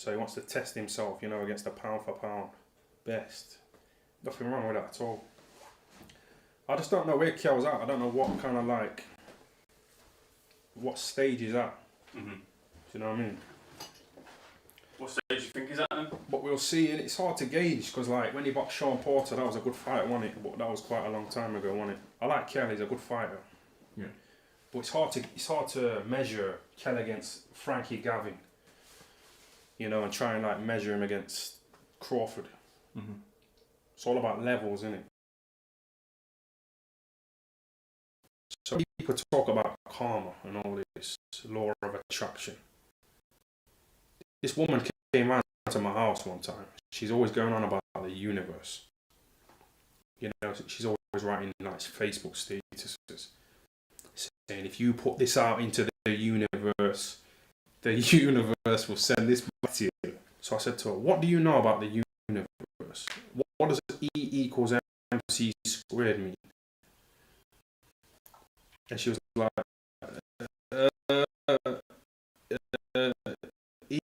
So he wants to test himself, you know, against the pound for pound best. Nothing wrong with that at all. I just don't know where Kel's at. I don't know what kind of like, what stage he's at. Mm-hmm. Do you know what I mean? What stage do you think he's at then? But we'll see, and it's hard to gauge because like when he boxed Sean Porter, that was a good fight, wasn't it? But that was quite a long time ago, wasn't it? I like Kell, he's a good fighter. Yeah. But it's hard to measure Kell against Frankie Gavin. You know, and try and like measure him against Crawford. Mm-hmm. It's all about levels, isn't it? So people talk about karma and all this law of attraction. This woman came round to my house one time. She's always going on about the universe. You know, she's always writing nice Facebook statuses saying if you put this out into the universe will send this back to you. So I said to her, what do you know about the universe? What does E equals MC squared mean? And she was like,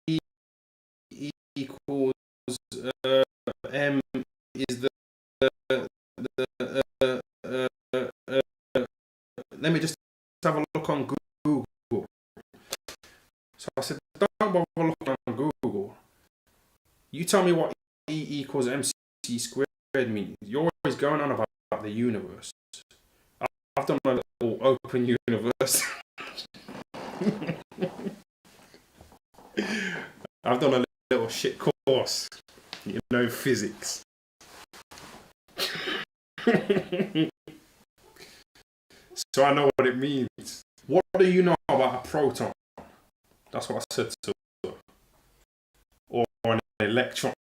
E equals M is the let me just have a look on Google. So I said, don't bother looking on Google. You tell me what E equals MC squared means. You're always going on about the universe. I've done a little open universe. I've done a little shit course. You know, physics. So I know what it means. What do you know about a proton? That's what I said to her. Or an electron.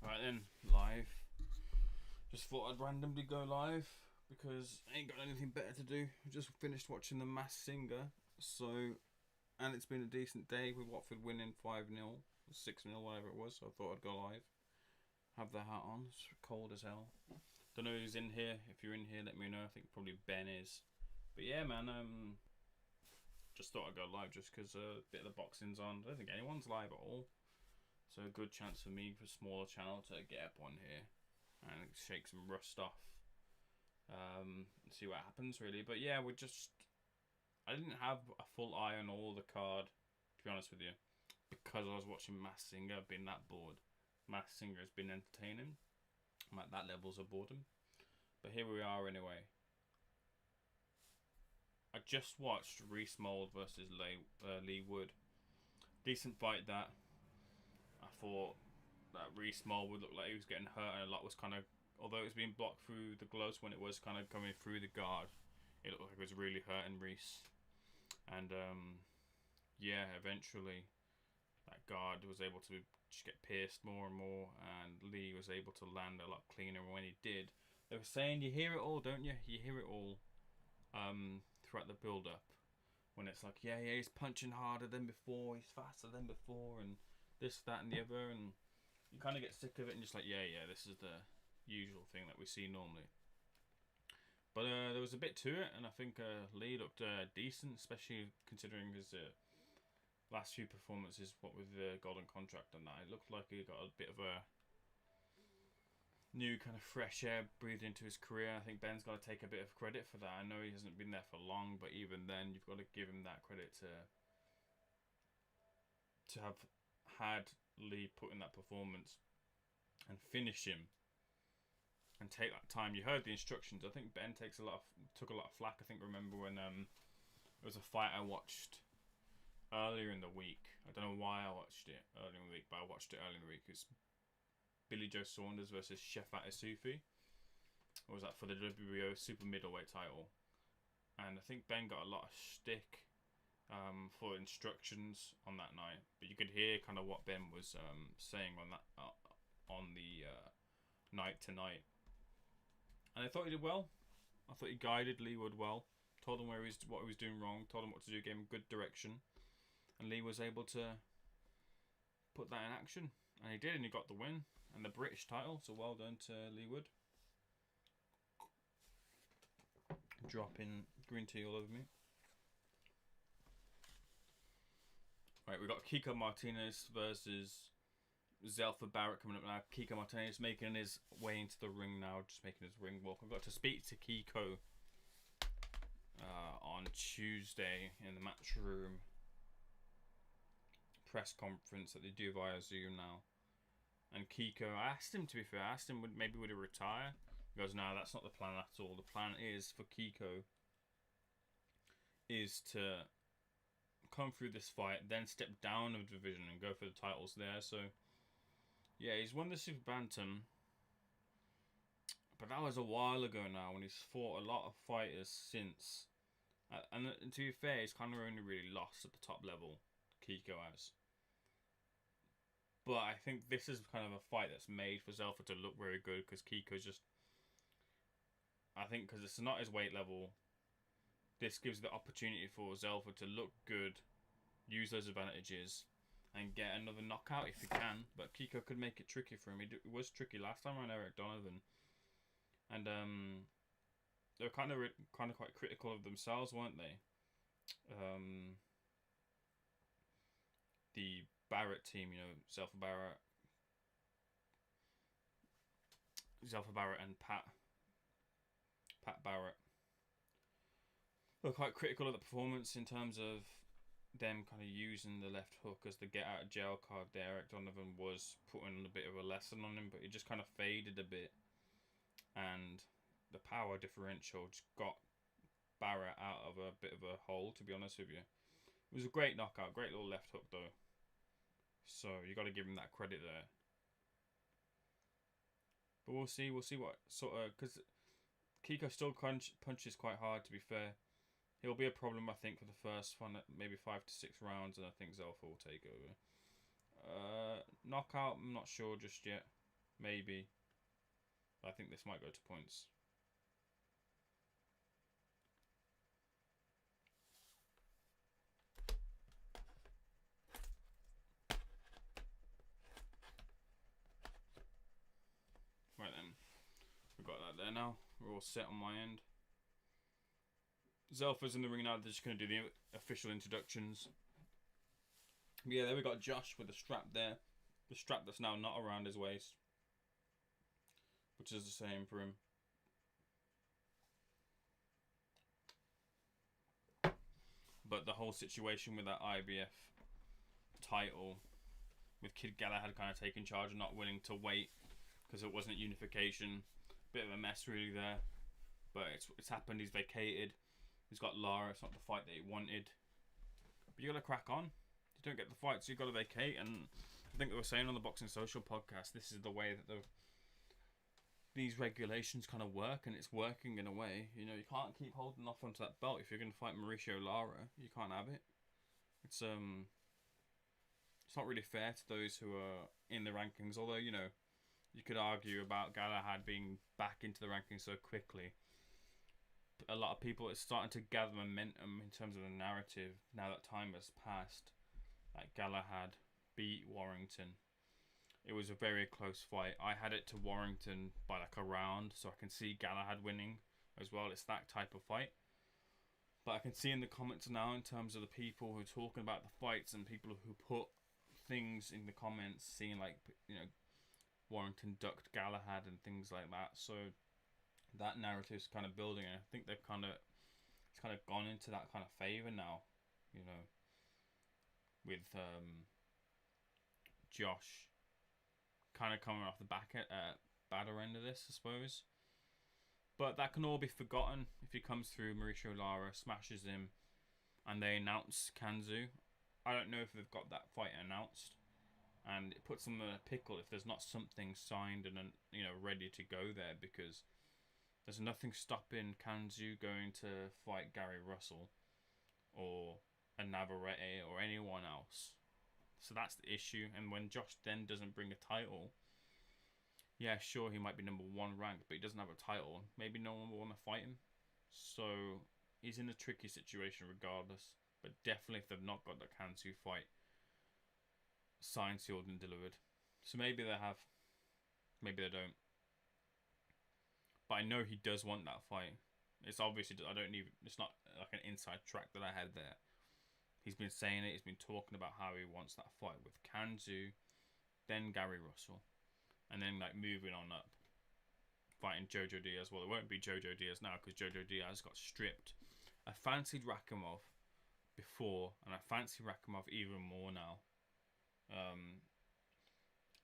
Right then, live. Just thought I'd randomly go live because I ain't got anything better to do. Just finished watching The Masked Singer, and it's been a decent day with Watford winning 5-0, 6-0, whatever it was. So I thought I'd go live. Have the hat on. It's cold as hell. Don't know who's in here. If you're in here, let me know. I think probably Ben is. But yeah, man. Just thought I'd go live just because a bit of the boxing's on. I don't think anyone's live at all. So a good chance for me, for a smaller channel, to get up on here and shake some rust off. See what happens really. But yeah, I didn't have a full eye on all the card, to be honest with you, because I was watching Masked Singer. I've been that bored. Masked Singer has been entertaining. I'm at that levels of boredom. But here we are anyway. I just watched Reece Mould versus Lee Wood. Decent fight that. I thought that Reece Mould would look like he was getting hurt, and a lot was kind of, although it was being blocked through the gloves when it was kind of coming through the guard, it looked like it was really hurting Reece. And yeah, eventually that guard was able to just get pierced more and more, and Lee was able to land a lot cleaner when he did. They were saying, you hear it all, don't you? You hear it all throughout the build-up. When it's like, yeah, he's punching harder than before, he's faster than before, and this, that, and the other, and you kind of get sick of it and just like, yeah, this is the usual thing that we see normally. But there was a bit to it, and I think Lee looked decent, especially considering his last few performances, what with the golden contract and that. It looked like he got a bit of a new kind of fresh air breathed into his career. I think Ben's got to take a bit of credit for that. I know he hasn't been there for long, but even then, you've got to give him that credit to have had Lee put in that performance and finish him and take that time. You heard the instructions. I think Ben took a lot of flack. I think remember when it was a fight I watched earlier in the week. I don't know why I watched it earlier in the week, but I watched it earlier in the week. It's Billy Joe Saunders versus Shefat Isufi. Or was that for the WBO super middleweight title? And I think Ben got a lot of stick for instructions on that night, but you could hear kind of what Ben was saying on that on the night tonight, and I thought he did well. I thought he guided Lee Wood well, told him what he was doing wrong, told him what to do, gave him good direction, and Lee was able to put that in action. And he did, and he got the win and the British title. So well done to Lee Wood. Dropping green tea all over me. Right, we got Kiko Martinez versus Zelfa Barrett coming up now. Kiko Martinez making his way into the ring now, just making his ring walk. I got to speak to Kiko on Tuesday in the Matchroom press conference that they do via Zoom now. And Kiko, I asked him, to be fair, would he retire? He goes, no, that's not the plan at all. The plan is for Kiko is to come through this fight, then step down a division and go for the titles there. So yeah, he's won the Super Bantam, but that was a while ago now when he's fought a lot of fighters since. And to be fair, he's kind of only really lost at the top level, Kiko has. But I think this is kind of a fight that's made for Zelfa to look very good, because Kiko's just... I think because it's not his weight level, this gives the opportunity for Zelfa to look good, use those advantages, and get another knockout if he can. But Kiko could make it tricky for him. It was tricky last time on Eric Donovan. And they were kind of quite critical of themselves, weren't they? The Barrett team, you know, Zelfa Barrett and Pat Barrett. They were quite critical of the performance in terms of them kind of using the left hook as the get out of jail card there. Eric Donovan was putting a bit of a lesson on him, but he just kind of faded a bit. And the power differential just got Barrett out of a bit of a hole, to be honest with you. It was a great knockout, great little left hook though. So you got to give him that credit there. But we'll see what sort of, because Kiko still punches quite hard, to be fair. He'll be a problem, I think, for the first one, maybe 5 to 6 rounds, and I think Zelfa will take over. Knockout, I'm not sure just yet. Maybe. But I think this might go to points. Right then. We've got that there now. We're all set on my end. Zelfa's in the ring now. They're just going to do the official introductions. Yeah, there we got Josh with the strap there. The strap that's now not around his waist, which is the same for him. But the whole situation with that IBF title, with Kid Galahad kind of taking charge and not willing to wait because it wasn't unification. Bit of a mess really there. But it's happened. He's vacated. He's got Lara. It's not the fight that he wanted. But you got to crack on. You don't get the fight, so you got to vacate. And I think they were saying on the Boxing Social podcast, this is the way that these regulations kind of work, and it's working in a way. You know, you can't keep holding off onto that belt if you're going to fight Mauricio Lara. You can't have it. It's not really fair to those who are in the rankings. Although, you know, you could argue about Galahad being back into the rankings so quickly. A lot of people are starting to gather momentum in terms of the narrative now that time has passed. Like Galahad beat Warrington. It was a very close fight. I had it to Warrington by like a round, so I can see Galahad winning as well. It's that type of fight. But I can see in the comments now, in terms of the people who are talking about the fights and people who put things in the comments, seeing like, you know, Warrington ducked Galahad and things like that. So that narrative is kind of building, and I think it's kind of gone into that kind of favour now, you know, with Josh kind of coming off the badder end of this, I suppose. But that can all be forgotten if he comes through. Mauricio Lara smashes him, and they announce Kanzu. I don't know if they've got that fight announced, and it puts them in a pickle if there's not something signed and, you know, ready to go there, because there's nothing stopping Kanzu going to fight Gary Russell or a Navarrete or anyone else. So that's the issue. And when Josh then doesn't bring a title, yeah, sure, he might be number 1 ranked, but he doesn't have a title. Maybe no one will want to fight him. So he's in a tricky situation regardless. But definitely if they've not got the Kanzu fight signed, sealed and delivered, So maybe they have, maybe they don't. But I know he does want that fight. It's obviously, I don't need, it's not like an inside track that I had there. He's been saying it, he's been talking about how he wants that fight with Kanzu, then Gary Russell, and then like moving on up, fighting Jojo Diaz. Well, it won't be Jojo Diaz now because Jojo Diaz got stripped. I fancied Rakhimov before, and I fancy Rakhimov even more now.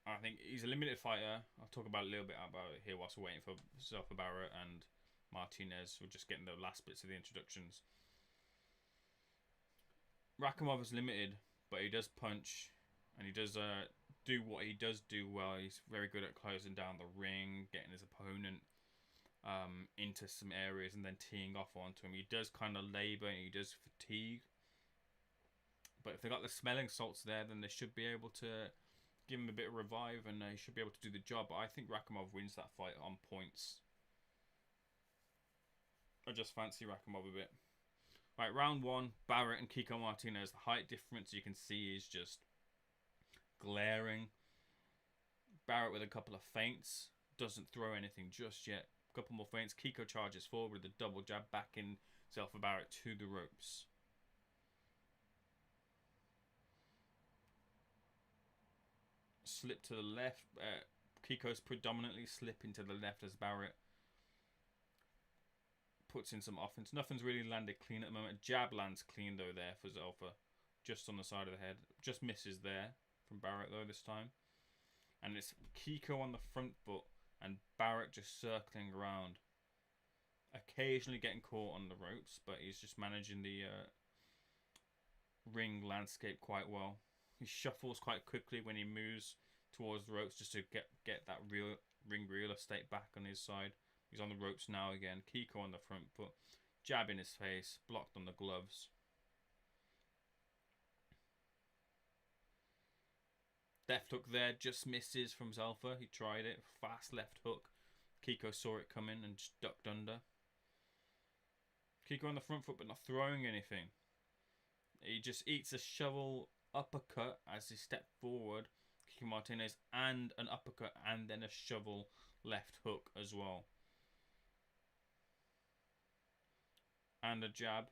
I think he's a limited fighter. I'll talk about a little bit about it here whilst we're waiting for Zelfa, Barrett and Martinez. We're just getting the last bits of the introductions. Rakhimov is limited, but he does punch, and he does do what he does do well. He's very good at closing down the ring, getting his opponent into some areas, and then teeing off onto him. He does kind of labour, and he does fatigue. But if they got the smelling salts there, then they should be able to give him a bit of revive, and he should be able to do the job. But I think Rakhimov wins that fight on points. I just fancy Rakhimov a bit. Right, round one, Barrett and Kiko Martinez. The height difference you can see is just glaring. Barrett with a couple of feints. Doesn't throw anything just yet. A couple more feints. Kiko charges forward with a double jab back in Zelfa Barrett to the ropes. Slip to the left. Kiko's predominantly slipping to the left as Barrett puts in some offense. Nothing's really landed clean at the moment. Jab lands clean though there for Zelfa. Just on the side of the head. Just misses there from Barrett though this time. And it's Kiko on the front foot and Barrett just circling around. Occasionally getting caught on the ropes, but he's just managing the ring landscape quite well. He shuffles quite quickly when he moves towards the ropes just to get that ring real estate back on his side. He's on the ropes now again. Kiko on the front foot. Jab in his face. Blocked on the gloves. Left hook there. Just misses from Zelfa. He tried it. Fast left hook. Kiko saw it coming and just ducked under. Kiko on the front foot but not throwing anything. He just eats a shovel uppercut as he stepped forward. Kiko Martinez and an uppercut and then a shovel left hook as well. And a jab.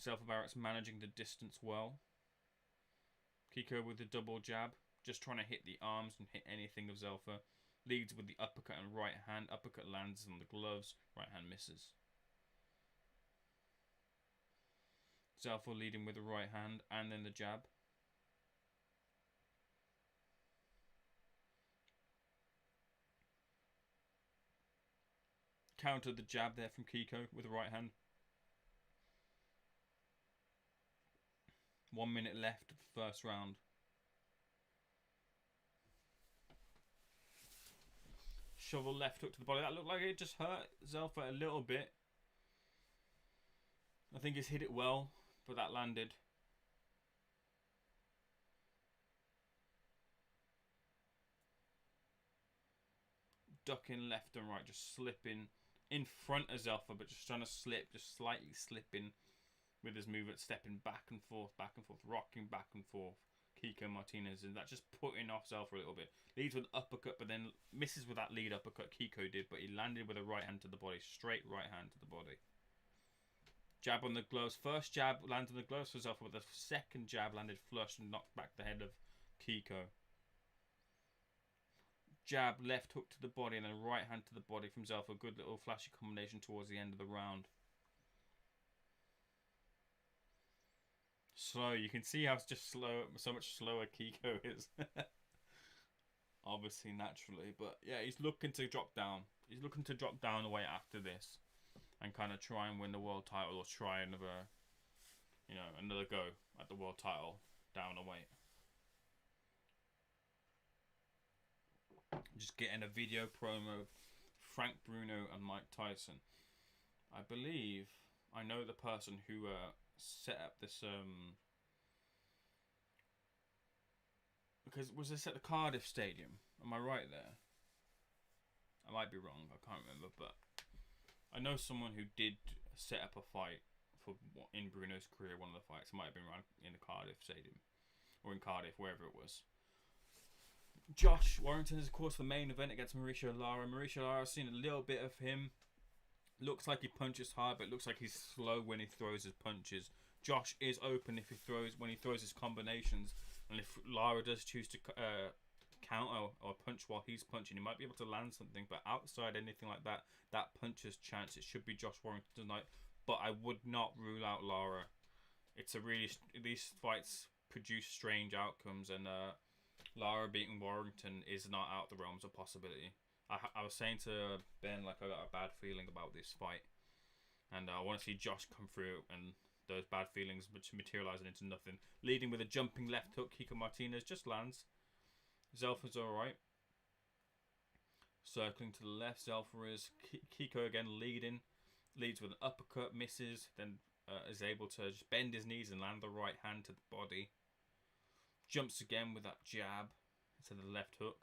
Zelfa Barrett's managing the distance well. Kiko with the double jab. Just trying to hit the arms and hit anything of Zelfa. Leads with the uppercut and right hand. Uppercut lands on the gloves. Right hand misses. Zelfa leading with the right hand and then the jab. Countered the jab there from Kiko with the right hand. 1 minute left of the first round. Shovel left hook to the body. That looked like it just hurt Zelfa a little bit. I think he's hit it well, but that landed. Ducking left and right, just slipping in front of Zelfa, but just trying to slip, just slightly slipping with his movement, stepping back and forth, rocking back and forth. Kiko Martinez, and that just putting off Zelfa a little bit. Leads with uppercut, but then misses with that lead uppercut Kiko did, but he landed with a right hand to the body, straight right hand to the body. Jab on the gloves. First jab landed on the gloves for Zelfa, but the second jab landed flush and knocked back the head of Kiko. Jab, left hook to the body, and then right hand to the body from Zelfa. Good little flashy combination towards the end of the round. Slow. You can see how it's just slow, so much slower Kiko is. Obviously, naturally. But yeah, he's looking to drop down. He's looking to drop down away after this. And kind of try and win the world title or try another, another go at the world title down a weight. Just getting a video promo of Frank Bruno and Mike Tyson. I believe I know the person who set up this because was this at the Cardiff Stadium? Am I right there? I might be wrong, I can't remember, but I know someone who did set up a fight for in Bruno's career, one of the fights. It might have been around in the Cardiff Stadium or in Cardiff, wherever it was. Josh Warrington is, of course, the main event against Mauricio Lara. Mauricio Lara, I've seen a little bit of him. Looks like he punches hard, but it looks like he's slow when he throws his punches. Josh is open if he throws when he throws his combinations, and if Lara does choose to counter or punch while he's punching, he might be able to land something. But outside anything like that, that puncher's chance, it should be Josh Warrington tonight. But I would not rule out Lara. It's a really these fights produce strange outcomes, and Lara beating Warrington is not out the realms of possibility. I was saying to Ben, like, I got a bad feeling about this fight, and I want to see Josh come through and those bad feelings materializing into nothing. Leading with a jumping left hook, Kiko Martinez just lands. Zelfa's alright. Circling to the left, Zelfa is. Kiko again leading. Leads with an uppercut, misses, then is able to just bend his knees and land the right hand to the body. Jumps again with that jab to the left hook.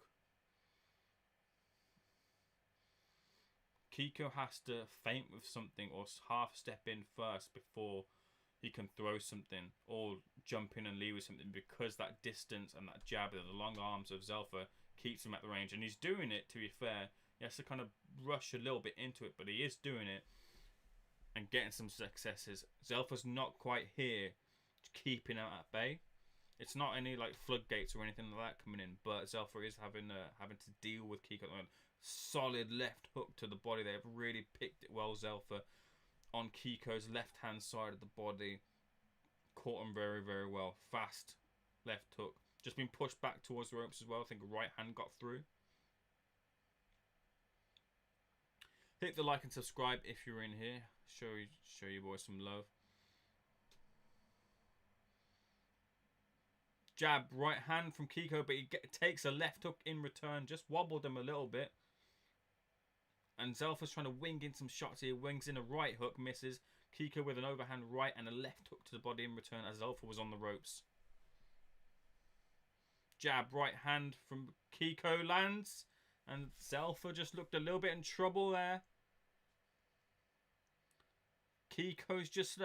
Kiko has to feint with something or half step in first before he can throw something or jump in and lead with something, because that distance and that jab and the long arms of Zelfa keeps him at the range. And he's doing it, to be fair. He has to kind of rush a little bit into it, but he is doing it and getting some successes. Zelfa's not quite here, keeping out at bay. It's not any like floodgates or anything like that coming in, but Zelfa is having to deal with Kiko at the moment. Solid left hook to the body. They have really picked it well, Zelfa, on Kiko's left hand side of the body. Caught him very, very well. Fast left hook. Just been pushed back towards the ropes as well. I think a right hand got through. Hit the like and subscribe if you're in here. Show you boys some love. Jab, right hand from Kiko, but he takes a left hook in return. Just wobbled him a little bit. And Zelfa's trying to wing in some shots here. Wings in a right hook, misses. Kiko with an overhand right and a left hook to the body in return as Zelfa was on the ropes. Jab, right hand from Kiko lands. And Zelfa just looked a little bit in trouble there. Kiko's just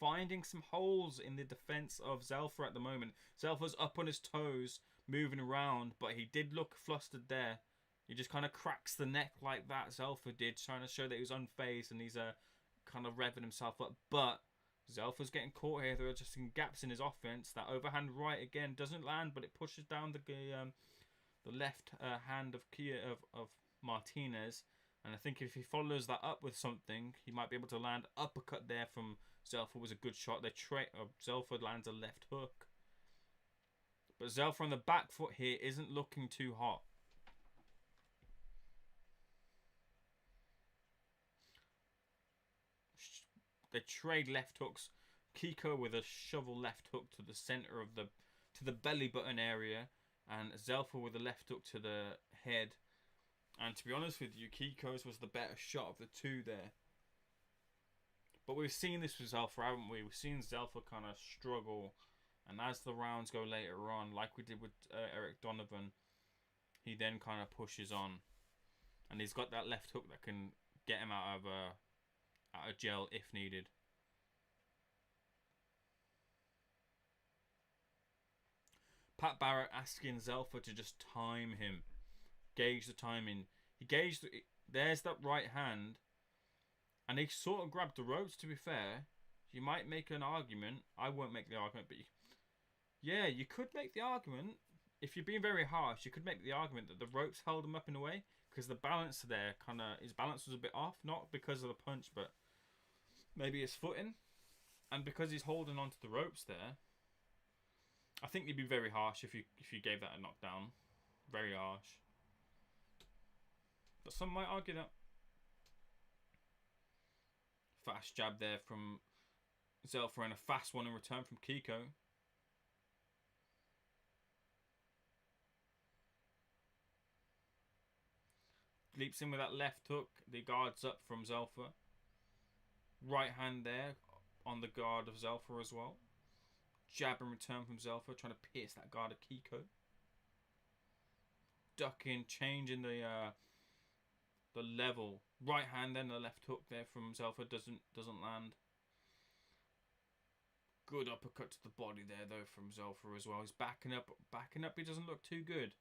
finding some holes in the defense of Zelfa at the moment. Zelfa's up on his toes, moving around, but he did look flustered there. He just kind of cracks the neck like that, Zelfa did, trying to show that he was unfazed, and he's kind of revving himself up. But Zelfa's getting caught here. There are just some gaps in his offense. That overhand right again doesn't land, but it pushes down the left hand of Martinez. And I think if he follows that up with something, he might be able to land. Uppercut there from Zelfa was a good shot. Zelfa lands a left hook. But Zelfa on the back foot here isn't looking too hot. They trade left hooks. Kiko with a shovel left hook to the center of to the belly button area, and Zelfa with a left hook to the head. And to be honest with you, Kiko's was the better shot of the two there. But we've seen this with Zelfa, haven't we? We've seen Zelfa kind of struggle, and as the rounds go later on, like we did with Eric Donovan, he then kind of pushes on, and he's got that left hook that can get him out of jail if needed. Pat Barrett asking Zelfa to just time him, gauge the timing. He gauged. There's that right hand, and he sort of grabbed the ropes. To be fair, you might make an argument. I won't make the argument, but yeah, you could make the argument. If you're being very harsh, you could make the argument that the ropes held him up in a way, because the balance there his balance was a bit off, not because of the punch, but maybe his footing, and because he's holding onto the ropes there. I think you'd be very harsh if you gave that a knockdown. Very harsh. But some might argue that. Fast jab there from Zelfa and a fast one in return from Kiko. Leaps in with that left hook. The guard's up from Zelfa. Right hand there on the guard of Zelfa as well. Jab in return from Zelfa, trying to pierce that guard of Kiko. Ducking, changing the level. Right hand, then the left hook there from Zelfa doesn't land. Good uppercut to the body there though from Zelfa as well. He's backing up. He doesn't look too good.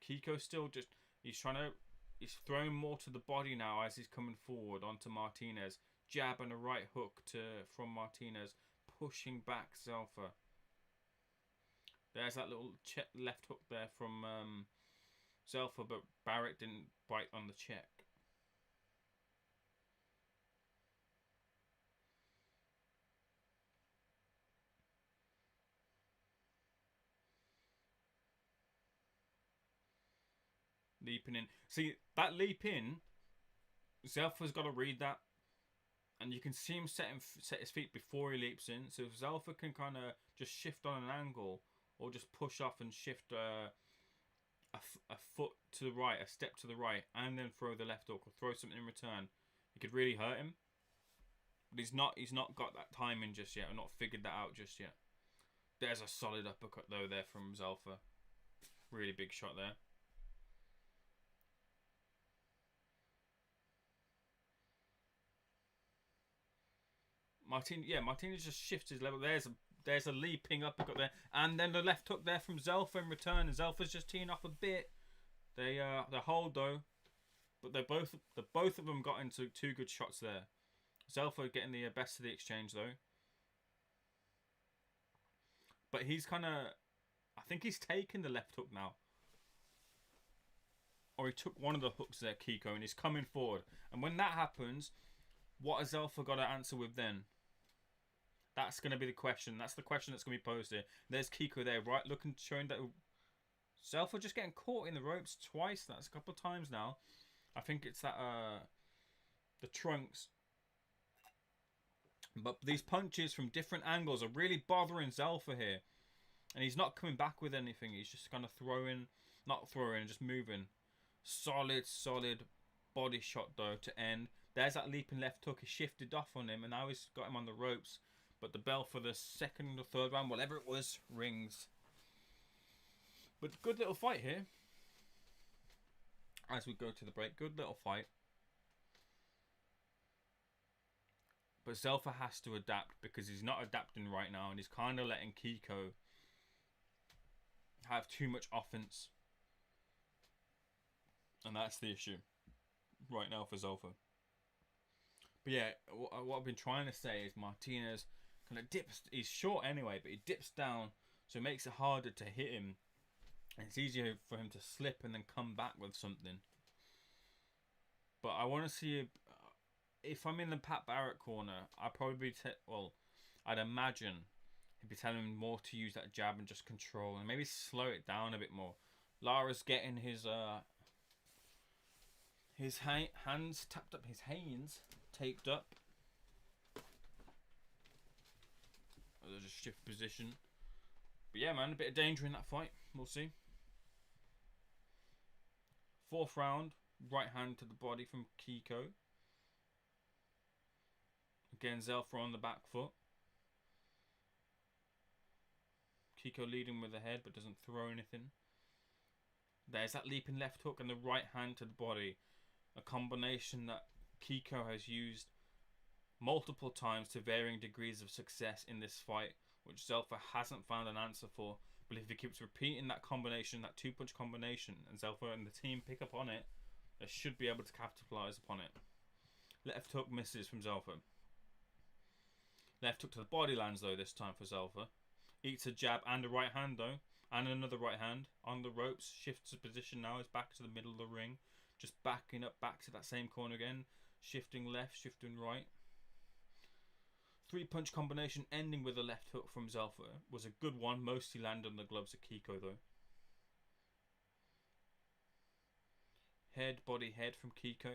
Kiko's still just... He's throwing more to the body now as he's coming forward onto Martinez. Jab and a right hook from Martinez, pushing back Zelfa. There's that little left hook there from Zelfa, but Barrett didn't bite on the check. Leaping in. See, that leap in, Zelfa's got to read that. And you can see him set his feet before he leaps in. So if Zelfa can kind of just shift on an angle, or just push off and shift a foot to the right, a step to the right, and then throw the left hook or throw something in return, it could really hurt him. But he's not got that timing just yet, or not figured that out just yet. There's a solid uppercut though there from Zelfa. Really big shot there. Martinez just shifts his level. There's a leaping uppercut there, and then the left hook there from Zelfa in return. And Zelfa's just teeing off a bit. They hold though, but they both of them got into 2 good shots there. Zelfa getting the best of the exchange though, but he's kind of, I think he's taken the left hook now, or he took one of the hooks there, Kiko, and he's coming forward. And when that happens, what has Zelfa got to answer with then? That's going to be the question. That's the question that's going to be posed here. There's Kiko there, right? Looking, showing that Zelfa just getting caught in the ropes twice. That's a couple of times now. I think it's that the trunks. But these punches from different angles are really bothering Zelfa here. And he's not coming back with anything. He's just kind of just moving. Solid body shot though to end. There's that leaping left hook. He shifted off on him, and now he's got him on the ropes. But the bell for the second or third round, whatever it was, rings. But good little fight here. As we go to the break, good little fight. But Zelfa has to adapt, because he's not adapting right now, and he's kind of letting Kiko have too much offense. And that's the issue right now for Zelfa. But yeah, what I've been trying to say is Martinez kind of dips. He's short anyway, but he dips down, so it makes it harder to hit him. And it's easier for him to slip and then come back with something. But I want to see if I'm in the Pat Barrett corner, I'd probably I'd imagine he'd be telling him more to use that jab and just control, and maybe slow it down a bit more. Lara's getting his hands tapped up, his hands taped up. There's a shift position. But yeah, man, a bit of danger in that fight. We'll see. 4th round, right hand to the body from Kiko. Again, Zelfa on the back foot. Kiko leading with the head, but doesn't throw anything. There's that leaping left hook and the right hand to the body. A combination that Kiko has used multiple times to varying degrees of success in this fight, which Zelfa hasn't found an answer for. But if he keeps repeating that combination, that 2-punch combination, and Zelfa and the team pick up on it, they should be able to capitalize upon it. Left hook misses from Zelfa. Left hook to the body lands though this time for Zelfa. Eats a jab and a right hand though, and another right hand on the ropes. Shifts the position now. Is back to the middle of the ring, just backing up back to that same corner again. Shifting left, shifting right. 3-punch combination ending with a left hook from Zelfa was a good one. Mostly landed on the gloves of Kiko though. Head, body, head from Kiko.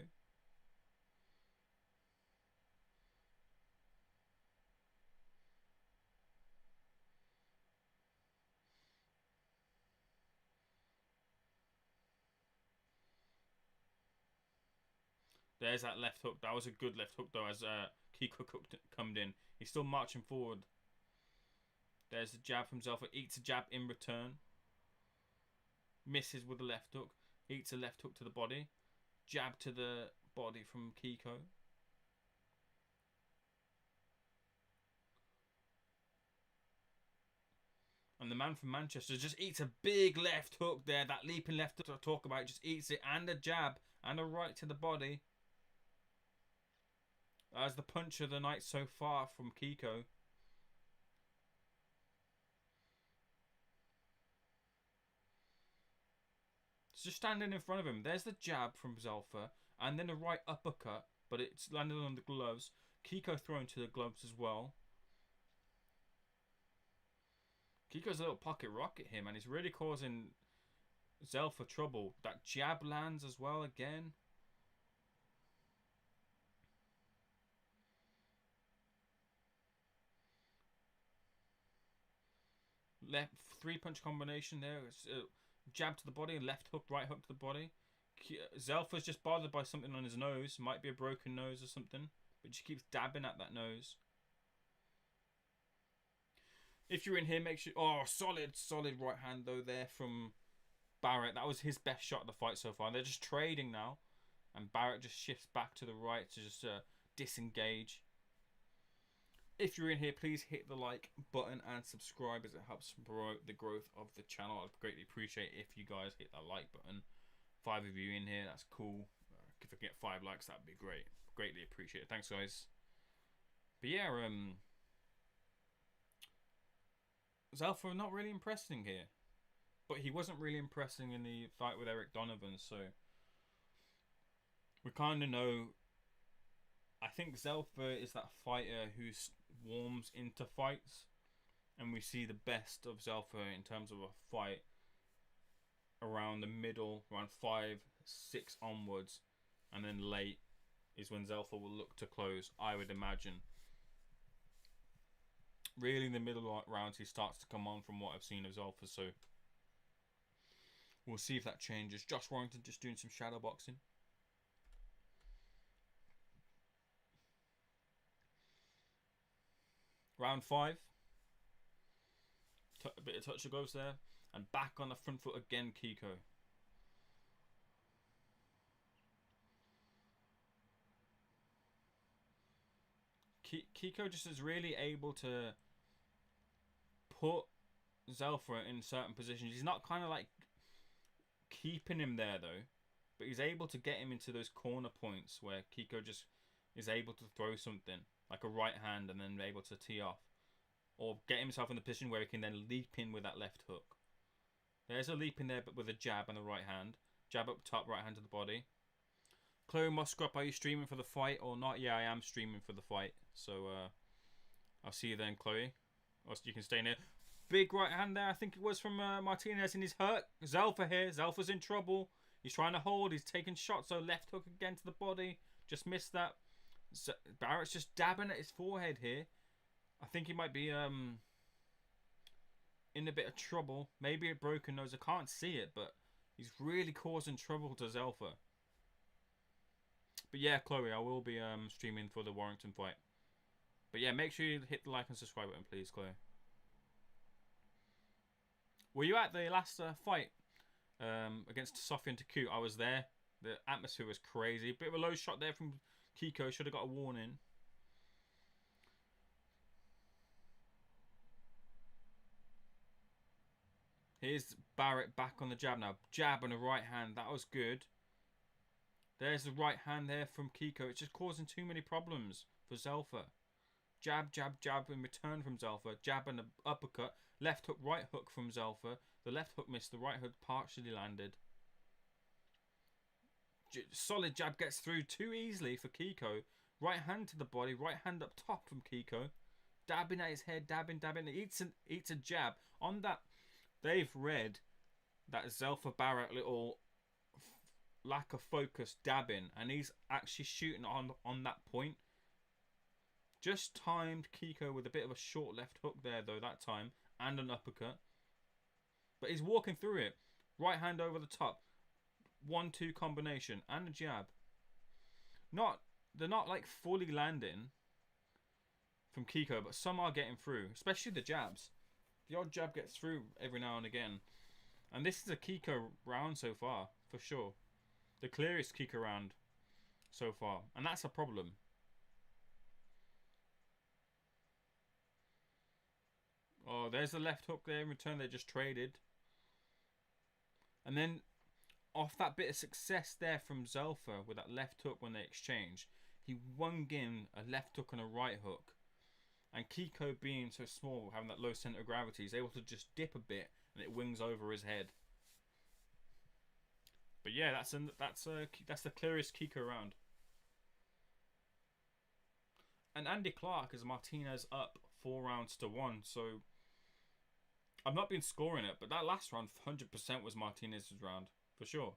There's that left hook. That was a good left hook though, as Kiko come in. He's still marching forward. There's the jab from Zelfa. Eats a jab in return. Misses with the left hook. Eats a left hook to the body. Jab to the body from Kiko. And the man from Manchester just eats a big left hook there. That leaping left hook I talk about, just eats it, and a jab and a right to the body. As the punch of the night so far from Kiko. Just standing in front of him. There's the jab from Zelfa, and then a right uppercut, but it's landed on the gloves. Kiko thrown to the gloves as well. Kiko's a little pocket rocket him, and he's really causing Zelfa trouble. That jab lands as well again. Left 3-punch combination there. It's jab to the body, left hook, right hook to the body. Zelfa's just bothered by something on his nose. Might be a broken nose or something, but she keeps dabbing at that nose. If you're in here, make sure... Oh, solid right hand, though, there from Barrett. That was his best shot of the fight so far. They're just trading now. And Barrett just shifts back to the right to just disengage. If you're in here, please hit the like button and subscribe, as it helps promote the growth of the channel. I'd greatly appreciate if you guys hit that like button. 5 of you in here, that's cool. If I get 5 likes, that'd be great. Greatly appreciate it. Thanks, guys. But yeah, Zelfa not really impressing here, but he wasn't really impressing in the fight with Eric Donovan, so we kind of know. I think Zelfa is that fighter who warms into fights, and we see the best of Zelfa in terms of a fight around the middle, around 5, 6 onwards, and then late is when Zelfa will look to close, I would imagine. Really, in the middle rounds, he starts to come on from what I've seen of Zelfa, so we'll see if that changes. Josh Warrington just doing some shadow boxing. Round 5. A bit of touch of gloves there. And back on the front foot again, Kiko. Kiko just is really able to put Zelfa in certain positions. He's not kind of like keeping him there though, but he's able to get him into those corner points where Kiko just is able to throw something like a right hand and then able to tee off, or get himself in the position where he can then leap in with that left hook. There's a leap in there, but with a jab and the right hand. Jab up top, right hand to the body. Chloe Musgrove, are you streaming for the fight or not? Yeah, I am streaming for the fight. So, I'll see you then, Chloe. Or you can stay in there. Big right hand there, I think it was from Martinez, and he's hurt. Zelfa here. Zelfa's in trouble. He's trying to hold. He's taking shots. So, left hook again to the body. Just missed that. Barrett's just dabbing at his forehead here. I think he might be in a bit of trouble. Maybe a broken nose. I can't see it, but he's really causing trouble to Zelfa. But yeah, Chloe, I will be streaming for the Warrington fight. But yeah, make sure you hit the like and subscribe button, please, Chloe. Were you at the last fight against Sofian Taku? I was there. The atmosphere was crazy. Bit of a low shot there from Kiko. Should have got a warning. Here's Barrett back on the jab now. Jab and a right hand. That was good. There's the right hand there from Kiko. It's just causing too many problems for Zelfa. Jab, jab, jab in return from Zelfa. Jab and an uppercut. Left hook, right hook from Zelfa. The left hook missed. The right hook partially landed. Solid jab gets through too easily for Kiko. Right hand to the body. Right hand up top from Kiko. Dabbing at his head. Dabbing, dabbing. Eats a jab. On that, they've read that Zelfa Barrett little lack of focus dabbing, and he's actually shooting on that point. Just timed Kiko with a bit of a short left hook there though that time, and an uppercut. But he's walking through it. Right hand over the top. 1-2 combination and a jab. They're not like fully landing from Kiko, but some are getting through, especially the jabs. The odd jab gets through every now and again. And this is a Kiko round so far, for sure. The clearest Kiko round so far. And that's a problem. Oh, there's a left hook there in return. They just traded. And then off that bit of success there from Zelfa with that left hook when they exchanged, he wung in a left hook and a right hook. And Kiko, being so small, having that low center of gravity, is able to just dip a bit and it wings over his head. But yeah, that's the clearest Kiko round. And Andy Clark is Martinez up 4-1. So I've not been scoring it, but that last round 100% was Martinez's round for sure.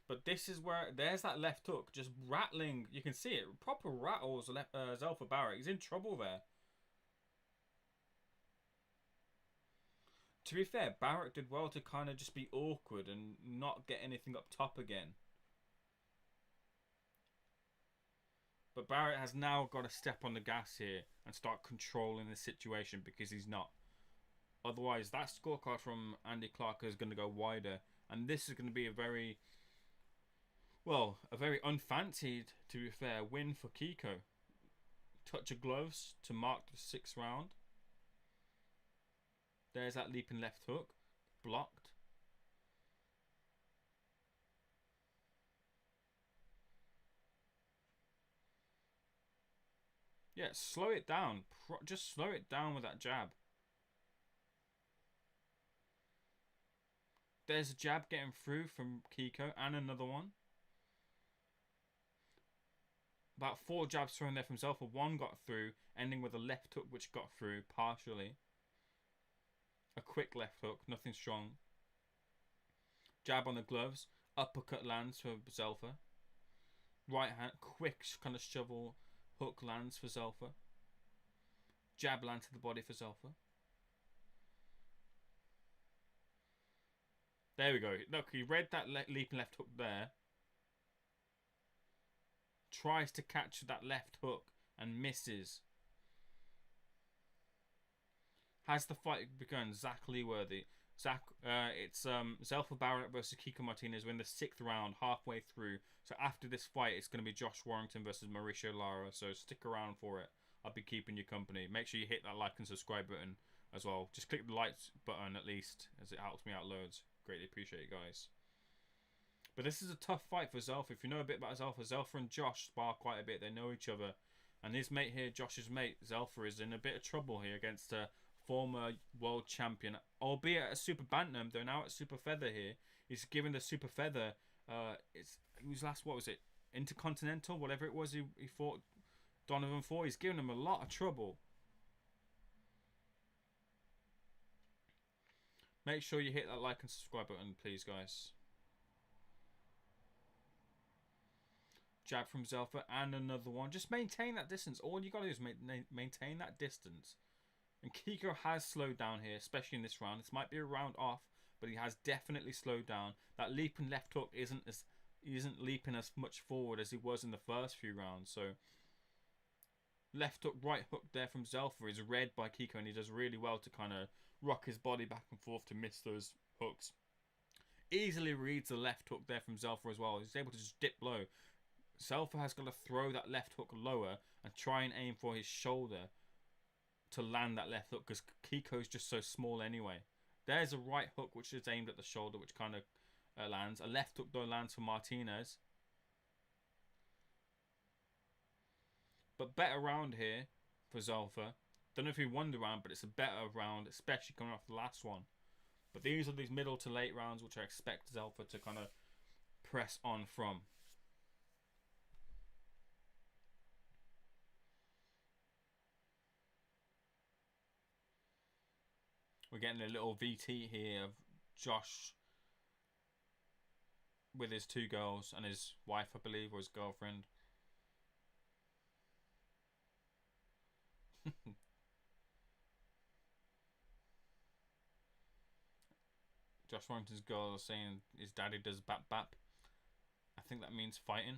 But this is where there's that left hook just rattling. You can see it, proper rattles. Zelfa Barrett. He's in trouble there. To be fair, Barrett did well to kind of just be awkward and not get anything up top again. But Barrett has now got to step on the gas here and start controlling the situation because he's not. Otherwise, that scorecard from Andy Clark is going to go wider. And this is going to be a very unfancied, to be fair, win for Kiko. Touch of gloves to mark the 6th round. There's that leaping left hook. Blocked. Yeah, slow it down. Just slow it down with that jab. There's a jab getting through from Kiko and another one. About 4 jabs thrown there from Zelfa. 1 got through, ending with a left hook which got through partially. A quick left hook, nothing strong. Jab on the gloves. Uppercut lands for Zelfa. Right hand, quick kind of shovel hook lands for Zelfa. Jab lands to the body for Zelfa. There we go. Look, he read that leaping left hook there. Tries to catch that left hook and misses. Has the fight begun? Zach Leeworthy. It's Zelfa Barrett versus Kiko Martinez. We're in the 6th round, halfway through. So after this fight, it's going to be Josh Warrington versus Mauricio Lara. So stick around for it. I'll be keeping you company. Make sure you hit that like and subscribe button as well. Just click the like button at least, as it helps me out loads. Greatly appreciate it, guys. But this is a tough fight for Zelfa. If you know a bit about Zelfa and Josh spar quite a bit. They know each other. And his mate here, Josh's mate, Zelfa, is in a bit of trouble here against former world champion, albeit at super bantam. They're now at super feather here. He's given the super feather. He was last, what was it, Intercontinental, whatever it was. He fought Donovan for. He's given him a lot of trouble. Make sure you hit that like and subscribe button, please, guys. Jab from Zelfa and another one. Just maintain that distance. All you gotta do is maintain that distance. And Kiko has slowed down here, especially in this round. This might be a round off, but he has definitely slowed down. That leaping left hook isn't leaping as much forward as he was in the first few rounds. So left hook, right hook there from Zelfa is read by Kiko, and he does really well to kind of rock his body back and forth to miss those hooks. Easily reads the left hook there from Zelfa as well. He's able to just dip low. Zelfa has got to throw that left hook lower and try and aim for his shoulder to land that left hook, because Kiko's just so small anyway. There's a right hook which is aimed at the shoulder, which kind of lands. A left hook though lands for Martinez. But better round here for Zelfa. Don't know if he won the round, but it's a better round, especially coming off the last one. But these are these middle to late rounds which I expect Zelfa to kind of press on from. We're getting a little VT here of Josh with his 2 girls and his wife, I believe, or his girlfriend. Josh Warrington's girl is saying his daddy does bap bap. I think that means fighting.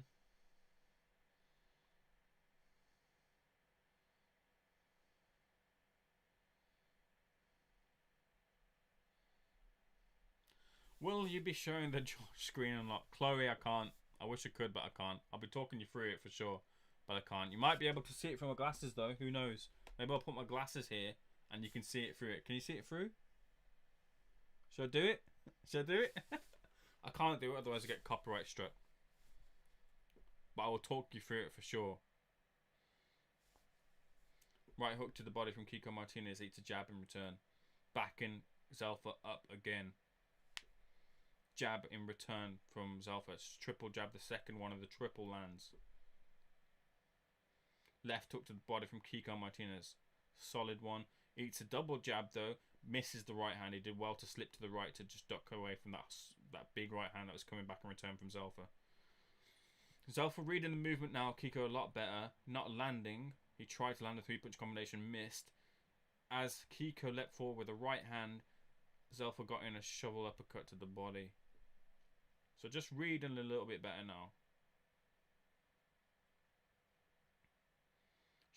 Will you be showing the Josh screen unlock? Chloe, I can't. I wish I could, but I can't. I'll be talking you through it for sure, but I can't. You might be able to see it from my glasses though. Who knows? Maybe I'll put my glasses here and you can see it through it. Can you see it through? Should I do it? Should I do it? I can't do it, otherwise I get copyright struck. But I will talk you through it for sure. Right hook to the body from Kiko Martinez. Eats a jab in return. Backing Zelfa up again. Jab in return from Zelfa. It's triple jab. The second one of the triple lands. Left hook to the body from Kiko Martinez. Solid one. Eats a double jab though. Misses the right hand. He did well to slip to the right to just duck away from that big right hand that was coming back in return from Zelfa. Zelfa reading the movement now. Kiko a lot better. Not landing. He tried to land a 3-punch combination. Missed. As Kiko leapt forward with a right hand, Zelfa got in a shovel uppercut to the body. So just reading a little bit better now.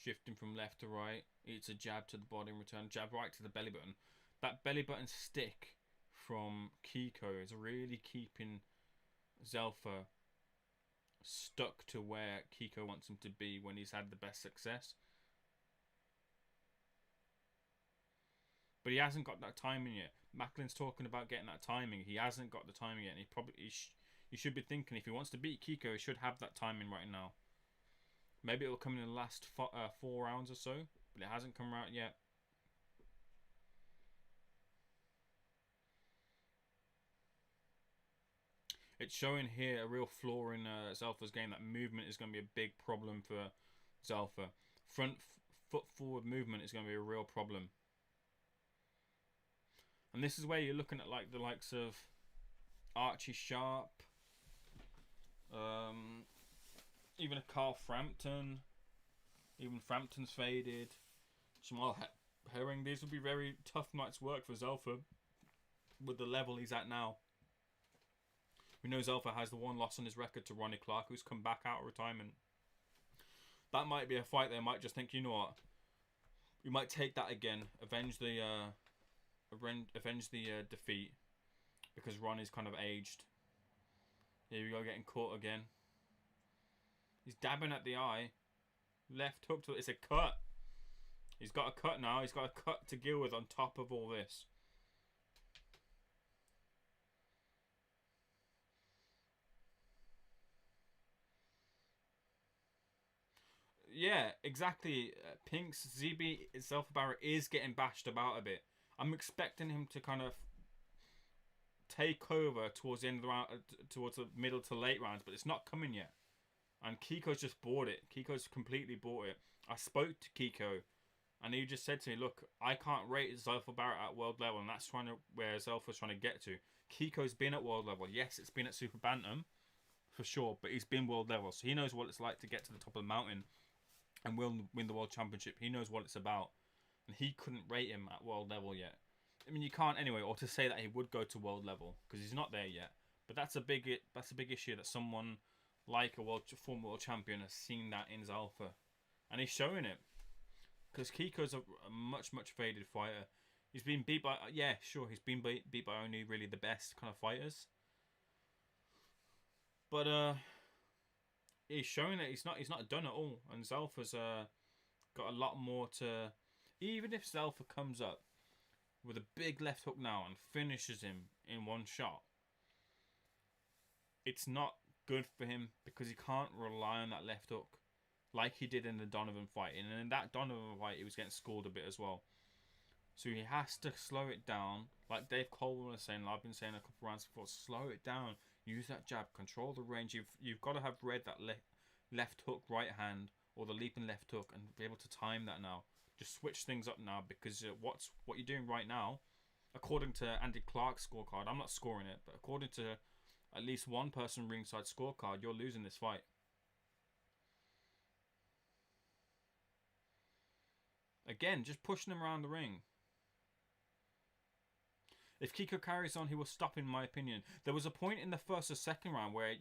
Shifting from left to right. Eats a jab to the body in return. Jab right to the belly button. That belly button stick from Kiko is really keeping Zelfa stuck to where Kiko wants him to be when he's had the best success. But he hasn't got that timing yet. Macklin's talking about getting that timing. He hasn't got the timing yet. And he should be thinking if he wants to beat Kiko, he should have that timing right now. Maybe it will come in the last 4 rounds or so, but it hasn't come out yet. It's showing here a real flaw in Zelfa's game. That movement is going to be a big problem for Zelfa. Front foot forward movement is going to be a real problem. And this is where you're looking at like the likes of Archie Sharp, even a Carl Frampton. Even Frampton's faded. Jamal Herring. These would be very tough night's work for Zelfa with the level he's at now. We know Zelfa has the one loss on his record to Ronnie Clark, who's come back out of retirement. That might be a fight they might just think, you know what, we might take that again, avenge the defeat, because Ronnie's kind of aged. Here we go, getting caught again. He's dabbing at the eye. Left hook to it's a cut. He's got a cut now. He's got a cut to deal with on top of all this. Yeah, exactly. Pink's ZB Zelfa Barrett is getting bashed about a bit. I'm expecting him to kind of take over towards the end of the round, towards the middle to late rounds, but it's not coming yet. And Kiko's just bought it. Kiko's completely bought it. I spoke to Kiko, and he just said to me, "Look, I can't rate Zelfa Barrett at world level, and that's where Zelfa's trying to get to. Kiko's been at world level. Yes, it's been at Super Bantam, for sure, but he's been world level, so he knows what it's like to get to the top of the mountain and will win the world championship. He knows what it's about, and he couldn't rate him at world level yet. I mean, you can't anyway, or to say that he would go to world level because he's not there yet. But that's a big issue that someone like a former world champion has seen that in Zelfa, and he's showing it. Because Kiko's a much faded fighter. He's been beat by he's been beat by only really the best kind of fighters. But he's showing that he's not done at all, and Zelfa's got a lot more to. Even if Zelfa comes up with a big left hook now and finishes him in one shot, it's not good for him because he can't rely on that left hook like he did in the Donovan fight. And in that Donovan fight, he was getting scored a bit as well. So he has to slow it down. Like Dave Coleman was saying, I've been saying a couple rounds before, slow it down. Use that jab, control the range. You've got to have read that left hook right hand or the leaping left hook and be able to time that now. Just switch things up now because what you're doing right now, according to Andy Clark's scorecard, I'm not scoring it, but according to at least one person ringside scorecard, you're losing this fight. Again, just pushing him around the ring. If Kiko carries on, he will stop, in my opinion. There was a point in the first or second round where it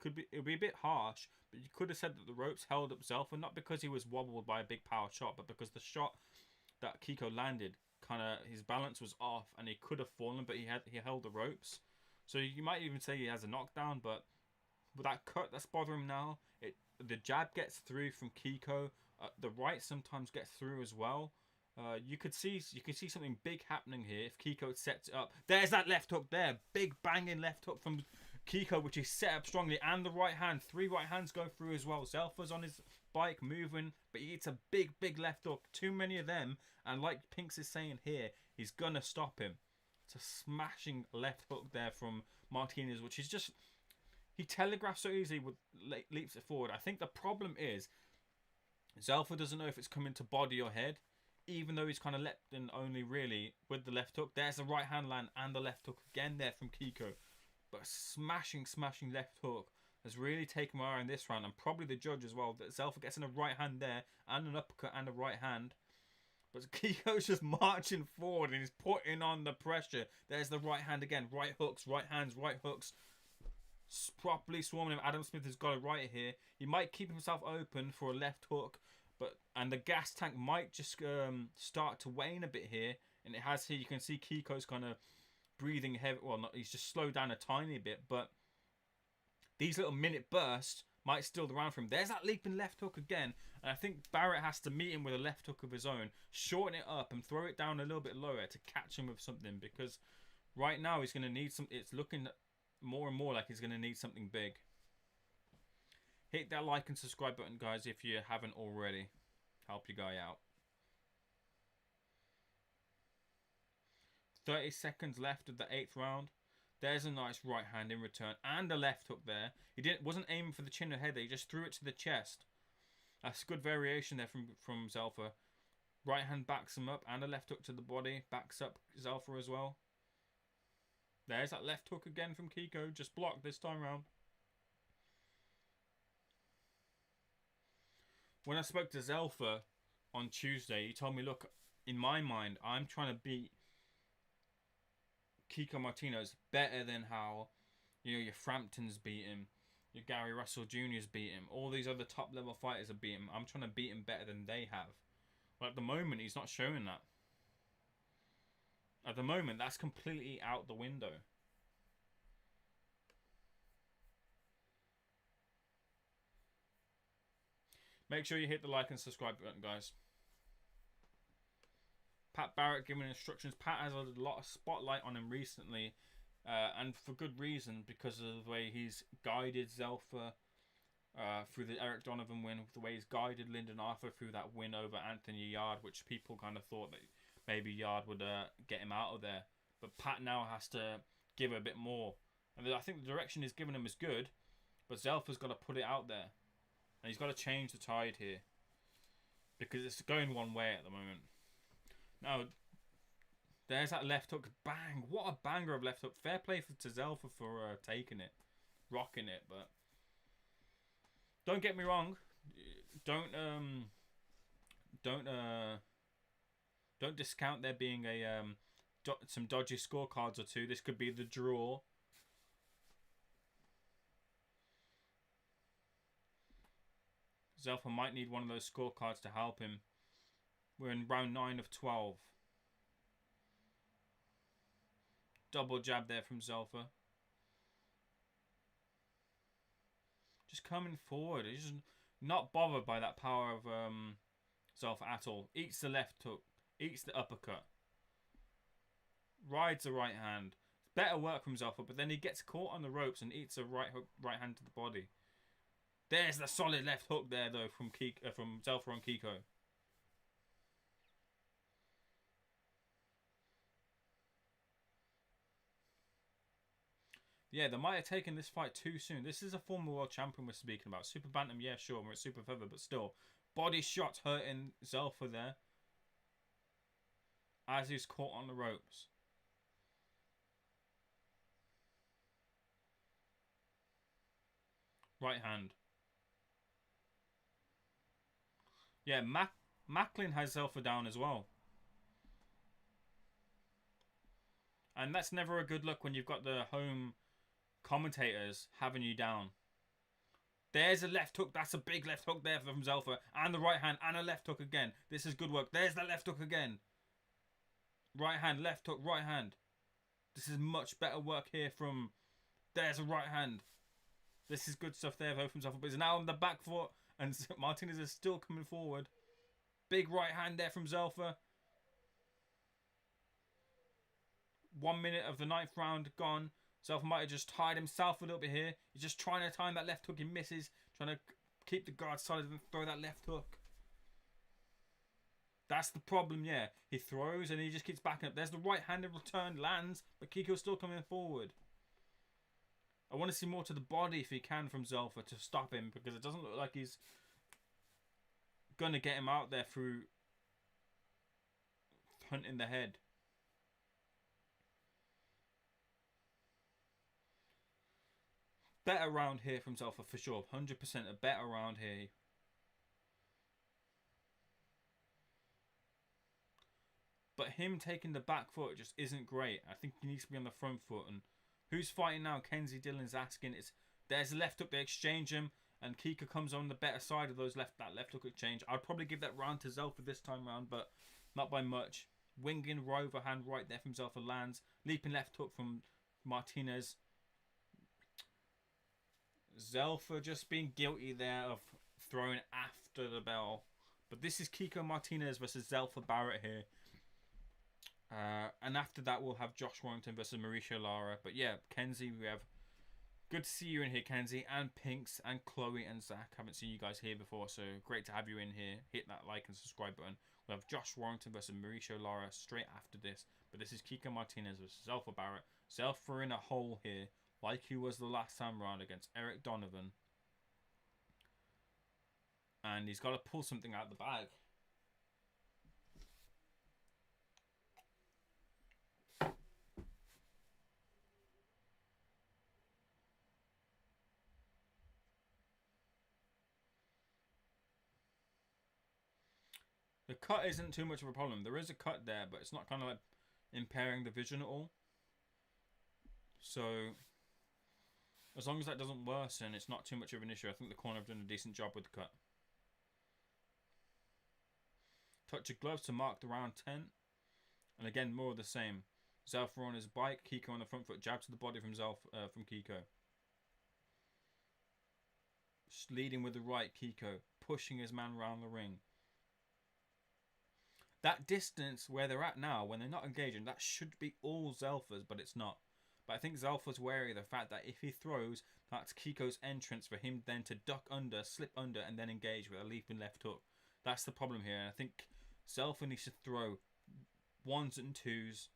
would be a bit harsh, but you could have said that the ropes held up Zelfa, not because he was wobbled by a big power shot, but because the shot that Kiko landed, his balance was off and he could have fallen, but he held the ropes. So you might even say he has a knockdown, but But that cut that's bothering him now. The jab gets through from Kiko. The right sometimes gets through as well. You could see something big happening here if Kiko sets it up. There's that left hook there. Big banging left hook from Kiko, which is set up strongly. And the right hand. 3 right hands go through as well. Zelfa's on his bike moving, but he hits a big left hook. Too many of them. And like Pinks is saying here, he's going to stop him. It's a smashing left hook there from Martinez, which is just... He telegraphs so easily with leaps it forward. I think the problem is Zelfa doesn't know if it's coming to body or head. Even though he's kind of leapt in only really with the left hook. There's the right hand land and the left hook again there from Kiko. But smashing left hook has really taken my eye in this round. And probably the judge as well. That Zelfa gets in a right hand there. And an uppercut and a right hand. But Kiko's just marching forward and he's putting on the pressure. There's the right hand again. Right hooks, right hands, right hooks. Properly swarming him. Adam Smith has got it right here. He might keep himself open for a left hook. And the gas tank might just start to wane a bit here. And it has here. You can see Kiko's kind of breathing heavy. Well, not, he's just slowed down a tiny bit. But these little minute bursts might still the round for him. There's that leaping left hook again. And I think Barrett has to meet him with a left hook of his own. Shorten it up and throw it down a little bit lower to catch him with something. Because right now he's going to need some... It's looking more and more like he's going to need something big. Hit that like and subscribe button, guys, if you haven't already. Help your guy out. 30 seconds left of the 8th round. There's a nice right hand in return. And a left hook there. He wasn't aiming for the chin or head there. He just threw it to the chest. That's good variation there from Zelfa. Right hand backs him up. And a left hook to the body. Backs up Zelfa as well. There's that left hook again from Kiko. Just blocked this time round. When I spoke to Zelfa on Tuesday, he told me, look, in my mind, I'm trying to beat Kiko Martinez better than how, you know, your Framptons beat him, your Gary Russell Jr.'s beat him, all these other top level fighters have beat him. I'm trying to beat him better than they have. But at the moment, he's not showing that. At the moment, that's completely out the window. Make sure you hit the like and subscribe button, guys. Pat Barrett giving instructions. Pat has a lot of spotlight on him recently. And for good reason, because of the way he's guided Zelfa through the Eric Donovan win. The way he's guided Lyndon Arthur through that win over Anthony Yard, which people kind of thought that maybe Yard would get him out of there. But Pat now has to give a bit more. And I think the direction he's given him is good. But Zelfa's got to put it out there. And he's got to change the tide here. Because it's going one way at the moment. Now, there's that left hook. Bang! What a banger of left hook. Fair play to Zelfa for taking it. Rocking it. But don't get me wrong. Don't discount there being a some dodgy scorecards or two. This could be the draw. Zelfa might need one of those scorecards to help him. We're in round 9 of 12. Double jab there from Zelfa. Just coming forward. He's just not bothered by that power of Zelfa at all. Eats the left hook. Eats the uppercut. Rides the right hand. Better work from Zelfa, but then he gets caught on the ropes and eats a right hook, right hand to the body. There's the solid left hook there, though, from Zelfa on Kiko. Yeah, they might have taken this fight too soon. This is a former world champion we're speaking about. Super Bantam, yeah, sure, we're at Super Feather, but still. Body shots hurting Zelfa there. As he's caught on the ropes. Right hand. Yeah, Macklin has Zelfa down as well. And that's never a good look when you've got the home commentators having you down. There's a left hook. That's a big left hook there from Zelfa. And the right hand. And a left hook again. This is good work. There's the left hook again. Right hand, left hook, right hand. This is much better work here from... There's a right hand. This is good stuff there. Opens himself up. He's now on the back foot. And Martinez is still coming forward. Big right hand there from Zelfa. 1 minute of the 9th round gone. Zelfa might have just tied himself a little bit here. He's just trying to time that left hook. He misses. Trying to keep the guard solid and throw that left hook. That's the problem, yeah. He throws and he just keeps backing up. There's the right-handed return, lands, but Kiko's still coming forward. I want to see more to the body if he can from Zelfa to stop him, because it doesn't look like he's going to get him out there through hunting the head. Better round here from Zelfa for sure. 100% a better round here. But him taking the back foot just isn't great. I think he needs to be on the front foot. And who's fighting now? Kenzie Dillon's asking. There's a left hook. They exchange him. And Kiko comes on the better side of that left hook exchange. I'd probably give that round to Zelfa this time round, but not by much. Winging overhand right there from Zelfa lands. Leaping left hook from Martinez. Zelfa just being guilty there of throwing after the bell. But this is Kiko Martinez versus Zelfa Barrett here. And after that, we'll have Josh Warrington versus Mauricio Lara. But yeah, Kenzie, we have... Good to see you in here, Kenzie, and Pinks, and Chloe, and Zach. Haven't seen you guys here before, so great to have you in here. Hit that like and subscribe button. We'll have Josh Warrington versus Mauricio Lara straight after this. But this is Kiko Martinez versus Zelfa Barrett. Zelfa in a hole here, like he was the last time round against Eric Donovan. And he's got to pull something out of the bag. The cut isn't too much of a problem. There is a cut there, but it's not kind of like impairing the vision at all. So, as long as that doesn't worsen, it's not too much of an issue. I think the corner have done a decent job with the cut. Touch of gloves to mark the round 10. And again, more of the same. Zelfa on his bike, Kiko on the front foot, jab to the body from from Kiko. Just leading with the right, Kiko, pushing his man around the ring. That distance where they're at now, when they're not engaging, that should be all Zelfa's, but it's not. But I think Zelfa's wary of the fact that if he throws, that's Kiko's entrance for him then to duck under, slip under, and then engage with a leaping left hook. That's the problem here. And I think Zelfa needs to throw ones and twos,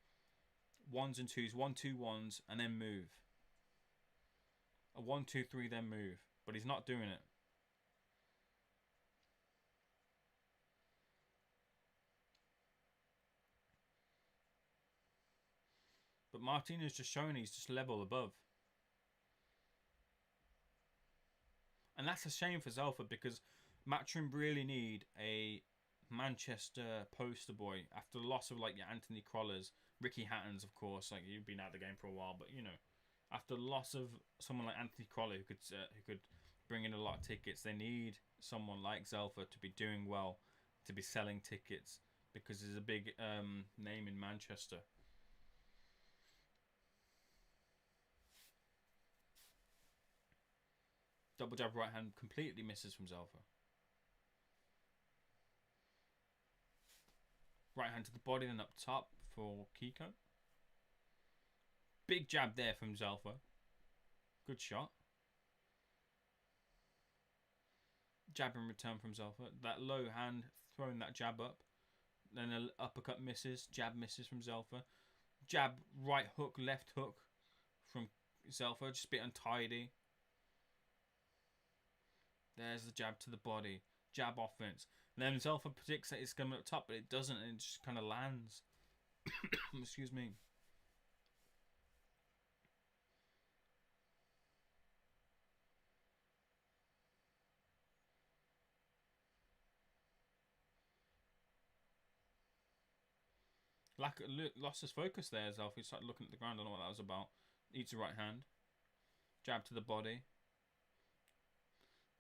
1 2 1s, and then move. A 1 2 3, then move. But he's not doing it. But Martinez just showing he's just level above. And that's a shame for Zelfa, because Matchroom really need a Manchester poster boy after the loss of like your Anthony Crollers, Ricky Hattons, of course. Like, you've been out of the game for a while, but you know, after the loss of someone like Anthony Croller who could bring in a lot of tickets, they need someone like Zelfa to be doing well, to be selling tickets, because there's a big name in Manchester. Double jab right hand completely misses from Zelfa. Right hand to the body, then up top for Kiko. Big jab there from Zelfa. Good shot. Jab in return from Zelfa. That low hand throwing that jab up. Then an uppercut misses. Jab misses from Zelfa. Jab, right hook, left hook from Zelfa. Just a bit untidy. There's the jab to the body. Jab offense. And then Zelfa predicts that it's coming up top, but it doesn't. And it just kind of lands. Excuse me. Lost his focus there, Zelfa. He started looking at the ground. I don't know what that was about. Eats the right hand. Jab to the body.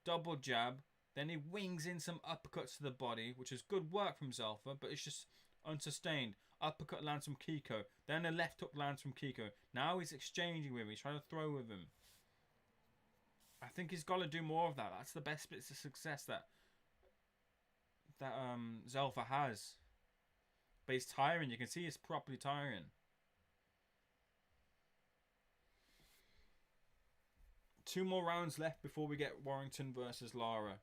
Double jab. Then he wings in some uppercuts to the body, which is good work from Zelfa, but it's just unsustained. Uppercut lands from Kiko. Then a left hook lands from Kiko. Now he's exchanging with him. He's trying to throw with him. I think he's got to do more of that. That's the best bits of success that Zelfa has. But he's tiring. You can see he's properly tiring. Two more rounds left before we get Warrington versus Lara.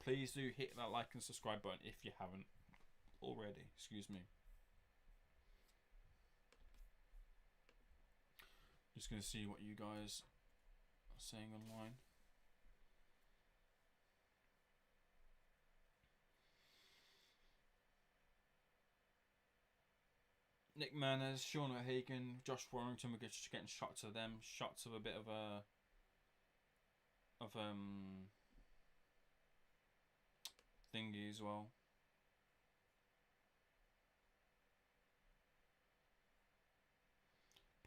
Please do hit that like and subscribe button if you haven't already. Excuse me. Just going to see what you guys are saying online. Nick Manners, Sean O'Hagan, Josh Warrington, we're just getting shots of them. Shots of a bit of thingy as well.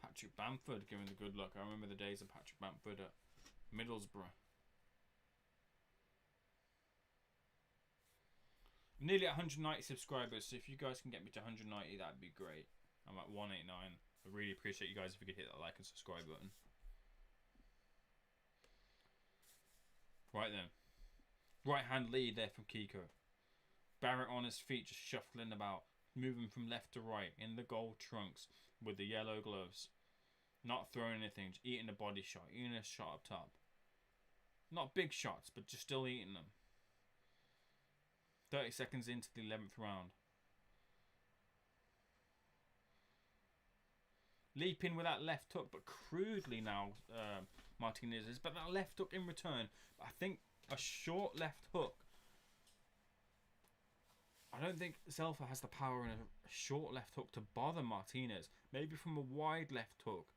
Patrick Bamford giving the good luck. I remember the days of Patrick Bamford at Middlesbrough. Nearly 190 subscribers, so if you guys can get me to 190, that'd be great. I'm at 189. I really appreciate you guys if you could hit that like and subscribe button. Right then. Right hand lead there from Kiko. Barrett on his feet, just shuffling about, moving from left to right in the gold trunks with the yellow gloves. Not throwing anything, just eating a body shot, eating a shot up top. Not big shots, but just still eating them. 30 seconds into the 11th round. Leaping with that left hook, but crudely now, Martinez is. But that left hook in return, I think a short left hook. I don't think Zelfa has the power in a short left hook to bother Martinez. Maybe from a wide left hook,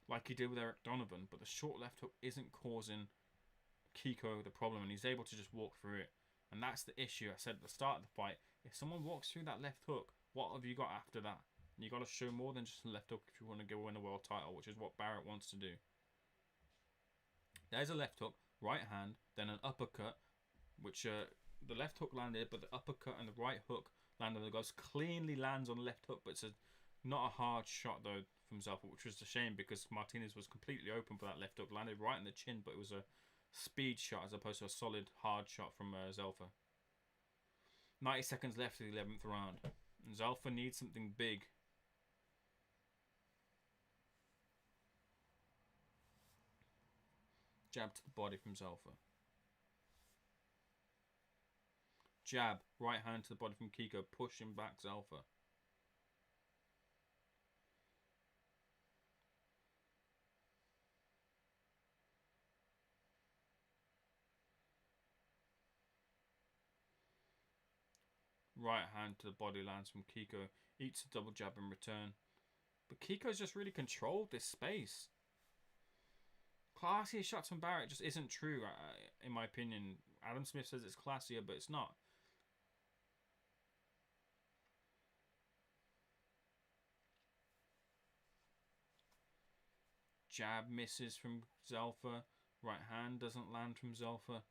like he did with Eric Donovan. But the short left hook isn't causing Kiko the problem, and he's able to just walk through it. And that's the issue. I said at the start of the fight, if someone walks through that left hook, what have you got after that? And you got to show more than just a left hook if you want to go win a world title, which is what Barrett wants to do. There's a left hook, right hand, then an uppercut, which the left hook landed, but the uppercut and the right hook landed on the gloves. Cleanly lands on the left hook, but it's not a hard shot though from Zelfa, which was a shame because Martinez was completely open for that left hook. Landed right in the chin, but it was a speed shot as opposed to a solid hard shot from Zelfa. 90 seconds left of the 11th round. And Zelfa needs something big. Jab to the body from Zelfa. Jab, right hand to the body from Kiko, pushing back Zelfa. Right hand to the body lands from Kiko. Eats a double jab in return. But Kiko's just really controlled this space. Classier shots from Barrett just isn't true, in my opinion. Adam Smith says it's classier, but it's not. Jab misses from Zelfa. Right hand doesn't land from Zelfa.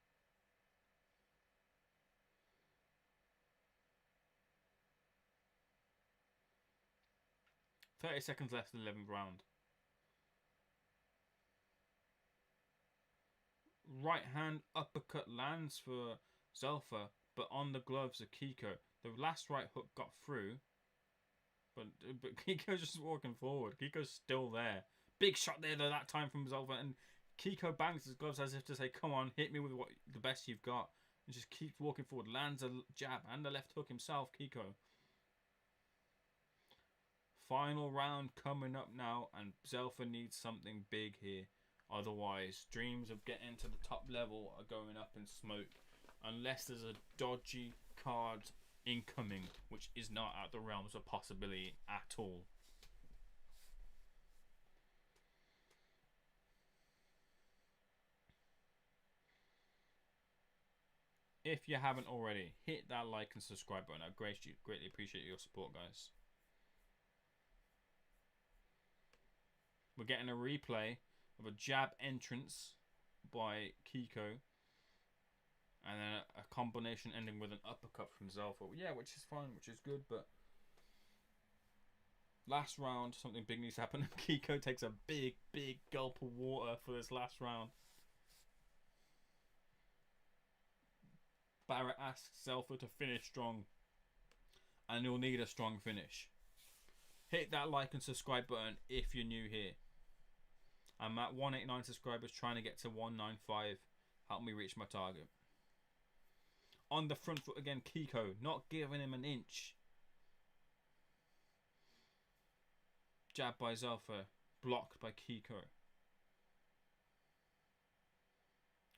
.30 seconds left in the 11th round. Right hand uppercut lands for Zelfa, but on the gloves of Kiko. The last right hook got through, but Kiko's just walking forward. Kiko's still there. Big shot there though that time from Zelfa, and Kiko bangs his gloves as if to say, "Come on, hit me with the best you've got," and just keeps walking forward. Lands a jab and a left hook himself, Kiko. Final round coming up now, and Zelfa needs something big here. Otherwise, dreams of getting to the top level are going up in smoke. Unless there's a dodgy card incoming, which is not out the realms of possibility at all. If you haven't already, hit that like and subscribe button. I greatly appreciate your support, guys. We're getting a replay of a jab entrance by Kiko, and then a combination ending with an uppercut from Zelfa. Yeah, which is fine, which is good, but Last round, something big needs to happen. Kiko takes a big gulp of water for this last round. Barrett asks Zelfa to finish strong, and you'll need a strong finish. Hit that like and subscribe button if you're new here. I'm at 189 subscribers, trying to get to 195. Help me reach my target. On the front foot again, Kiko, not giving him an inch. Jab by Zelfa, blocked by Kiko.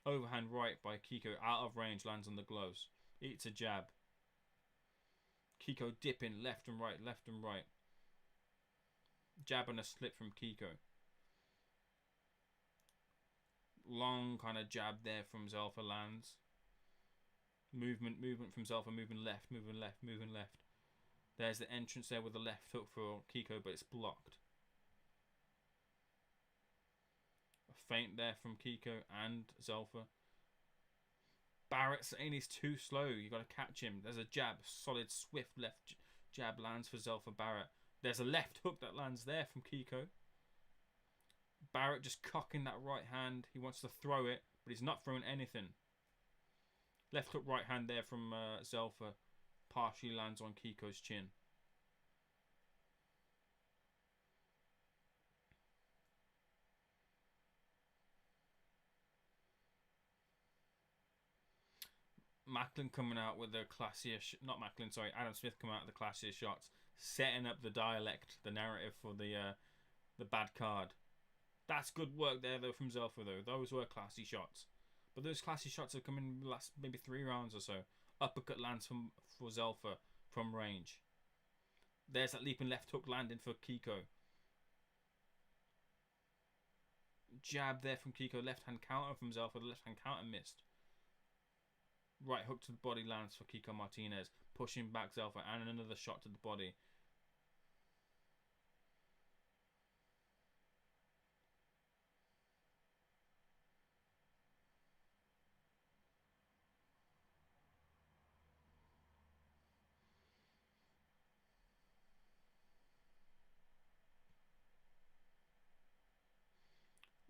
Overhand right by Kiko, out of range, lands on the gloves. Eats a jab. Kiko dipping left and right, left and right. Jab and a slip from Kiko. Long kind of jab there from Zelfa lands. Movement from Zelfa, moving left, moving left, moving left. There's the entrance there with the left hook for Kiko, but it's blocked. A feint there from Kiko and Zelfa. Barrett saying he's too slow. You got to catch him. There's a jab, solid, swift left jab lands for Zelfa Barrett. There's a left hook that lands there from Kiko. Barrett just cocking that right hand. He wants to throw it, but he's not throwing anything. Left hook right hand there from Zelfa. Partially lands on Kiko's chin. Macklin coming out with the classiest, not Macklin, sorry, Adam Smith coming out with the classiest shots, setting up the dialect, the narrative for the bad card. That's good work there though from Zelfa though. Those were classy shots, but those classy shots have come in the last maybe 3 rounds or so. Uppercut lands for Zelfa from range. There's that leaping left hook landing for Kiko. Jab there from Kiko, left hand counter from Zelfa, the left hand counter missed. Right hook to the body lands for Kiko Martinez, pushing back Zelfa, and another shot to the body.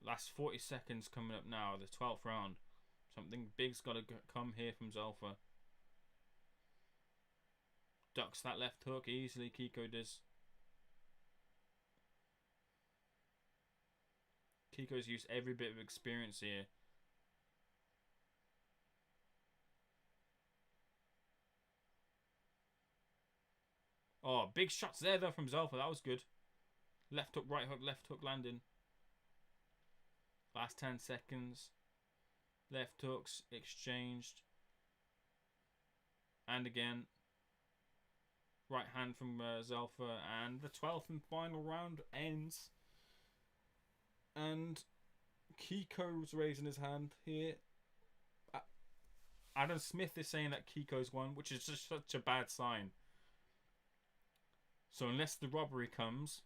Last 40 seconds coming up now, the 12th round. Something big's got to come here from Zelfa. Ducks that left hook easily, Kiko does. Kiko's used every bit of experience here. Oh, big shots there though from Zelfa. That was good. Left hook landing. Last 10 seconds. Left hooks exchanged. And again. Right hand from Zelfa. And the 12th and final round ends. And Kiko's raising his hand here. Adam Smith is saying that Kiko's won, which is just such a bad sign. So unless the robbery comes,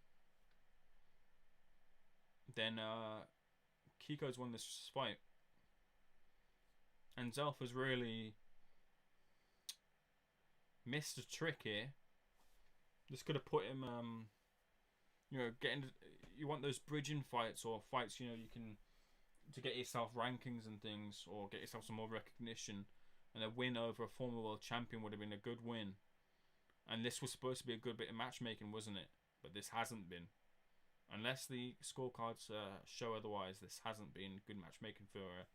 then Kiko's won this fight. And Zelfa's really missed a trick here. This could have put him, you know, you want those bridging fights or fights, you know, you can, to get yourself rankings and things, or get yourself some more recognition. And a win over a former world champion would have been a good win. And this was supposed to be a good bit of matchmaking, wasn't it? But this hasn't been. Unless the scorecards show otherwise, this hasn't been good matchmaking for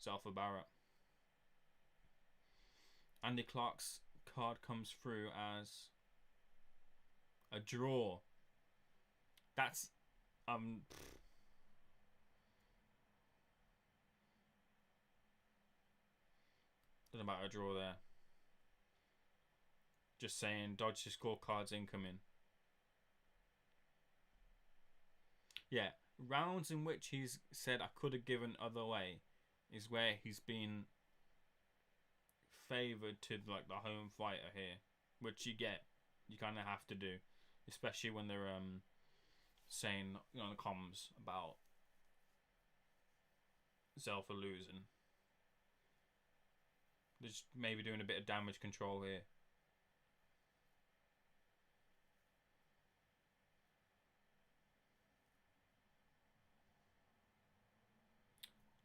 Zelfa Barrett. Andy Clark's card comes through as a draw. That's don't know about a draw there. Just saying, dodge the scorecards incoming. Yeah, rounds in which he's said I could have given other way is where he's been favoured to like the home fighter here, which you kind of have to do, especially when they're saying, you know, in the comms about Zelfa losing. They're just maybe doing a bit of damage control here.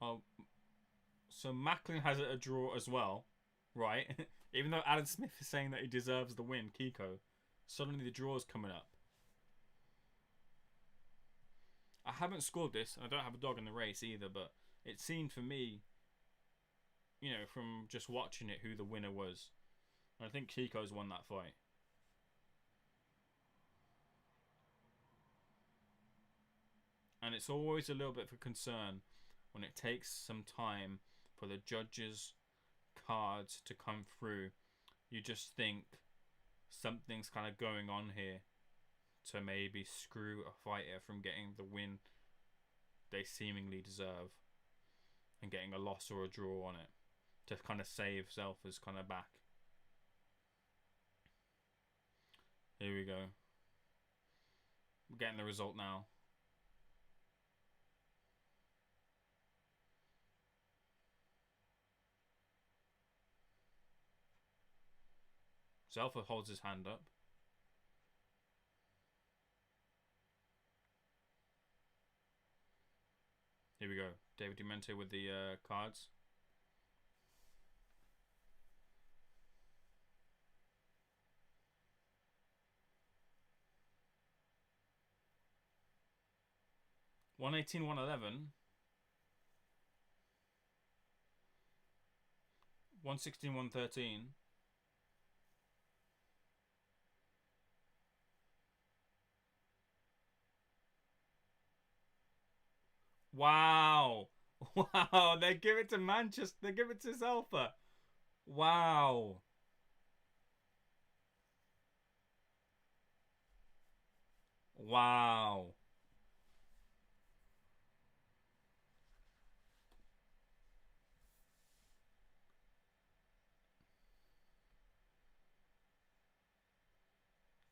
Oh, so Macklin has it a draw as well, right? Even though Adam Smith is saying that he deserves the win, Kiko, suddenly the draw is coming up. I haven't scored this, and I don't have a dog in the race either, but it seemed for me, you know, from just watching it, who the winner was. And I think Kiko's won that fight. And it's always a little bit of a concern when it takes some time for the judges' cards to come through. You just think something's kind of going on here to maybe screw a fighter from getting the win they seemingly deserve and getting a loss or a draw on it to kind of save Zelfa's kind of back. Here we go. We're getting the result now. Zelfa holds his hand up. Here we go. David Demento with the cards. $118, $111. $116, $113. Wow. Wow. They give it to Manchester. They give it to Zelfa. Wow. Wow.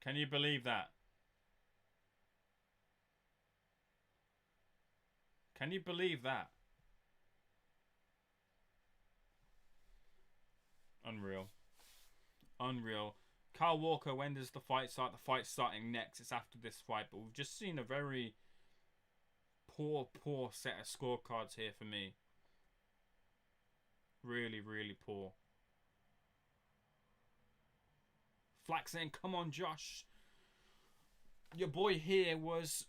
Can you believe that? Can you believe that? Unreal. Unreal. Kyle Walker, when does the fight start? The fight's starting next. It's after this fight. But we've just seen a very poor set of scorecards here for me. Really, really poor. Flack saying, come on, Josh. Your boy here was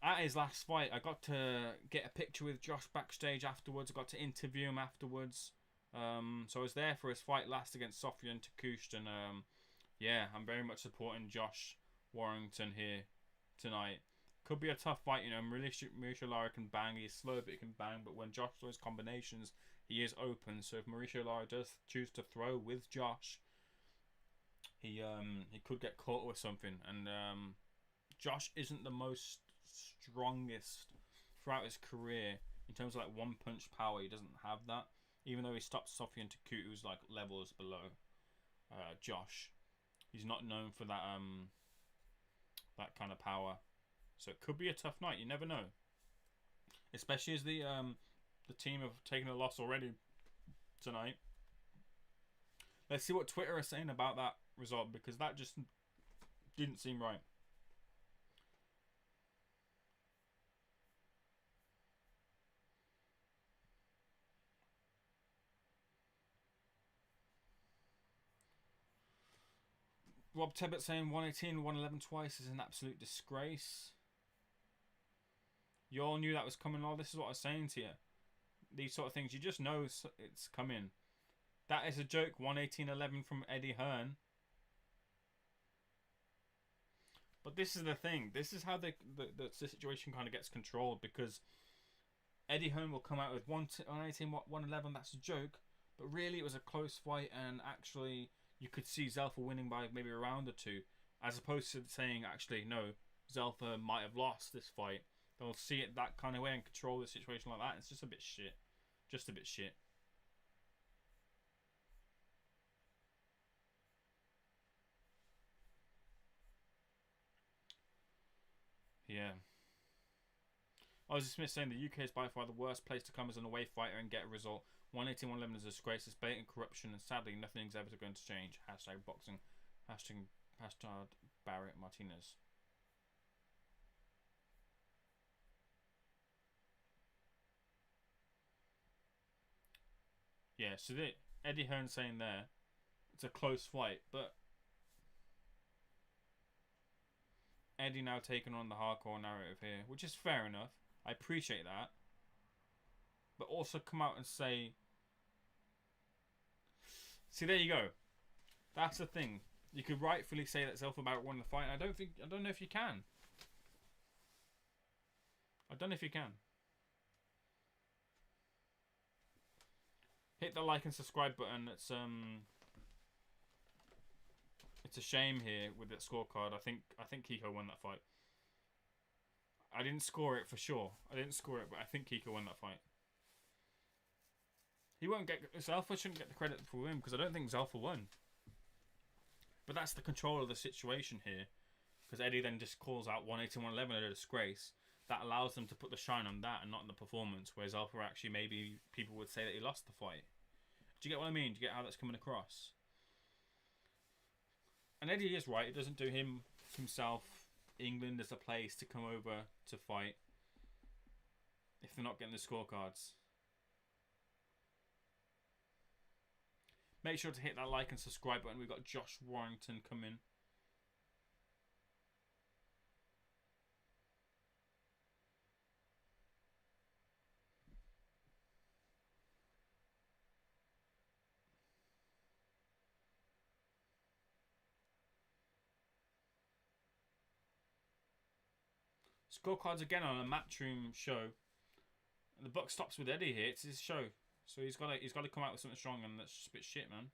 at his last fight. I got to get a picture with Josh backstage afterwards. I got to interview him afterwards. So I was there for his fight last against Sofian Takust. And yeah, I'm very much supporting Josh Warrington here tonight. Could be a tough fight, you know. Mauricio Lara can bang. He's slow, but he can bang. But when Josh throws combinations, he is open. So if Mauricio Lara does choose to throw with Josh, he could get caught with something. And Josh isn't the most strongest throughout his career in terms of like one punch power. He doesn't have that. Even though he stopped Sofian Takut, who's like levels below Josh, he's not known for that that kind of power. So it could be a tough night. You never know. Especially as the team have taken a loss already tonight. Let's see what Twitter is saying about that result, because that just didn't seem right. Rob Tebbett saying 118, 111 twice is an absolute disgrace. You all knew that was coming. This is what I was saying to you. These sort of things, you just know it's coming. That is a joke. 118-11 from Eddie Hearn. But this is the thing. This is how the situation kind of gets controlled, because Eddie Hearn will come out with 118, 111. That's a joke. But really, it was a close fight, and actually, you could see Zelfa winning by maybe a round or two, as opposed to saying, actually, no, Zelfa might have lost this fight. They'll see it that kind of way and control the situation like that. It's just a bit shit. Just a bit shit. Yeah. Ozzy Smith saying the UK is by far the worst place to come as an away fighter and get a result. 118, 111 is a disgrace. It's blatant corruption, and sadly, nothing's ever going to change. Hashtag boxing. Hashtag Barrett Martinez. Yeah, so Eddie Hearn saying there, it's a close fight, but Eddie now taking on the hardcore narrative here, which is fair enough. I appreciate that. But also come out and say... See, there you go. That's the thing. You could rightfully say that Zelfa Barrett won the fight. I don't know if you can. I don't know if you can. Hit the like and subscribe button. It's a shame here with that scorecard. I think Kiko won that fight. I didn't score it for sure. I didn't score it, but I think Kiko won that fight. He won't get... Zelfa shouldn't get the credit for him because I don't think Zelfa won. But that's the control of the situation here. Because Eddie then just calls out 180 and 111 at a disgrace. That allows them to put the shine on that and not on the performance. Whereas Zelfa actually, maybe people would say that he lost the fight. Do you get what I mean? Do you get how that's coming across? And Eddie is right. It doesn't do himself, England as a place to come over to fight if they're not getting the scorecards. Make sure to hit that like and subscribe button. We've got Josh Warrington coming. Scorecards again on a Matchroom show. And the buck stops with Eddie here. It's his show. So he's got to come out with something strong, and that's just a bit shit, man.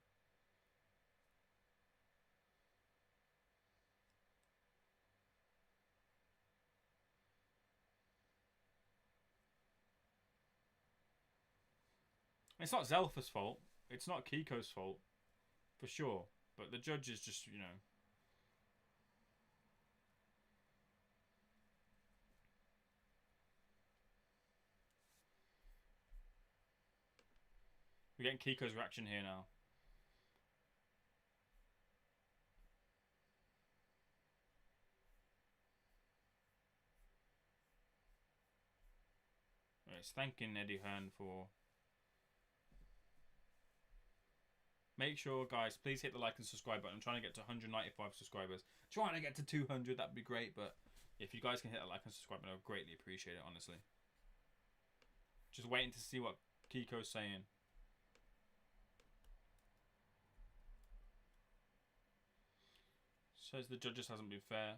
It's not Zelfa's fault. It's not Kiko's fault, for sure. But the judge is just, you know. We're getting Kiko's reaction here now. It's thanking Eddie Hearn for... Make sure, guys, please hit the like and subscribe button. I'm trying to get to 195 subscribers. Trying to get to 200, that'd be great. But if you guys can hit that like and subscribe button, I would greatly appreciate it, honestly. Just waiting to see what Kiko's saying. Says the judges hasn't been fair.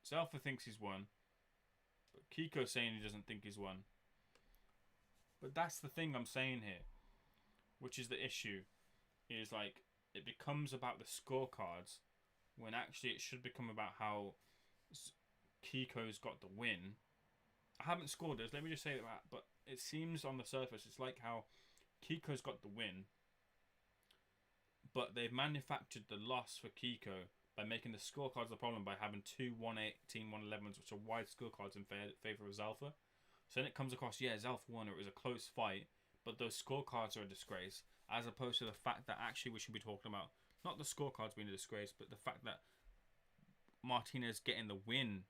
Zelfa thinks he's won. But Kiko's saying he doesn't think he's won. But that's the thing I'm saying here. Which is the issue. Is like, it becomes about the scorecards. When actually it should become about how Kiko's got the win. I haven't scored this, let me just say that. But it seems on the surface, it's like how Kiko's got the win. But they've manufactured the loss for Kiko by making the scorecards the problem by having two 118, 111s, which are wide scorecards in favour of Zelfa. So then it comes across, yeah, Zelfa won, it was a close fight, but those scorecards are a disgrace, as opposed to the fact that actually we should be talking about, not the scorecards being a disgrace, but the fact that Martinez getting the win,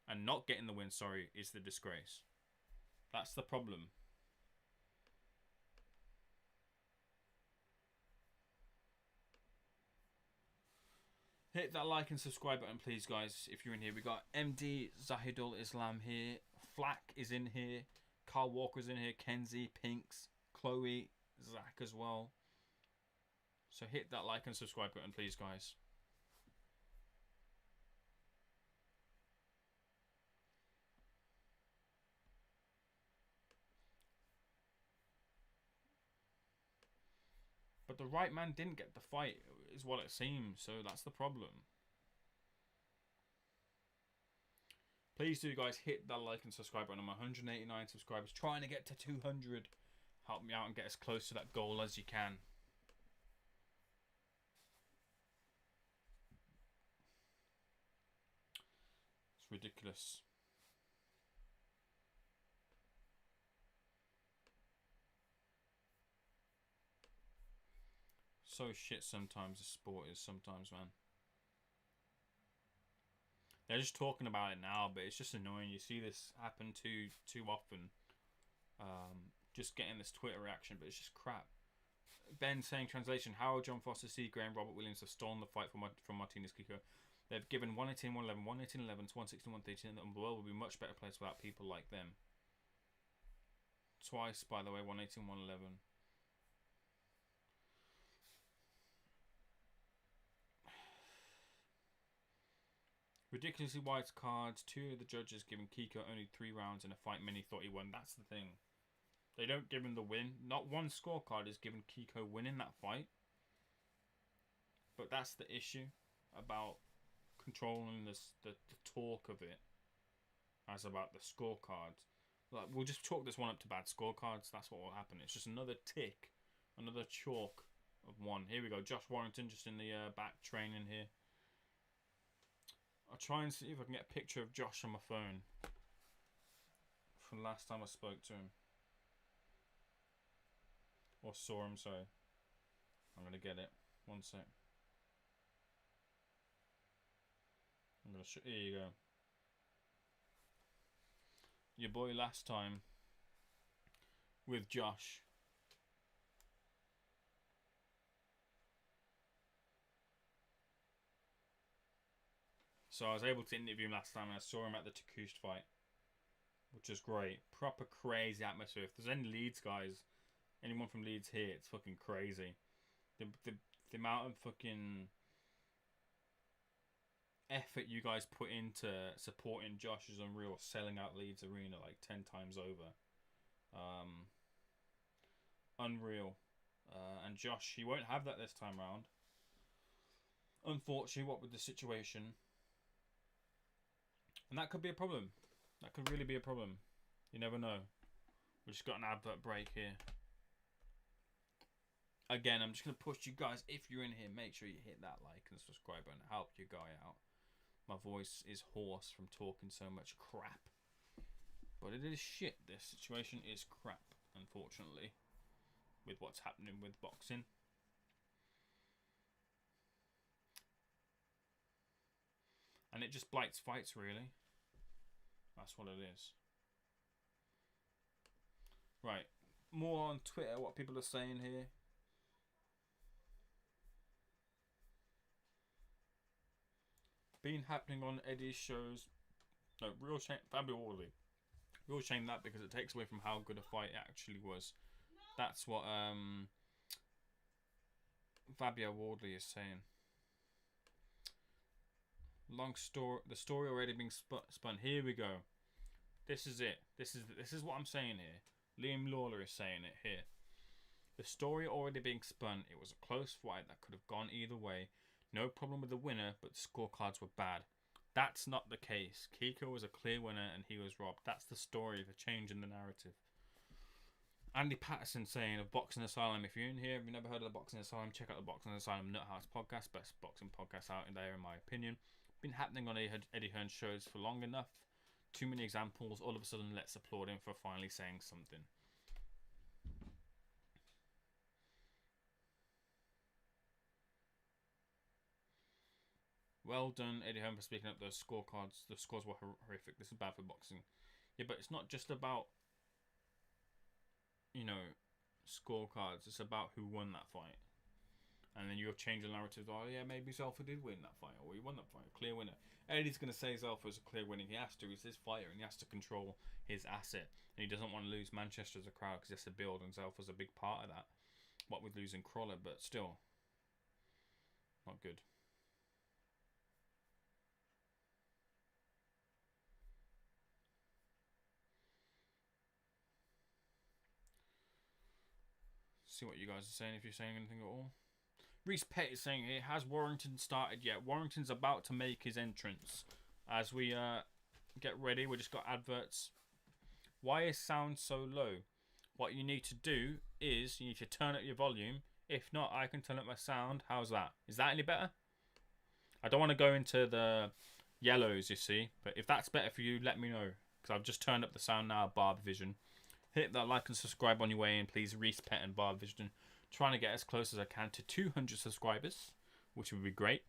and not getting the win, sorry, is the disgrace. That's the problem. Hit that like and subscribe button, please, guys, if you're in here. We got MD Zahidul Islam here. Flack is in here. Carl Walker's in here. Kenzie, Pinks, Chloe, Zach as well. So hit that like and subscribe button, please, guys. But the right man didn't get the fight, is what it seems. So that's the problem. Please do, guys, hit that like and subscribe button. I'm 189 subscribers, trying to get to 200. Help me out and get as close to that goal as you can. It's ridiculous. So shit sometimes, the sport is sometimes, man. They're just talking about it now, but it's just annoying. You see this happen too often. Just getting this Twitter reaction, but it's just crap. Ben saying, translation, how John Foster, Seagrave, and Robert Williams have stolen the fight from Martinez, Kiko. They've given 118, 111, 118, 11 to 116, 113, and the world would be a much better place without people like them. Twice, by the way, 118, 111. Ridiculously wide cards. 2 of the judges giving Kiko only 3 rounds in a fight many thought he won. That's the thing. They don't give him the win. Not one scorecard is giving Kiko winning that fight. But that's the issue about controlling the talk of it as about the scorecards. Like, we'll just chalk this one up to bad scorecards. That's what will happen. It's just another tick. Another chalk of 1. Here we go. Josh Warrington just in the back training here. I'll try and see if I can get a picture of Josh on my phone from last time I spoke to him. Or saw him, sorry. I'm going to get it. One sec. I'm going to show. Here you go. Your boy last time with Josh. So I was able to interview him last time and I saw him at the Takush fight, which is great. Proper crazy atmosphere. If there's any Leeds guys, anyone from Leeds here, it's fucking crazy. The amount of fucking effort you guys put into supporting Josh is unreal. Selling out Leeds Arena like 10 times over. Unreal. And Josh, he won't have that this time round. Unfortunately, what with the situation. And that could be a problem. That could really be a problem. You never know. We just got an advert break here. Again, I'm just going to push you guys. If you're in here, make sure you hit that like and subscribe button. Help your guy out. My voice is hoarse from talking so much crap. But it is shit. This situation is crap, unfortunately. With what's happening with boxing. And it just blights fights, really. That's what it is. Right. More on Twitter, what people are saying here. Been happening on Eddie's shows. No, real shame. Fabio Wardley. Real shame that, because it takes away from how good a fight it actually was. That's what Fabio Wardley is saying. Long story. The story already being spun. Here we go. This is it. This is what I'm saying here. Liam Lawler is saying it here. The story already being spun. It was a close fight that could have gone either way. No problem with the winner, but the scorecards were bad. That's not the case. Kiko was a clear winner and he was robbed. That's the story of a change in the narrative. Andy Patterson saying of Boxing Asylum. If you're in here, if you've never heard of the Boxing Asylum, check out the Boxing Asylum Nut House podcast. Best boxing podcast out in there, in my opinion. Been happening on Eddie Hearn's shows for long enough. Too many examples. All of a sudden, let's applaud him for finally saying something. Well done, Eddie Hearn, for speaking up. Those scorecards, the scores were horrific. This is bad for boxing. Yeah, but it's not just about, you know, scorecards. It's about who won that fight. And then you'll change the narrative. Oh, yeah, maybe Zelfa did win that fight. Or he won that fight. Clear winner. Eddie's going to say Zelfa is a clear winner. He has to. He's his fighter. And he has to control his asset. And he doesn't want to lose Manchester as a crowd because he has to build. And Zelfa's a big part of that. What with losing Crawler. But still. Not good. See what you guys are saying, if you're saying anything at all. Reese Pett is saying here, has Warrington started yet? Warrington's about to make his entrance. As we get ready, we just got adverts. Why is sound so low? What you need to do is you need to turn up your volume. If not, I can turn up my sound. How's that? Is that any better? I don't want to go into the yellows, you see. But if that's better for you, let me know. Because I've just turned up the sound now, Barb Vision. Hit that like and subscribe on your way in, please. Reese Pett and Barb Vision. Trying to get as close as I can to 200 subscribers, which would be great.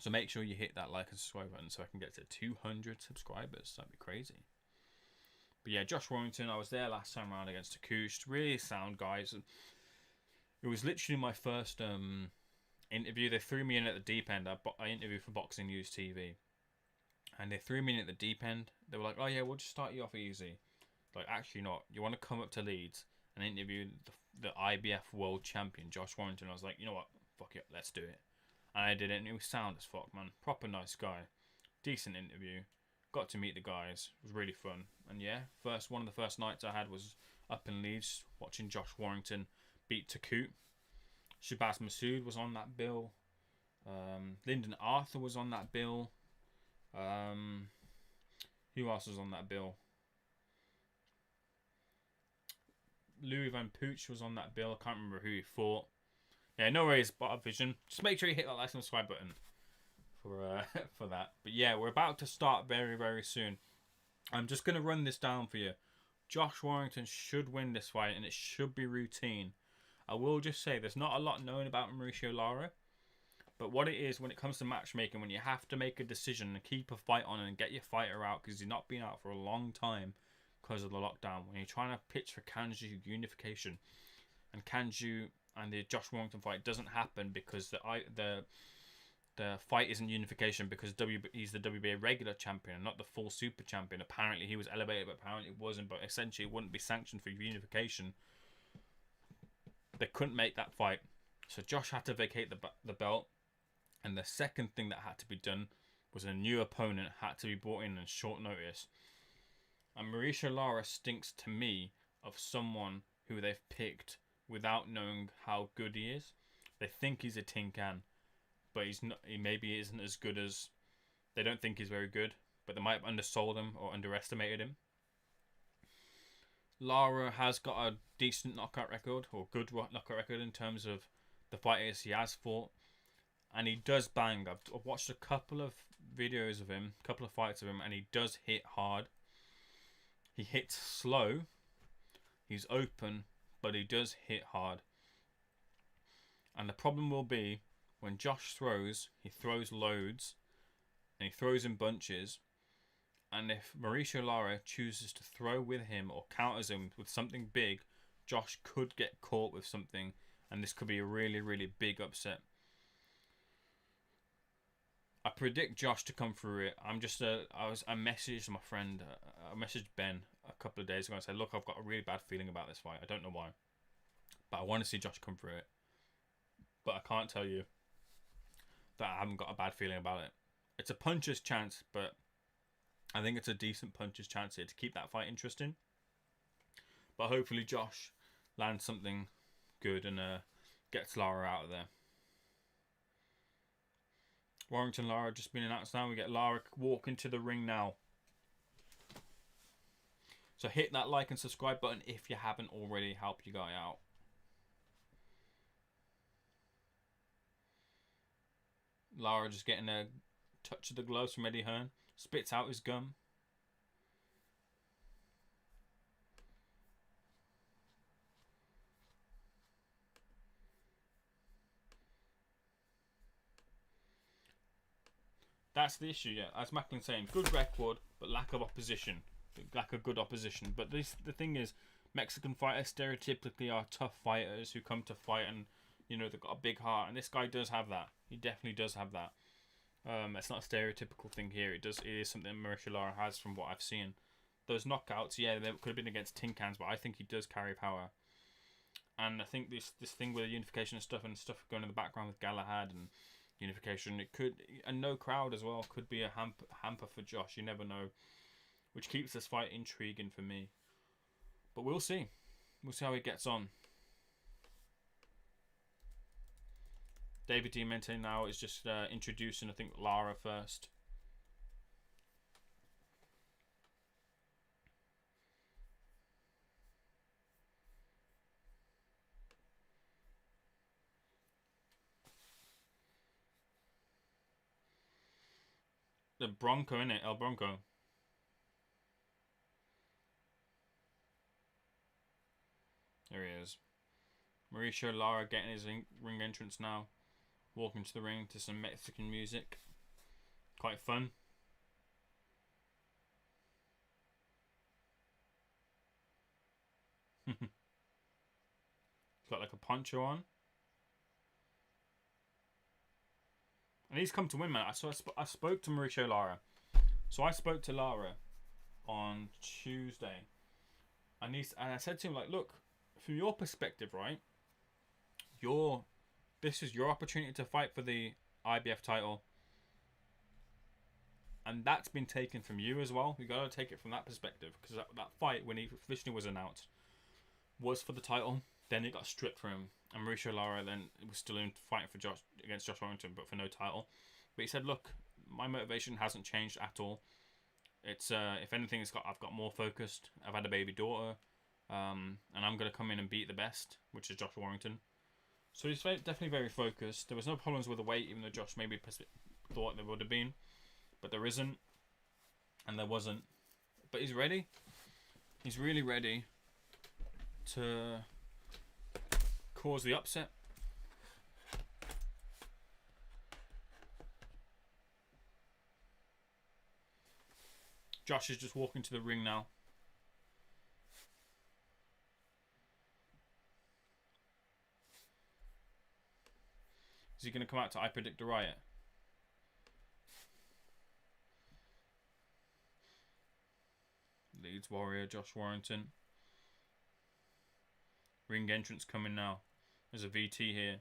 So make sure you hit that like and subscribe button so I can get to 200 subscribers. That'd be crazy. But yeah, Josh Warrington, I was there last time around against Akush. Really sound guys. It was literally my first interview. They threw me in at the deep end. I interviewed for Boxing News TV. And they threw me in at the deep end. They were like, oh yeah, we'll just start you off easy. Like, actually not. You want to come up to Leeds and interview the IBF World Champion, Josh Warrington. I was like, you know what? Fuck it, let's do it. And I did it, and it was sound as fuck, man. Proper nice guy. Decent interview. Got to meet the guys. It was really fun. And yeah, one of the first nights I had was up in Leeds, watching Josh Warrington beat Takut. Shabazz Masood was on that bill. Lyndon Arthur was on that bill. Who else was on that bill? Louis Van Pooch was on that bill. I can't remember who he fought. Yeah, no worries, Bot Vision. Just make sure you hit that like and subscribe button for that. But yeah, we're about to start very, very soon. I'm just going to run this down for you. Josh Warrington should win this fight, and it should be routine. I will just say there's not a lot known about Mauricio Lara. But what it is, when it comes to matchmaking, when you have to make a decision and keep a fight on and get your fighter out because he's not been out for a long time because of the lockdown, when you're trying to pitch for Kanju unification, and Kanju and the Josh Warrington fight doesn't happen because the fight isn't unification because he's the WBA regular champion and not the full super champion. Apparently he was elevated, but apparently it wasn't. But essentially it wouldn't be sanctioned for unification. They couldn't make that fight. So Josh had to vacate the belt. And the second thing that had to be done was a new opponent had to be brought in short notice. And Mauricio Lara stinks to me of someone who they've picked without knowing how good he is. They think he's a tin can, but he's not. He maybe isn't as good as they don't think he's very good, but they might have undersold him or underestimated him. Lara has got a decent knockout record or good knockout record in terms of the fighters he has fought. And he does bang. I've watched a couple of videos of him, a couple of fights of him, and he does hit hard. He hits slow. He's open, but he does hit hard. And the problem will be when Josh throws, he throws loads, and he throws in bunches. And if Mauricio Lara chooses to throw with him or counters him with something big, Josh could get caught with something, and this could be a really, really big upset. I predict Josh to come through it. I messaged my friend, I messaged Ben a couple of days ago and said, look, I've got a really bad feeling about this fight. I don't know why, but I want to see Josh come through it. But I can't tell you that I haven't got a bad feeling about it. It's a puncher's chance, but I think it's a decent puncher's chance here to keep that fight interesting. But hopefully Josh lands something good and gets Lara out of there. Warrington Lara just been announced now. We get Lara walking to the ring now. So hit that like and subscribe button if you haven't already. Help your guy out. Lara just getting a touch of the gloves from Eddie Hearn. Spits out his gum. That's the issue, yeah. As Macklin's saying, good record, but lack of opposition. Lack of good opposition. But the thing is, Mexican fighters stereotypically are tough fighters who come to fight and, you know, they've got a big heart. And this guy does have that. He definitely does have that. It's not a stereotypical thing here. It is something Mauricio Lara has from what I've seen. Those knockouts, yeah, they could have been against tin cans, but I think he does carry power. And I think this thing with the unification and stuff going in the background with Galahad and unification, it could, and no crowd as well, could be a hamper for Josh. You never know, which keeps this fight intriguing for me. But we'll see. We'll see how he gets on. David Diamante now is just introducing, I think, Lara first. The Bronco, innit? El Bronco. There he is. Mauricio Lara getting his ring entrance now. Walking to the ring to some Mexican music. Quite fun. He's got like a poncho on. And he's come to win, man. I spoke to Mauricio Lara. So I spoke to Lara on Tuesday. And I said to him, like, look, from your perspective, right? This is your opportunity to fight for the IBF title. And that's been taken from you as well. You got to take it from that perspective. Because that fight, when he officially was announced, was for the title. Then it got stripped from him. And Mauricio Lara then was still in fighting for against Josh Warrington, but for no title. But he said, look, my motivation hasn't changed at all. It's if anything, I've got more focused. I've had a baby daughter, and I'm gonna come in and beat the best, which is Josh Warrington. So he's definitely very focused. There was no problems with the weight, even though Josh maybe thought there would have been, but there isn't, and there wasn't. But he's ready. He's really ready to cause the upset. Josh is just walking to the ring now. Is he going to come out to I Predict a Riot? Leeds Warrior, Josh Warrington. Ring entrance coming now. There's a VT here.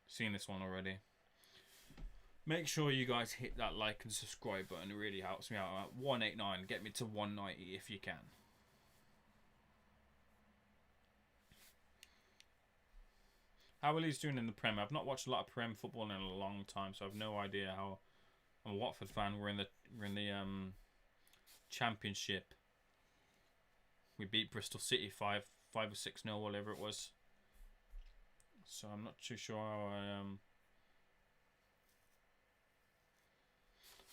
Seen this one already. Make sure you guys hit that like and subscribe button. It really helps me out. 189. Get me to 190 if you can. How well he's doing in the Prem. I've not watched a lot of Prem football in a long time, so I've no idea how. I'm a Watford fan. We're in the Championship. We beat Bristol City 5 or 6-0, whatever it was. So I'm not too sure how I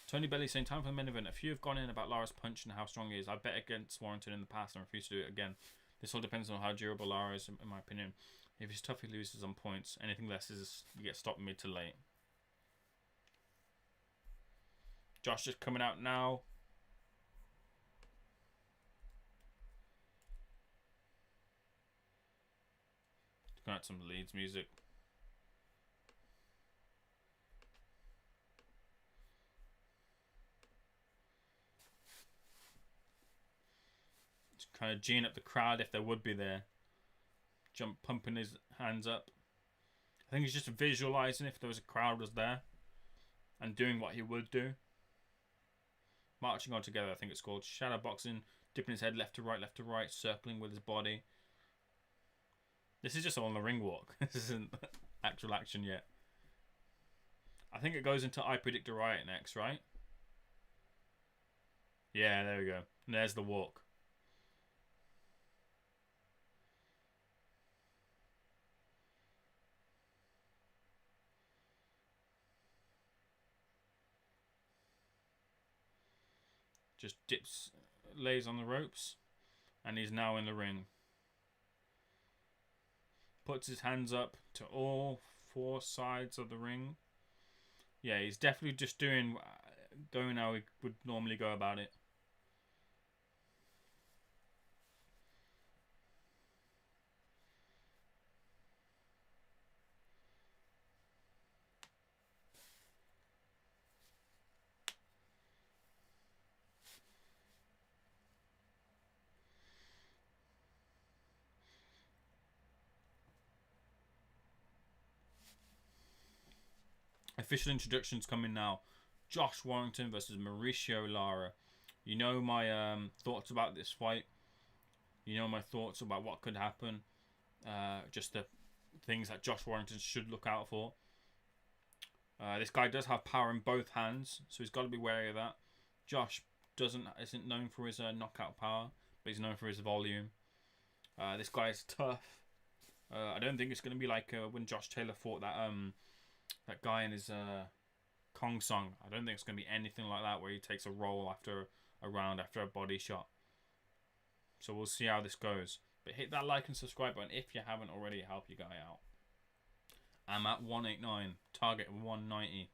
Tony Belly saying, time for the main event. A few have gone in about Lara's punch and how strong he is. I bet against Warrington in the past and refuse to do it again. This all depends on how durable Lara is, in my opinion. If he's tough, he loses on points. Anything less is you get stopped mid to late. Josh just coming out now. Going out some Leeds music. Just kind of geeing up the crowd if there would be there. Pumping his hands up. I think he's just visualizing if there was a crowd was there and doing what he would do. Marching on together, I think it's called. Shadow boxing, dipping his head left to right, circling with his body. This is just on the ring walk. This isn't actual action yet. I think it goes into I Predict a Riot next, right? Yeah, there we go. And there's the walk. Just lays on the ropes, and he's now in the ring. Puts his hands up to all 4 sides of the ring. Yeah, he's definitely just going how he would normally go about it. Official introductions coming now. Josh Warrington versus Mauricio Lara. You know my thoughts about this fight. You know my thoughts about what could happen. Just the things that Josh Warrington should look out for. This guy does have power in both hands, so he's got to be wary of that. Josh isn't known for his knockout power, but he's known for his volume. This guy is tough. I don't think it's going to be like when Josh Taylor fought that guy in his Kong Song. I don't think it's going to be anything like that where he takes a roll after a round after a body shot. So we'll see how this goes. But hit that like and subscribe button if you haven't already. Help your guy out. I'm at 189. Target 190.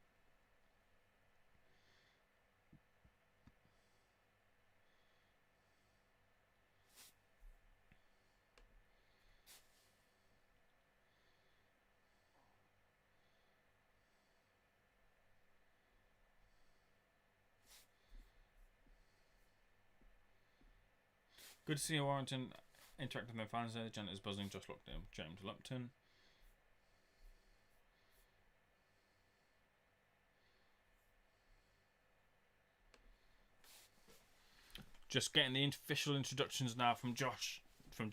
Good to see Warrington interacting with their fans there. Janet is buzzing. Josh locked in. James Lupton. Just getting the official introductions now from Josh. From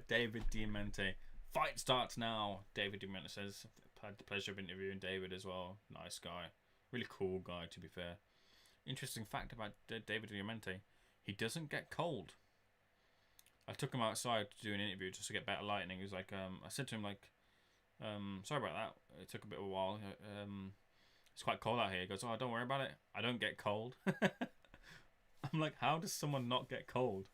David Diamante. Fight starts now. David Diamante says, I've had the pleasure of interviewing David as well. Nice guy. Really cool guy, to be fair. Interesting fact about David Diamante. He doesn't get cold. I took him outside to do an interview just to get better lighting. He was like, I said to him, like, sorry about that. It took a bit of a while. It's quite cold out here. He goes, oh, don't worry about it. I don't get cold. I'm like, how does someone not get cold?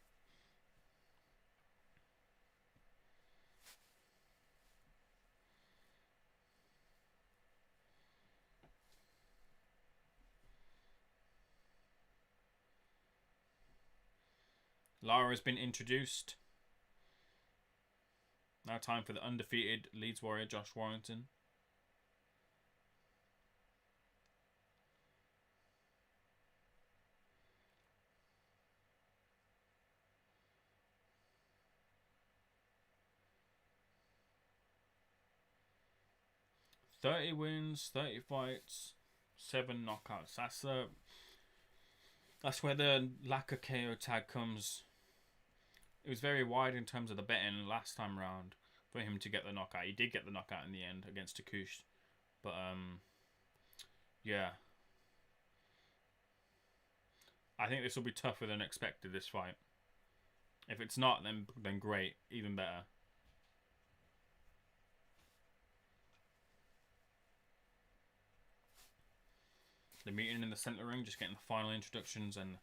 Lara has been introduced. Now time for the undefeated Leeds Warrior, Josh Warrington. "30 wins, 30 fights, 7 knockouts." That's where the lack of KO tag comes. It was very wide in terms of the betting last time round for him to get the knockout. He did get the knockout in the end against Takush. But, yeah. I think this will be tougher than expected, this fight. If it's not, then great. Even better. The meeting in the centre ring, just getting the final introductions, and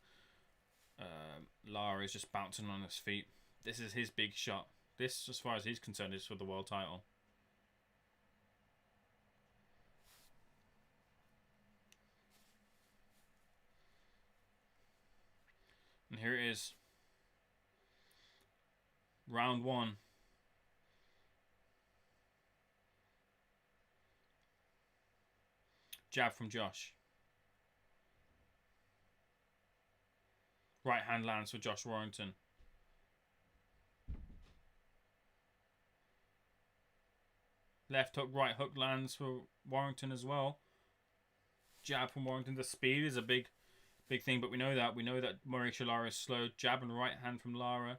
Lara is just bouncing on his feet. This is his big shot. This, as far as he's concerned, is for the world title. And here it is. Round 1. Jab from Josh. Right hand lands for Josh Warrington. Left hook, right hook lands for Warrington as well. Jab from Warrington. The speed is a big thing, but we know that. We know that Mauricio Lara is slow. Jab and right hand from Lara.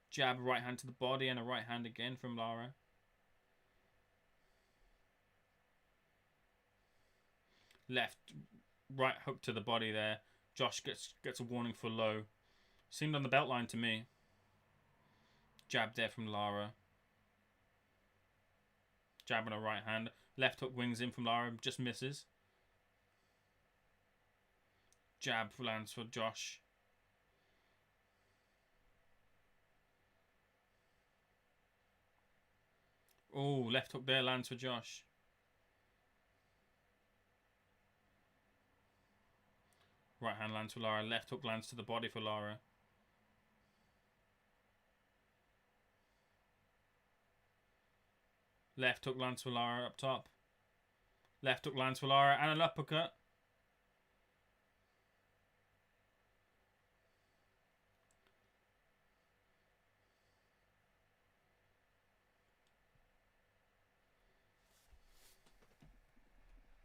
Jab, right hand to the body, and a right hand again from Lara. Left, right hook to the body there. Josh gets a warning for low. Seemed on the belt line to me. Jab there from Lara. Jab on a right hand. Left hook wings in from Lara. Just misses. Jab lands for Josh. Oh, left hook there lands for Josh. Right hand lands for Lara. Left hook lands to the body for Lara. Left hook lands for Lara up top. Left hook lands for Lara and an uppercut.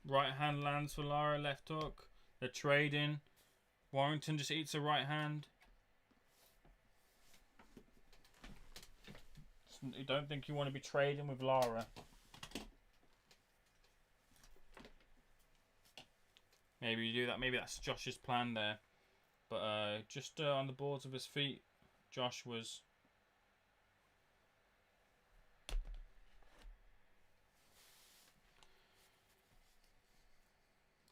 Right hand lands for Lara. Left hook. They're trading. Warrington just eats a right hand. You don't think you want to be trading with Lara. Maybe you do that. Maybe that's Josh's plan there. But just on the boards of his feet, Josh was...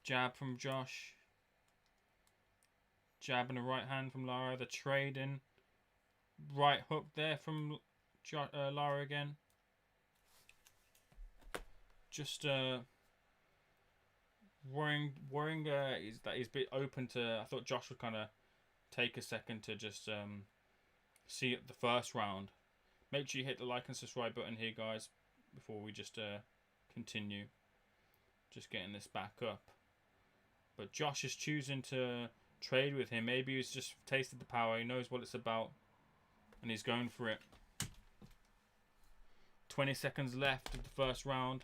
Jab from Josh. Jab and a right hand from Lara. The trading. Right hook there from Lara again. just worrying is that he's a bit open to. I thought Josh would kind of take a second to just see it the first round. Make sure you hit the like and subscribe button here, guys, before we just continue. Just getting this back up. But Josh is choosing to trade with him. Maybe he's just tasted the power. He knows what it's about. And he's going for it. 20 seconds left of the first round.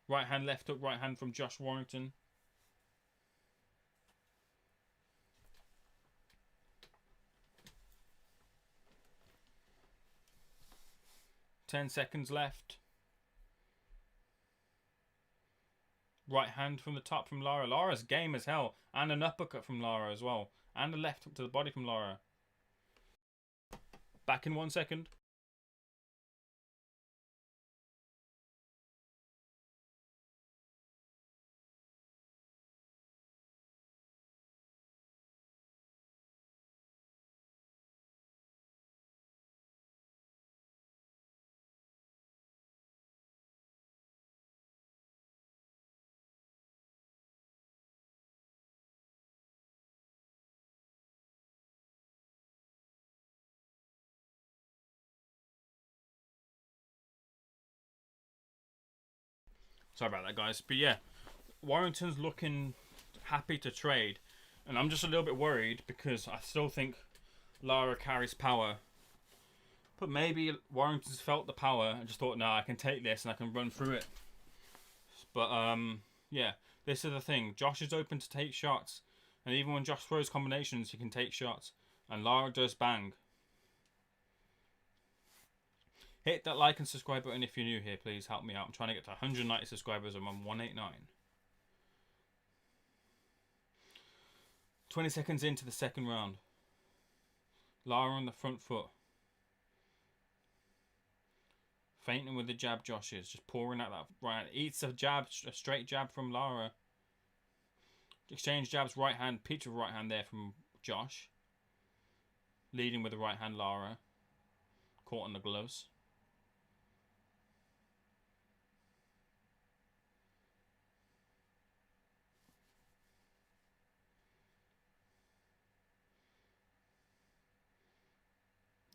Right hand, left hook, right hand from Josh Warrington. Ten seconds left. Right hand from the top from Lara. Lara's game as hell. And an uppercut from Lara as well. And a left hook to the body from Lara. Back in 1 second. Sorry about that, guys. But yeah, Warrington's looking happy to trade. And I'm just a little bit worried because I still think Lara carries power. But maybe Warrington's felt the power and just thought, nah, I can take this and I can run through it. But yeah, this is the thing. Josh is open to take shots. And even when Josh throws combinations, he can take shots. And Lara does bang. Hit that like and subscribe button if you're new here. Please help me out. I'm trying to get to 190 subscribers. I'm on 189. 20 seconds into the second round. Lara on the front foot. Feinting with the jab Josh is. Just pouring out that right hand. Eats a jab, a straight jab from Lara. Exchange jabs right hand. Peach with right hand there from Josh. Leading with the right hand Lara. Caught on the gloves.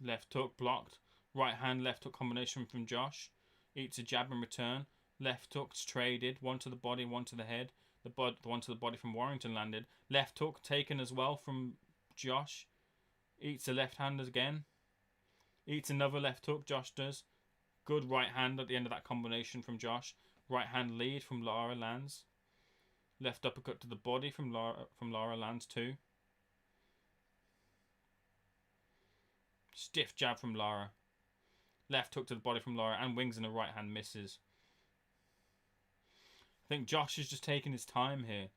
Left hook blocked. Right hand, left hook combination from Josh. Eats a jab in return. Left hooks traded. One to the body, one to the head. The one to the body from Warrington landed. Left hook taken as well from Josh. Eats a left hand again. Eats another left hook, Josh does. Good right hand at the end of that combination from Josh. Right hand lead from Lara lands. Left uppercut to the body from Lara lands too. Stiff jab from Lara. Left hook to the body from Lara and wings in the right hand misses. I think Josh is just taking his time here.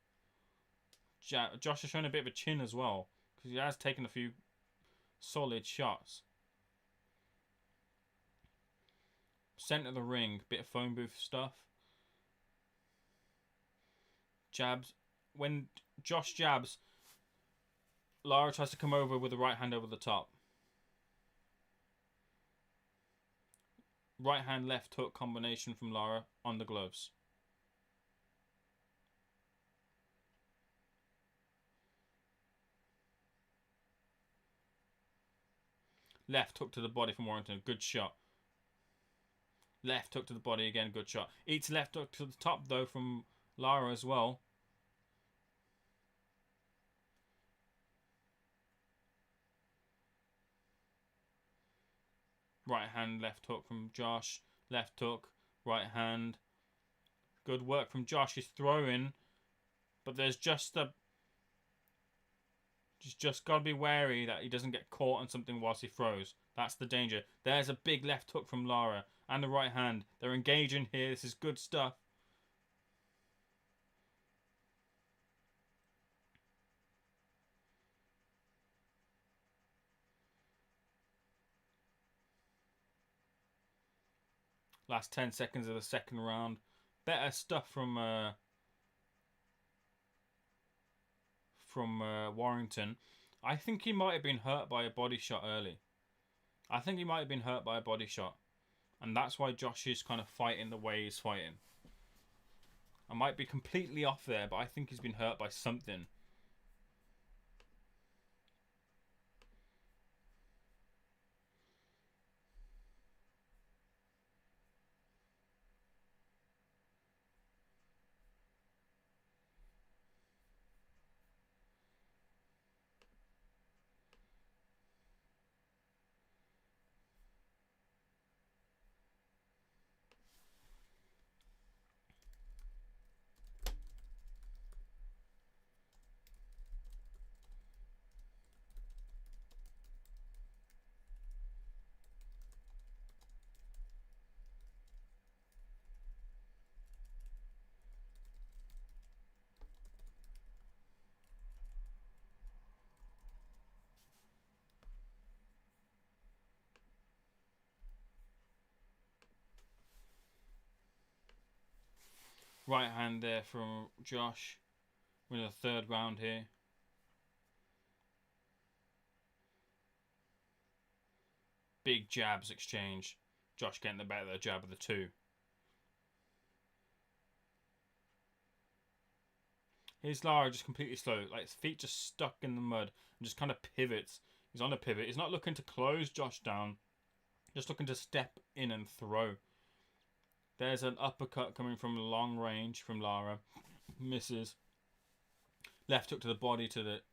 Josh has shown a bit of a chin as well because he has taken a few solid shots. Centre of the ring, bit of phone booth stuff. Jabs. When Josh jabs, Lara tries to come over with the right hand over the top. Right hand, left hook combination from Lara on the gloves. Left hook to the body from Warrington. Good shot. Left hook to the body again. Good shot. Eats left hook to the top though from Lara as well. Right hand, left hook from Josh. Left hook, right hand. Good work from Josh. He's throwing, but there's just a... He's just got to be wary that he doesn't get caught on something whilst he throws. That's the danger. There's a big left hook from Lara and the right hand. They're engaging here. This is good stuff. Last 10 seconds of the second round. Better stuff from Warrington. I think he might have been hurt by a body shot early. I think he might have been hurt by a body shot. And that's why Josh is kind of fighting the way he's fighting. I might be completely off there, but I think he's been hurt by something. Right hand there from Josh. We're in the third round here. Big jabs exchange. Josh getting the better jab of the two. Here's Lara just completely slow. Like his feet just stuck in the mud and just kind of pivots. He's on a pivot. He's not looking to close Josh down. Just looking to step in and throw. There's an uppercut coming from long range from Lara. Misses. Left hook to the body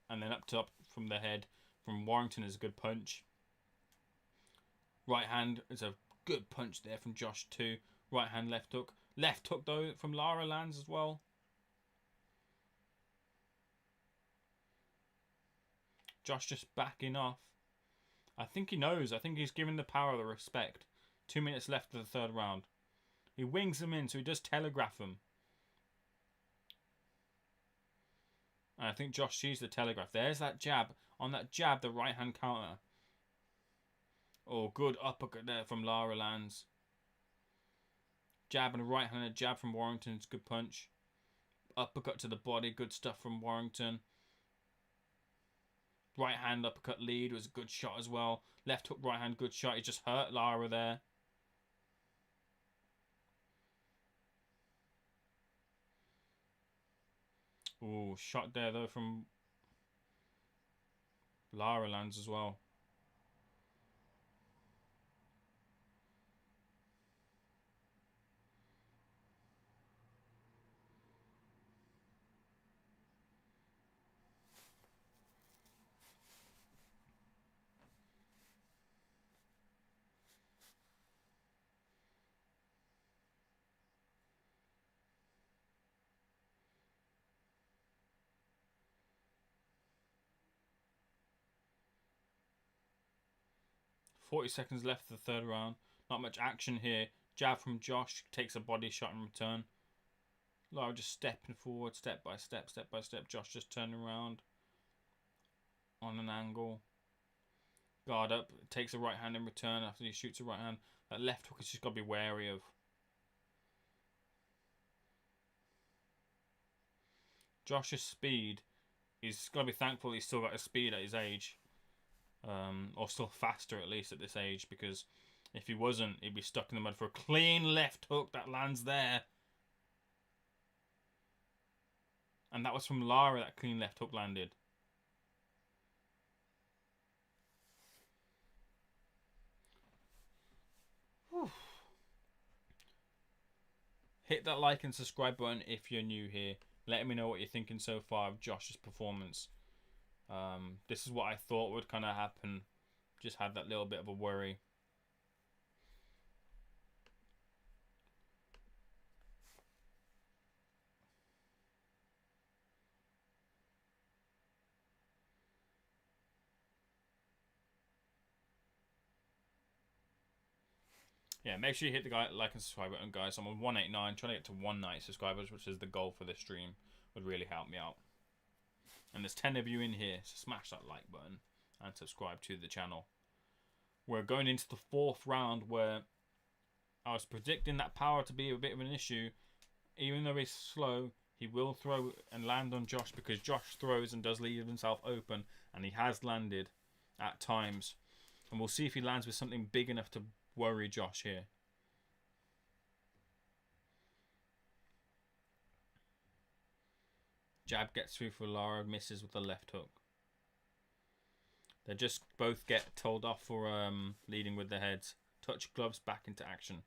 and then up top from the head from Warrington is a good punch. Right hand is a good punch there from Josh too. Right hand left hook. Left hook though from Lara lands as well. Josh just backing off. I think he knows. I think he's giving the power the respect. 2 minutes left of the third round. He wings him in, so he does telegraph him. And I think Josh sees the telegraph. There's that jab. On that jab, the right hand counter. Oh, good uppercut there from Lara lands. Jab and a right handed jab from Warrington. It's a good punch. Uppercut to the body. Good stuff from Warrington. Right hand uppercut lead was a good shot as well. Left hook, right hand, good shot. He just hurt Lara there. Ooh, shot there though from Lara lands as well. .40 seconds left of the third round. Not much action here. Jab from Josh. Takes a body shot in return. Lara just stepping forward, step by step, step by step. Josh just turning around on an angle. Guard up. Takes a right hand in return after he shoots a right hand. That left hook is just got to be wary of. Josh's speed. He's got to be thankful he's still got his speed at his age. Or still faster at least at this age, because if he wasn't, he'd be stuck in the mud for a clean left hook that lands there. And that was from Lara, that clean left hook landed. Whew. Hit that like and subscribe button if you're new here. Let me know what you're thinking so far of Josh's performance. This is what I thought would kind of happen. Just had that little bit of a worry. Yeah, make sure you hit the like and subscribe button, guys. I'm on 189, trying to get to 190 subscribers, which is the goal for this stream. Would really help me out. And there's 10 of you in here, so smash that like button and subscribe to the channel. We're going into the fourth round where I was predicting that power to be a bit of an issue. Even though he's slow, he will throw and land on Josh, because Josh throws and does leave himself open, and he has landed at times. And we'll see if he lands with something big enough to worry Josh here. Jab gets through for Lara, misses with the left hook. They just both get told off for leading with the heads. Touch gloves back into action.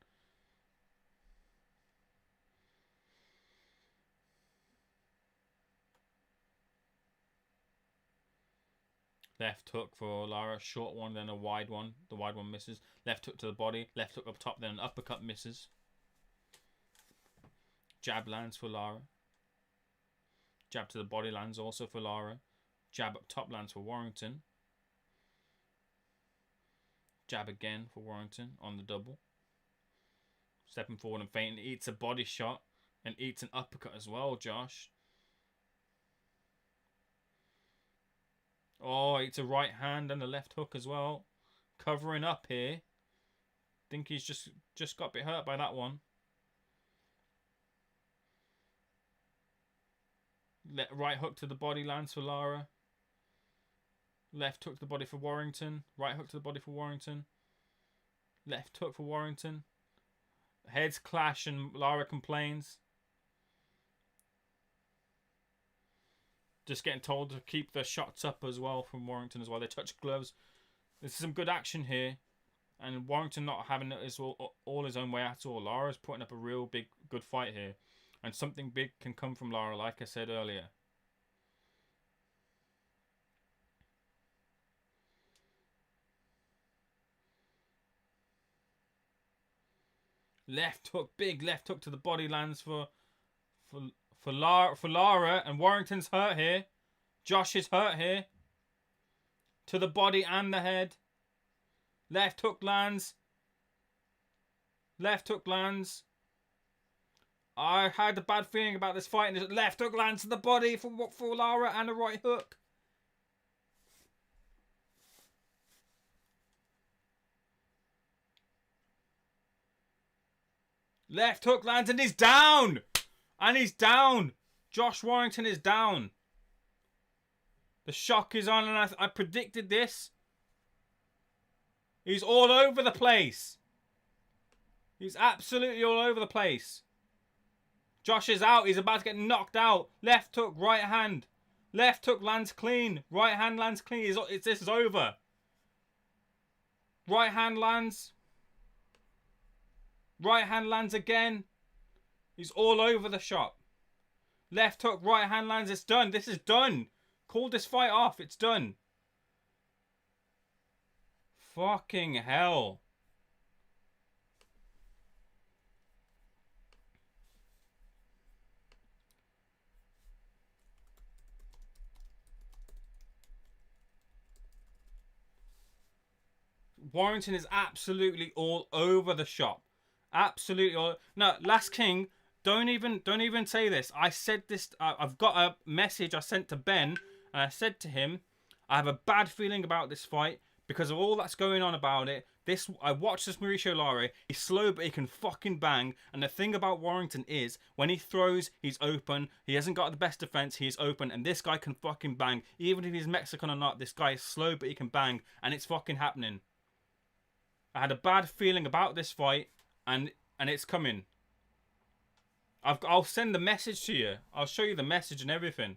Left hook for Lara, short one, then a wide one. The wide one misses. Left hook to the body, left hook up top, then an uppercut misses. Jab lands for Lara. Jab to the body lands also for Lara. Jab up top lands for Warrington. Jab again for Warrington on the double. Stepping forward and feinting. Eats a body shot and eats an uppercut as well, Josh. Oh, eats a right hand and a left hook as well. Covering up here. Think he's just got a bit hurt by that one. Right hook to the body lands for Lara. Left hook to the body for Warrington. Right hook to the body for Warrington. Left hook for Warrington. Heads clash and Lara complains. Just getting told to keep the shots up as well from Warrington as well. They touch gloves. There's some good action here. And Warrington not having it all his own way at all. Lara's putting up a real big, good fight here. And something big can come from Lara, like I said earlier. Left hook, big left hook to the body lands for Lara, and Warrington's hurt here. Josh is hurt here. To the body and the head. Left hook lands. Left hook lands. I had a bad feeling about this fight, and the left hook lands to the body for Lara and a right hook. Left hook lands and he's down! And he's down! Josh Warrington is down. The shock is on, and I predicted this. He's all over the place. He's absolutely all over the place. Josh is out. He's about to get knocked out. Left hook, right hand. Left hook lands clean. Right hand lands clean. This is over. Right hand lands. Right hand lands again. He's all over the shop. Left hook, right hand lands. It's done. This is done. Call this fight off. It's done. Fucking hell. Warrington is absolutely all over the shop. Absolutely all. No, Last King, don't even say this. I said this. I've got a message I sent to Ben, and I said to him, I have a bad feeling about this fight because of all that's going on about it. I watched this Mauricio Lara. He's slow, but he can fucking bang. And the thing about Warrington is, when he throws, he's open. He hasn't got the best defense. He's open, and this guy can fucking bang. Even if he's Mexican or not, this guy is slow, but he can bang, and it's fucking happening. I had a bad feeling about this fight, and it's coming. I'll send the message to you. I'll show you the message and everything.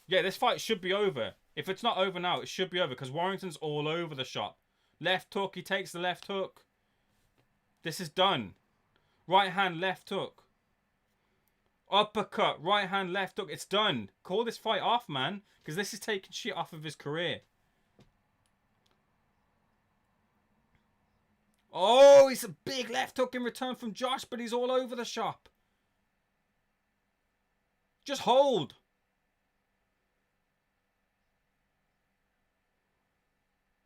Yeah, this fight should be over. If it's not over now, it should be over because Warrington's all over the shop. Left hook, he takes the left hook. This is done. Right hand, left hook. Uppercut, right hand, left hook. It's done. Call this fight off, man, because this is taking shit off of his career. Oh, it's a big left hook in return from Josh, but he's all over the shop. Just hold.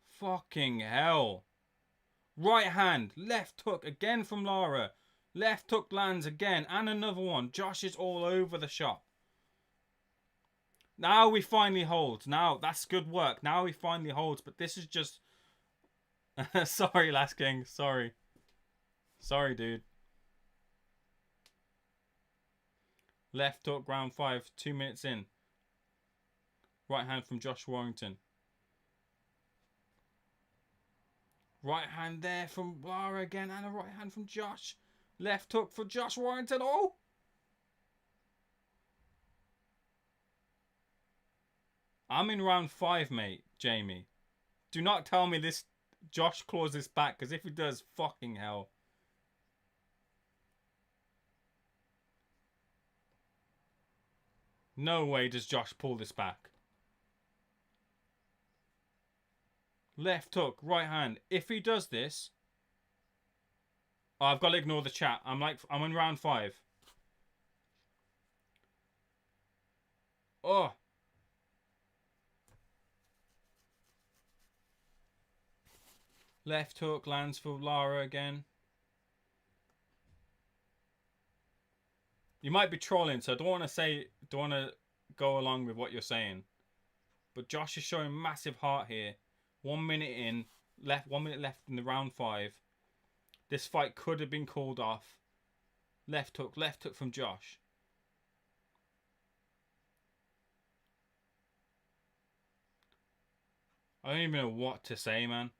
Fucking hell. Right hand, left hook again from Lara. Left hook lands again, and another one. Josh is all over the shop. Now we finally hold. Now, that's good work. Now he finally holds, but this is just... Sorry, Last King. Sorry. Sorry, dude. Left hook, round 5, 2 minutes in. Right hand from Josh Warrington. Right hand there from Lara again, and a right hand from Josh. Left hook for Josh Warrington. Oh! I'm in round 5, mate, Jamie. Do not tell me this Josh claws this back, because if he does, fucking hell. No way does Josh pull this back. Left hook, right hand. If he does this... Oh, I've got to ignore the chat. I'm in round 5. Oh. Left hook lands for Lara again. You might be trolling, so I don't want to go along with what you're saying. But Josh is showing massive heart here. 1 minute in, 1 minute left in the round 5. This fight could have been called off. Left hook from Josh. I don't even know what to say, man.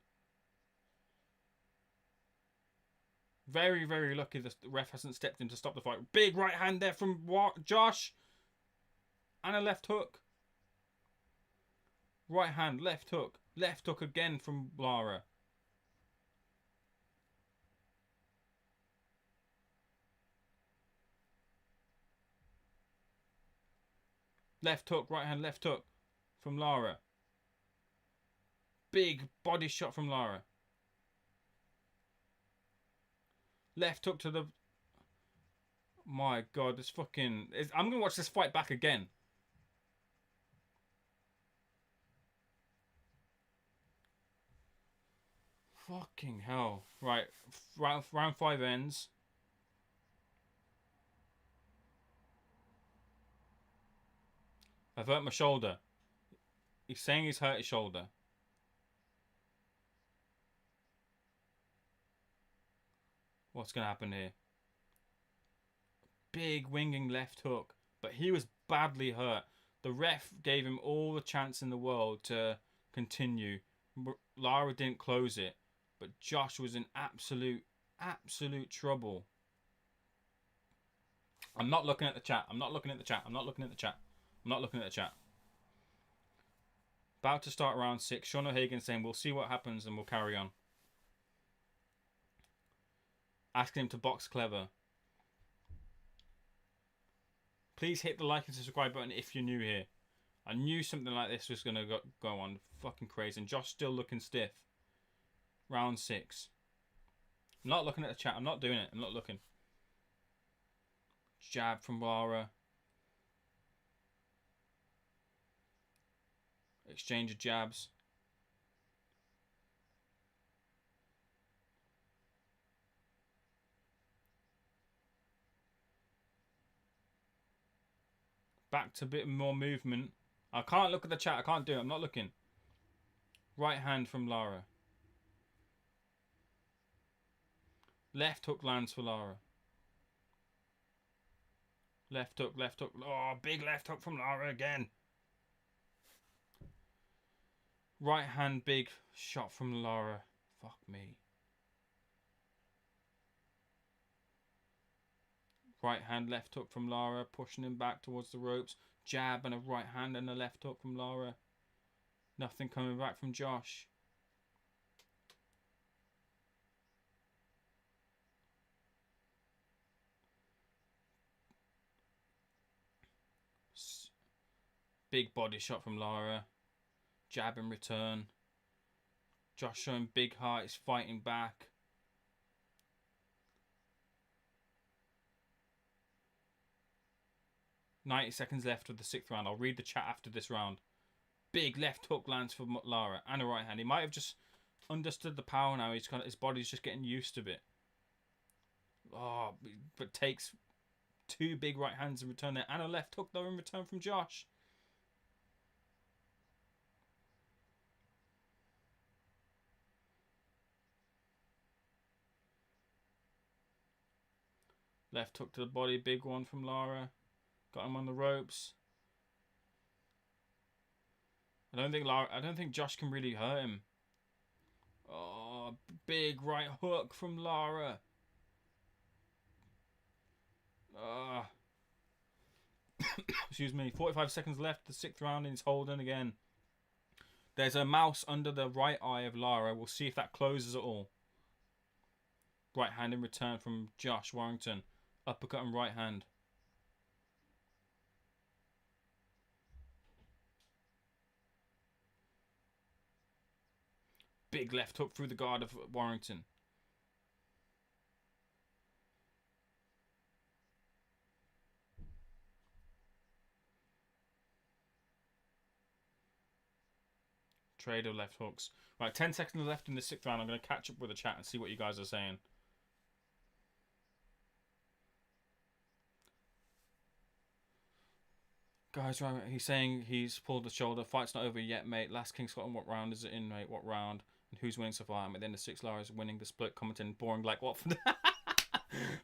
Very, very lucky the ref hasn't stepped in to stop the fight. Big right hand there from Josh. And a left hook. Right hand, left hook. Left hook again from Lara. Left hook, right hand, left hook from Lara. Big body shot from Lara. Left hook to the... My God, this fucking... I'm going to watch this fight back again. Fucking hell. Right, round 5 ends. I've hurt my shoulder. He's saying he's hurt his shoulder. What's going to happen here? Big winging left hook. But he was badly hurt. The ref gave him all the chance in the world to continue. Lara didn't close it. But Josh was in absolute trouble. I'm not looking at the chat. I'm not looking at the chat. I'm not looking at the chat. I'm not looking at the chat. About to start round 6. Sean O'Hagan saying, we'll see what happens and we'll carry on. Asking him to box clever. Please hit the like and subscribe button if you're new here. I knew something like this was going to go on. Fucking crazy. And Josh still looking stiff. Round 6. I'm not looking at the chat. I'm not doing it. I'm not looking. Jab from Lara. Exchange of jabs. Back to a bit more movement. I can't look at the chat. I can't do it. I'm not looking. Right hand from Lara. Left hook lands for Lara. Left hook, left hook. Oh, big left hook from Lara again. Right hand, big shot from Lara. Fuck me. Right hand, left hook from Lara. Pushing him back towards the ropes. Jab and a right hand and a left hook from Lara. Nothing coming back from Josh. Big body shot from Lara. Jab in return. Josh showing big heart. He's fighting back. .90 seconds left of the 6th round. I'll read the chat after this round. Big left hook lands for Lara and a right hand. He might have just understood the power now. His body's just getting used to it. Oh, but takes 2 big right hands in return there. And a left hook though in return from Josh. Left hook to the body, big one from Lara. Got him on the ropes. I don't think Josh can really hurt him. Oh, big right hook from Lara. Excuse me. 45 seconds left. The 6th round, and he's holding again. There's a mouse under the right eye of Lara. We'll see if that closes at all. Right hand in return from Josh Warrington. Uppercut and right hand. Big left hook through the guard of Warrington. Trade of left hooks. Right, 10 seconds left in the 6th round. I'm going to catch up with the chat and see what you guys are saying. Guys, right, he's saying he's pulled the shoulder. Fight's not over yet, mate. Last King Scotland, what round is it in, mate? What round? And who's winning so far? At the end of 6, Lara's winning the split, commenting, boring like what?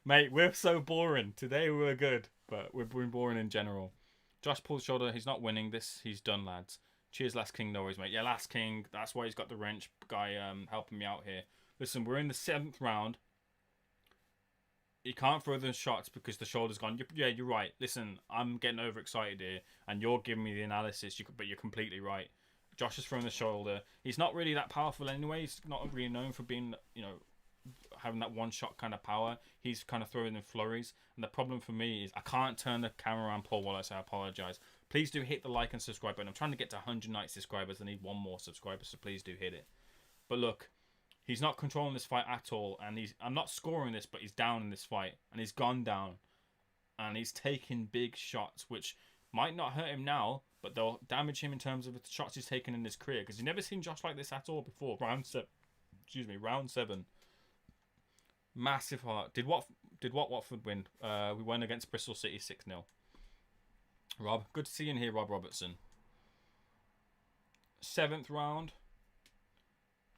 Mate, we're so boring. Today we were good, but we've been boring in general. Josh pulled the shoulder. He's not winning this. He's done, lads. Cheers, Last King. No worries, mate. Yeah, Last King. That's why he's got the wrench guy helping me out here. Listen, we're in the 7th round. You can't throw the shots because the shoulder's gone. Yeah, you're right. Listen, I'm getting overexcited here, and you're giving me the analysis, but you're completely right. Josh has thrown the shoulder. He's not really that powerful anyway. He's not really known for being, having that one-shot kind of power. He's kind of throwing in flurries. And the problem for me is I can't turn the camera around Paul Wallace. I apologize. Please do hit the like and subscribe button. I'm trying to get to 190 subscribers. I need one more subscriber, so please do hit it. But look, he's not controlling this fight at all. And I'm not scoring this, but he's down in this fight. And he's gone down. And he's taking big shots, which might not hurt him now, but they'll damage him in terms of the shots he's taken in his career. Because you've never seen Josh like this at all before. Round 7. Massive heart. Did Watford win? We won against Bristol City 6-0. Rob, good to see you in here, Rob Robertson. 7th round.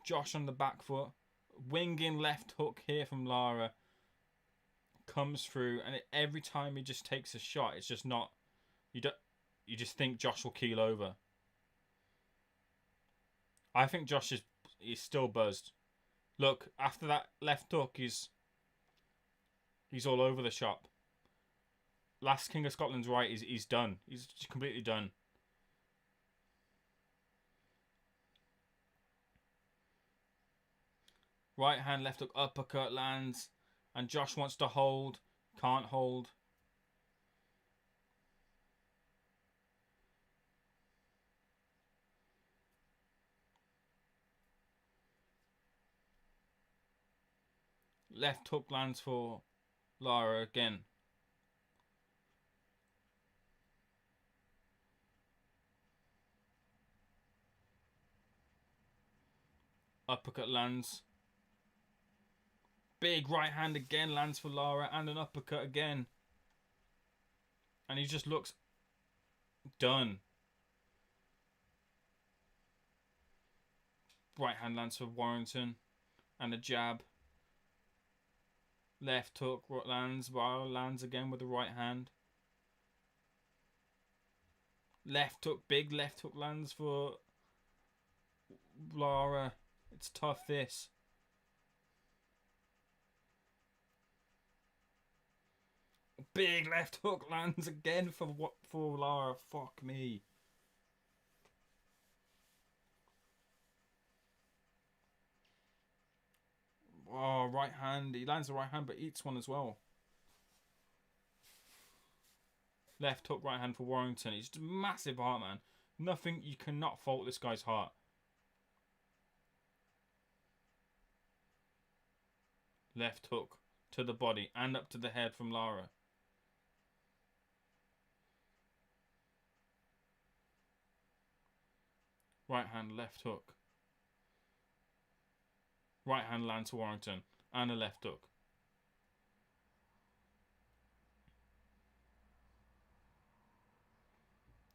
Josh on the back foot. Winging left hook here from Lara. Comes through, and every time he just takes a shot, it's just not... You just think Josh will keel over. I think Josh is still buzzed. Look, after that left hook, he's all over the shop. Last King of Scotland's right. He's done. He's completely done. Right hand, left hook, uppercut lands. And Josh wants to hold. Can't hold. Left hook lands for Lara again. Uppercut lands. Big right hand again lands for Lara, and an uppercut again. And he just looks done. Right hand lands for Warrington. And a jab. Left hook lands. Lands again with the right hand. Left hook. Big left hook lands for Lara. It's tough, this. Big left hook lands again for Lara. Fuck me. Oh, right hand. He lands the right hand, but eats one as well. Left hook, right hand for Warrington. He's just a massive heart, man. Nothing. You cannot fault this guy's heart. Left hook to the body and up to the head from Lara. Right hand, left hook. Right hand lands to Warrington. And a left hook.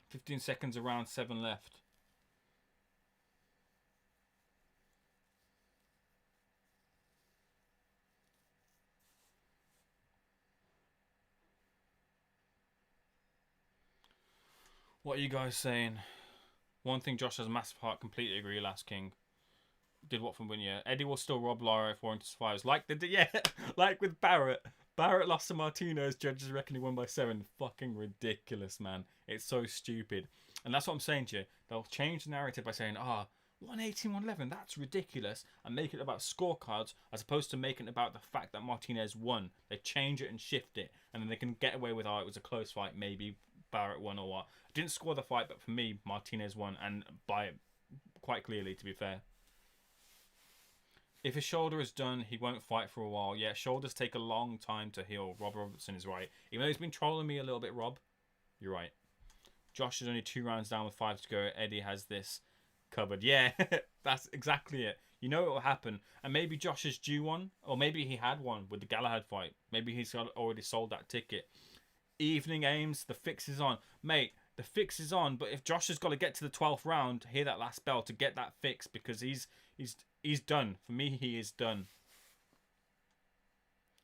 "15 seconds, around 7 left. What are you guys saying? One thing, Josh has a massive heart. Completely agree, Last King. Did Watford win? Yeah. Eddie will still rob Lara if Warrington survives. Like with Barrett. Barrett lost to Martinez. Judges reckon he won by 7. Fucking ridiculous, man. It's so stupid. And that's what I'm saying to you. They'll change the narrative by saying, 118, 111, that's ridiculous, and make it about scorecards as opposed to making it about the fact that Martinez won. They change it and shift it, and then they can get away with, it was a close fight, maybe Barrett won or what. Didn't score the fight, but for me, Martinez won, and by quite clearly, to be fair. If his shoulder is done, he won't fight for a while. Yeah, shoulders take a long time to heal. Rob Robertson is right. Even though he's been trolling me a little bit, Rob, you're right. Josh is only 2 rounds down with 5 to go. Eddie has this covered. Yeah, that's exactly it. You know what will happen. And maybe Josh is due one, or maybe he had one with the Galahad fight. Maybe he's already sold that ticket. Evening aims, the fix is on. Mate, the fix is on, but if Josh has got to get to the 12th round to hear that last bell to get that fix, because he's done. For me, he is done.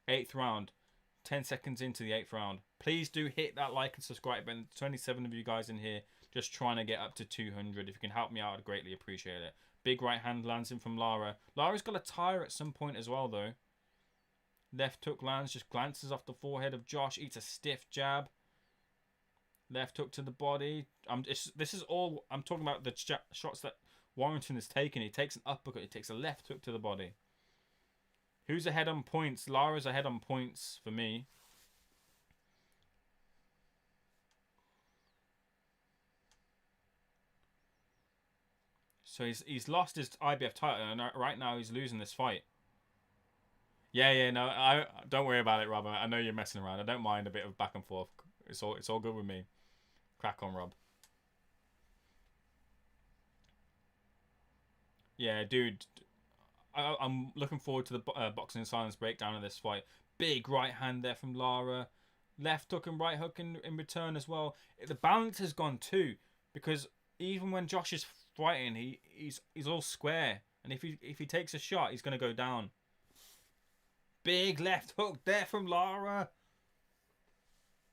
8th round. 10 seconds into the 8th round. Please do hit that like and subscribe button. 27 of you guys in here just trying to get up to 200. If you can help me out, I'd greatly appreciate it. Big right hand lands in from Lara. Lara's got a tire at some point as well, though. Left hook lands, just glances off the forehead of Josh. Eats a stiff jab. Left hook to the body. This is all I'm talking about. The shots that Warrington is taking. He takes an uppercut. He takes a left hook to the body. Who's ahead on points? Lara's ahead on points for me. So he's lost his IBF title, and right now he's losing this fight. Yeah, no, I don't worry about it, Rob. I know you're messing around. I don't mind a bit of back and forth. It's all good with me. Crack on, Rob. Yeah, dude. I'm looking forward to the boxing in silence breakdown of this fight. Big right hand there from Lara. Left hook and right hook in return as well. The balance has gone too, because even when Josh is fighting, he's all square, and if he takes a shot, he's gonna go down. Big left hook there from Lara.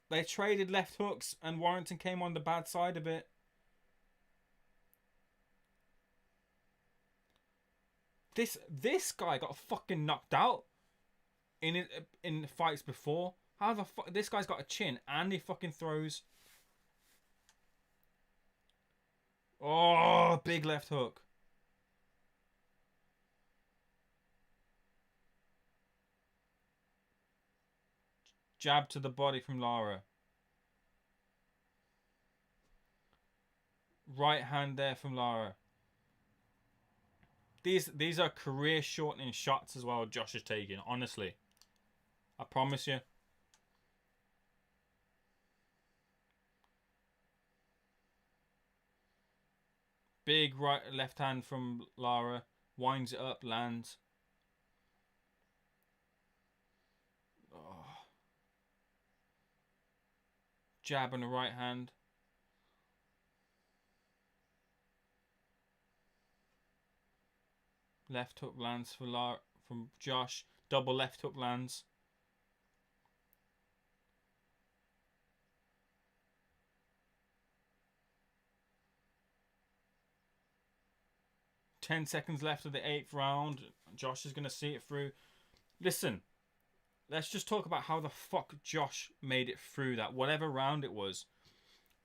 They traded left hooks, and Warrington came on the bad side of it. This guy got fucking knocked out in fights before. How the fuck? This guy's got a chin and he fucking throws. Oh, big left hook. Jab to the body from Lara. Right hand there from Lara. These are career shortening shots as well Josh is taking, honestly. I promise you. Big right left hand from Lara. Winds it up, lands. Oh. Jab on the right hand. Left hook lands for from Josh. Double left hook lands. Ten seconds left of the 8th round. Josh is going to see it through. Listen, let's just talk about how the fuck Josh made it through that. Whatever round it was.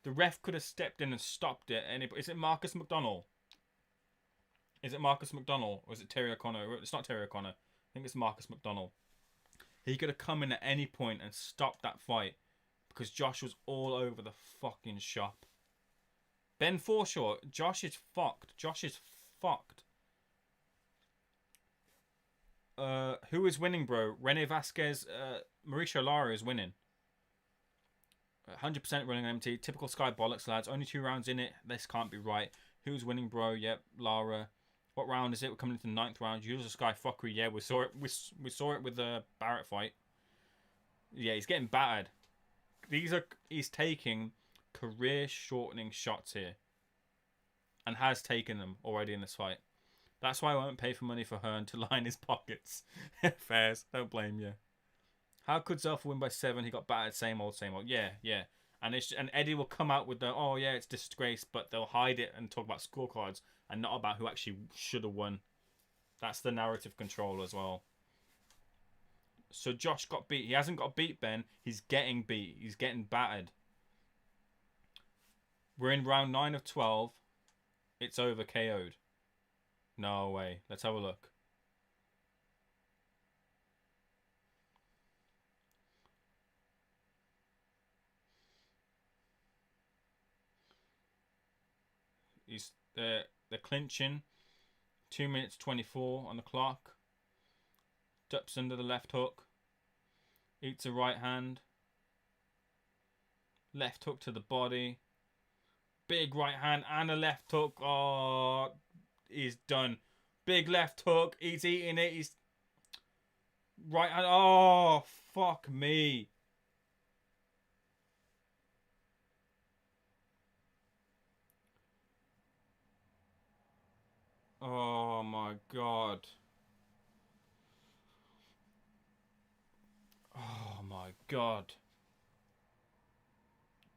The ref could have stepped in and stopped it. Is it Marcus McDonnell? Is it Marcus McDonnell or is it Terry O'Connor? It's not Terry O'Connor. I think it's Marcus McDonnell. He could have come in at any point and stopped that fight because Josh was all over the fucking shop. Ben Forshaw, Josh is fucked. Josh is fucked. Who is winning, bro? Rene Vasquez, Mauricio Lara is winning. 100% running empty. Typical Sky bollocks, lads. Only 2 rounds in it. This can't be right. Who's winning, bro? Yep, Lara. What round is it? We're coming into the 9th round. Usual Sky fuckery. Yeah, we saw it. We saw it with the Barrett fight. Yeah, he's getting battered. He's taking career shortening shots here, and has taken them already in this fight. That's why I won't pay for money for Hearn to line his pockets. Fairs. Don't blame you. How could Zelfa win by 7? He got battered. Same old, same old. Yeah. And Eddie will come out with the, oh yeah, it's disgrace, but they'll hide it and talk about scorecards and not about who actually should have won. That's the narrative control as well. So Josh got beat. He hasn't got beat, Ben. He's getting beat. He's getting battered. We're in round 9 of 12. It's over, KO'd. No way. Let's have a look. He's they're clinching. 2 minutes 24 on the clock. Ducks under the left hook. Eats a right hand. Left hook to the body. Big right hand and a left hook. Oh, he's done. Big left hook. He's eating it. He's right hand. Oh, fuck me. Oh my god. Oh my god.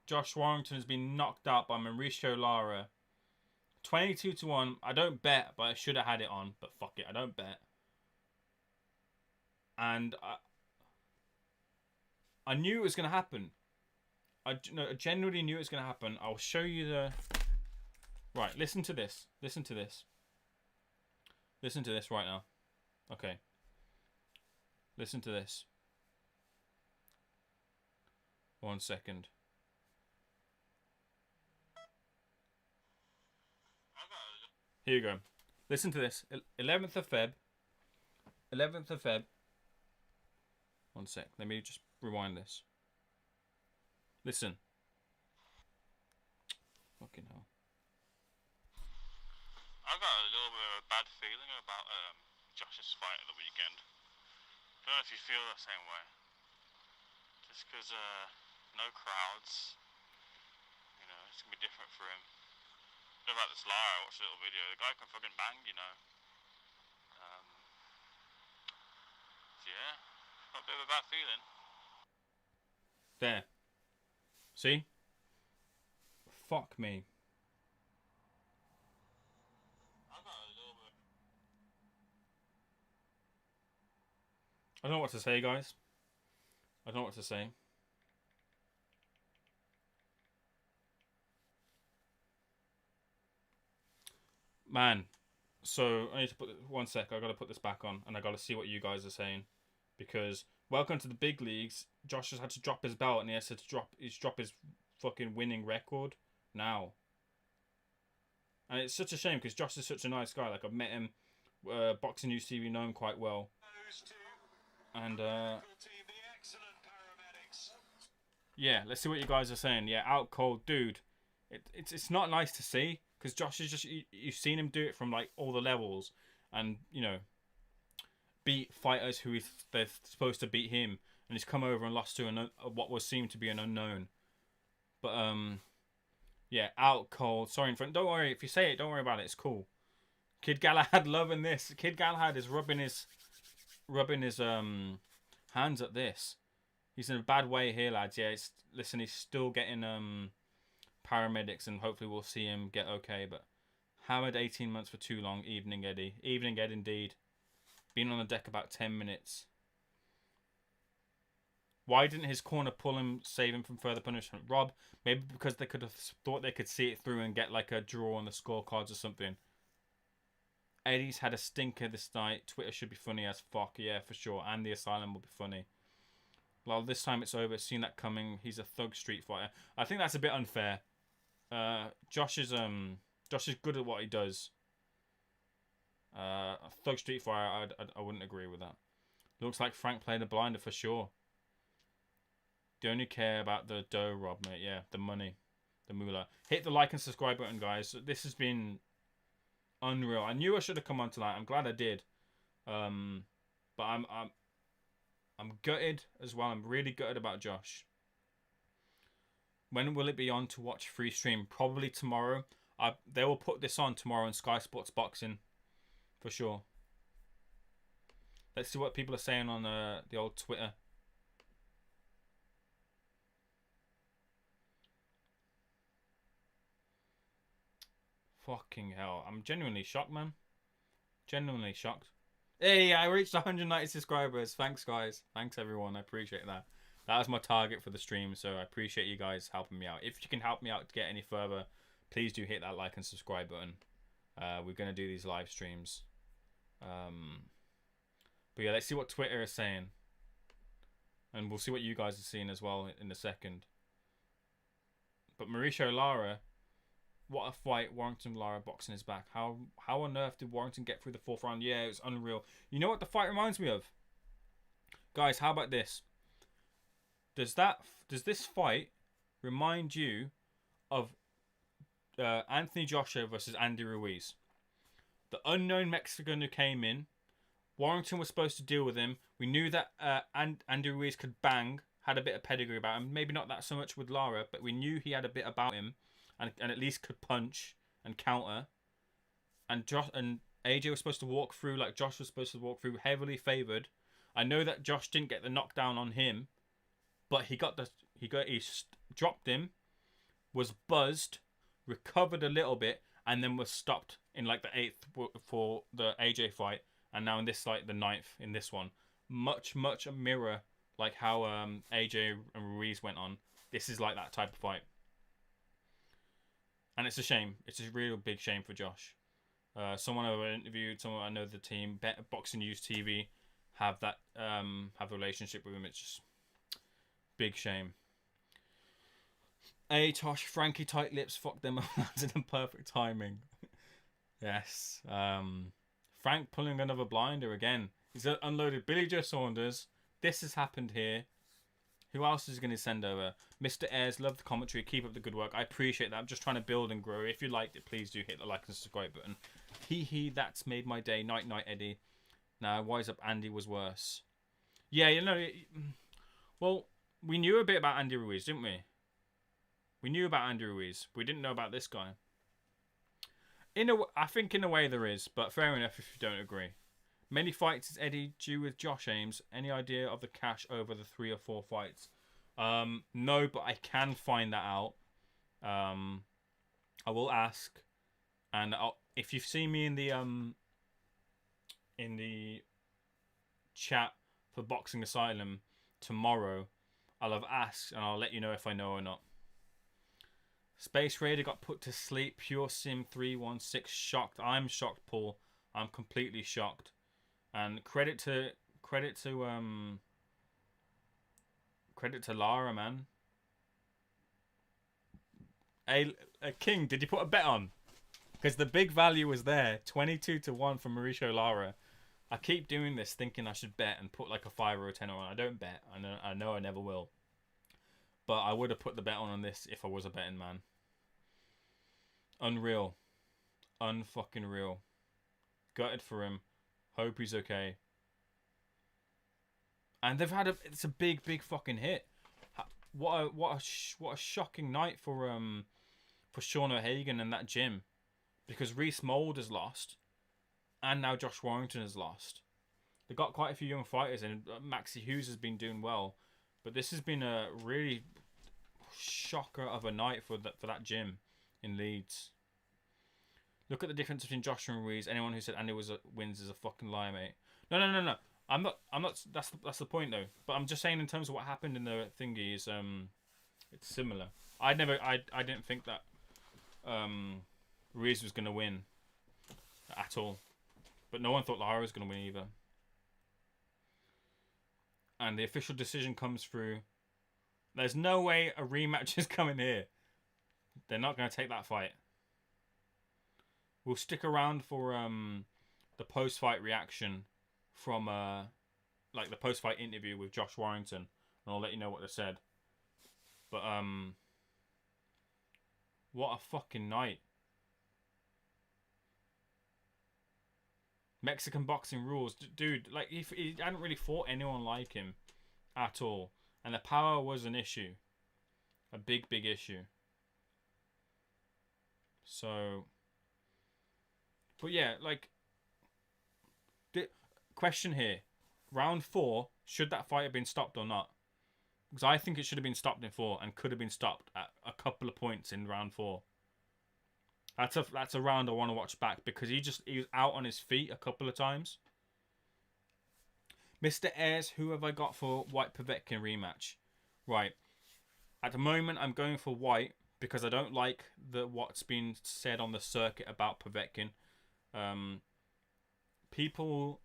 Josh Warrington has been knocked out by Mauricio Lara. 22-1. I don't bet, but I should have had it on. But fuck it, I don't bet. And I knew it was going to happen. I genuinely knew it was going to happen. I'll show you the... Right, listen to this. Listen to this. Listen to this right now. Okay. Listen to this. 1 second. Here you go. Listen to this. 11th of Feb. 11th of Feb. 1 sec. Let me just rewind this. Listen. Fucking hell. I got a little bit of a bad feeling about Josh's fight at the weekend. Don't know if you feel the same way. Just because no crowds, you know, it's gonna be different for him. What about this Lara? I watched a little video. The guy can fucking bang, you know. So yeah, got a bit of a bad feeling. There. See? Fuck me. I don't know what to say, guys. I don't know what to say. Man, so I need to put 1 sec. I gotta put this back on, and I gotta see what you guys are saying, because welcome to the big leagues. Josh has had to drop his belt, and he has to drop his fucking winning record now. And it's such a shame because Josh is such a nice guy. Like, I've met him, Boxing News TV, know him quite well, and yeah. Let's see what you guys are saying. Yeah, out cold, dude. It's not nice to see. Because Josh is just, you've seen him do it from like all the levels, and you know, beat fighters who they're supposed to beat him, and he's come over and lost to what was seemed to be an unknown. But yeah, out cold. Sorry, in front. Don't worry if you say it. Don't worry about it. It's cool. Kid Galahad loving this. Kid Galahad is rubbing his hands at this. He's in a bad way here, lads. Yeah, listen, he's still getting paramedics, and hopefully we'll see him get okay. But Howard, 18 months for too long. Evening Eddie. Evening Ed indeed. Been on the deck about 10 minutes. Why didn't his corner pull him, save him from further punishment? Rob, maybe because they could have thought they could see it through and get like a draw on the scorecards or something. Eddie's had a stinker this night. Twitter should be funny as fuck. Yeah, for sure. And the asylum will be funny. Well, this time it's over. Seen that coming. He's a thug street fighter. I think that's a bit unfair. Josh is good at what he does. Thug Street Fighter, I wouldn't agree with that. Looks like Frank played a blinder for sure. They only care about the dough, Rob, mate. Yeah, the money, the moolah. Hit the like and subscribe button, guys. This has been unreal. I knew I should have come on tonight. I'm glad I did. But I'm gutted as well. I'm really gutted about Josh. When will it be on to watch free stream? Probably tomorrow. They will put this on tomorrow on Sky Sports Boxing, for sure. Let's see what people are saying on the old Twitter. Fucking hell. I'm genuinely shocked, man. Genuinely shocked. Hey, I reached 190 subscribers. Thanks, guys. Thanks, everyone. I appreciate that. That was my target for the stream, so I appreciate you guys helping me out. If you can help me out to get any further, please do hit that like and subscribe button. We're going to do these live streams. But yeah, let's see what Twitter is saying. And we'll see what you guys are seeing as well in a second. But Mauricio Lara, what a fight. Warrington Lara boxing his back. How on earth did Warrington get through the 4th round? Yeah, it was unreal. You know what the fight reminds me of? Guys, how about this? Does this fight remind you of Anthony Joshua versus Andy Ruiz? The unknown Mexican who came in. Warrington was supposed to deal with him. We knew that Andy Ruiz could bang, had a bit of pedigree about him. Maybe not that so much with Lara, but we knew he had a bit about him, and at least could punch and counter. And AJ was supposed to walk through like Josh was supposed to walk through, heavily favoured. I know that Josh didn't get the knockdown on him, but he dropped him, was buzzed, recovered a little bit, and then was stopped in like the 8th for the AJ fight. And now in this, like the 9th in this one, much a mirror like how AJ and Ruiz went on. This is like that type of fight, and it's a shame. It's a real big shame for Josh. Someone I interviewed, someone I know the team, Boxing News TV, have a relationship with him. It's just big shame. Hey Tosh, Frankie tight lips, fuck them up in perfect timing. Yes. Frank pulling another blinder again. He's unloaded Billy Joe Saunders. This has happened here. Who else is going to send over? Mr. Ayres, love the commentary. Keep up the good work. I appreciate that. I'm just trying to build and grow. If you liked it, please do hit the like and subscribe button. That's made my day. Night, Eddie. Now, wise up Andy was worse. Yeah, you know. Well, we knew a bit about Andy Ruiz, didn't we? We knew about Andy Ruiz. We didn't know about this guy. I think in a way there is, but fair enough if you don't agree. Many fights is Eddie due with Josh Ames. Any idea of the cash over the 3 or 4 fights? No, but I can find that out. I will ask, and if you see me in the chat for Boxing Asylum tomorrow, I'll have asked and I'll let you know if I know or not. Space Raider got put to sleep. Pure Sim 316 shocked. I'm shocked, Paul. I'm completely shocked. And credit to Lara, man. Hey, King, did you put a bet on? Because the big value was there, 22-1 for Mauricio Lara. I keep doing this, thinking I should bet and put like a 5 or a 10 on. I don't bet. I know I never will. But I would have put the bet on this if I was a betting man. Unreal. Unfucking real. Gutted for him. Hope he's okay. And they've had it's a big fucking hit. What a shocking night for Sean O'Hagan and that gym. Because Reese Mould has lost. And now Josh Warrington has lost. They've got quite a few young fighters, and Maxie Hughes has been doing well. But this has been a really shocker of a night for that gym in Leeds. Look at the difference between Josh and Ruiz. Anyone who said Andy wins is a fucking liar, mate. No. I'm not. That's the point though. But I'm just saying in terms of what happened in the thingy is it's similar. I didn't think that Ruiz was gonna win at all. But no one thought Lara was gonna win either. And the official decision comes through. There's no way a rematch is coming here. They're not going to take that fight. We'll stick around for the post-fight reaction from like the post-fight interview with Josh Warrington, and I'll let you know what they said. But what a fucking night. Mexican boxing rules, dude. Like he hadn't really fought anyone like him at all, and the power was an issue, a big issue. So, but yeah, like the question here, round 4, should that fight have been stopped or not? Because I think it should have been stopped in 4 and could have been stopped at a couple of points in round 4. That's a round I want to watch back because he was out on his feet a couple of times. Mr. Ayres, who have I got for White Povetkin rematch? Right. At the moment, I'm going for White because I don't like what's been said on the circuit about Povetkin. People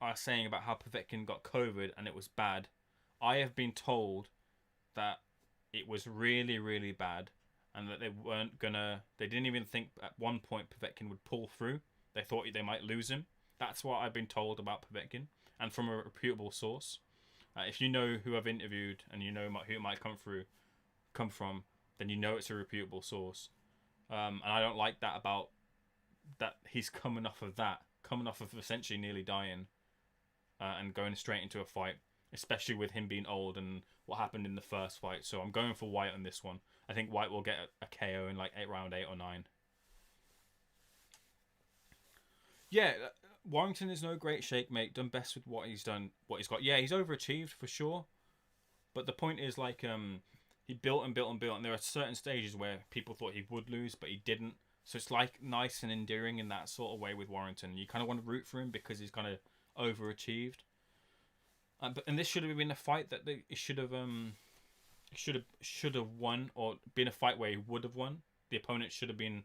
are saying about how Povetkin got COVID and it was bad. I have been told that it was really, really bad and that they didn't even think at one point Povetkin would pull through. They thought they might lose him. That's what I've been told about Povetkin, and from a reputable source. If you know who I've interviewed and you know who it might come from, then you know it's a reputable source. And I don't like that about that he's coming off of essentially nearly dying, and going straight into a fight, especially with him being old and what happened in the first fight. So I'm going for White on this one. I think White will get a KO in like round 8 or 9. Yeah, Warrington is no great shake, mate. Done best with what he's done, what he's got. Yeah, he's overachieved for sure. But the point is, like, he built and built and built, and there are certain stages where people thought he would lose, but he didn't. So it's like nice and endearing in that sort of way with Warrington. You kind of want to root for him because he's kind of overachieved. And this should have been a fight that it should have won, or been a fight where he would have won. The opponent should have been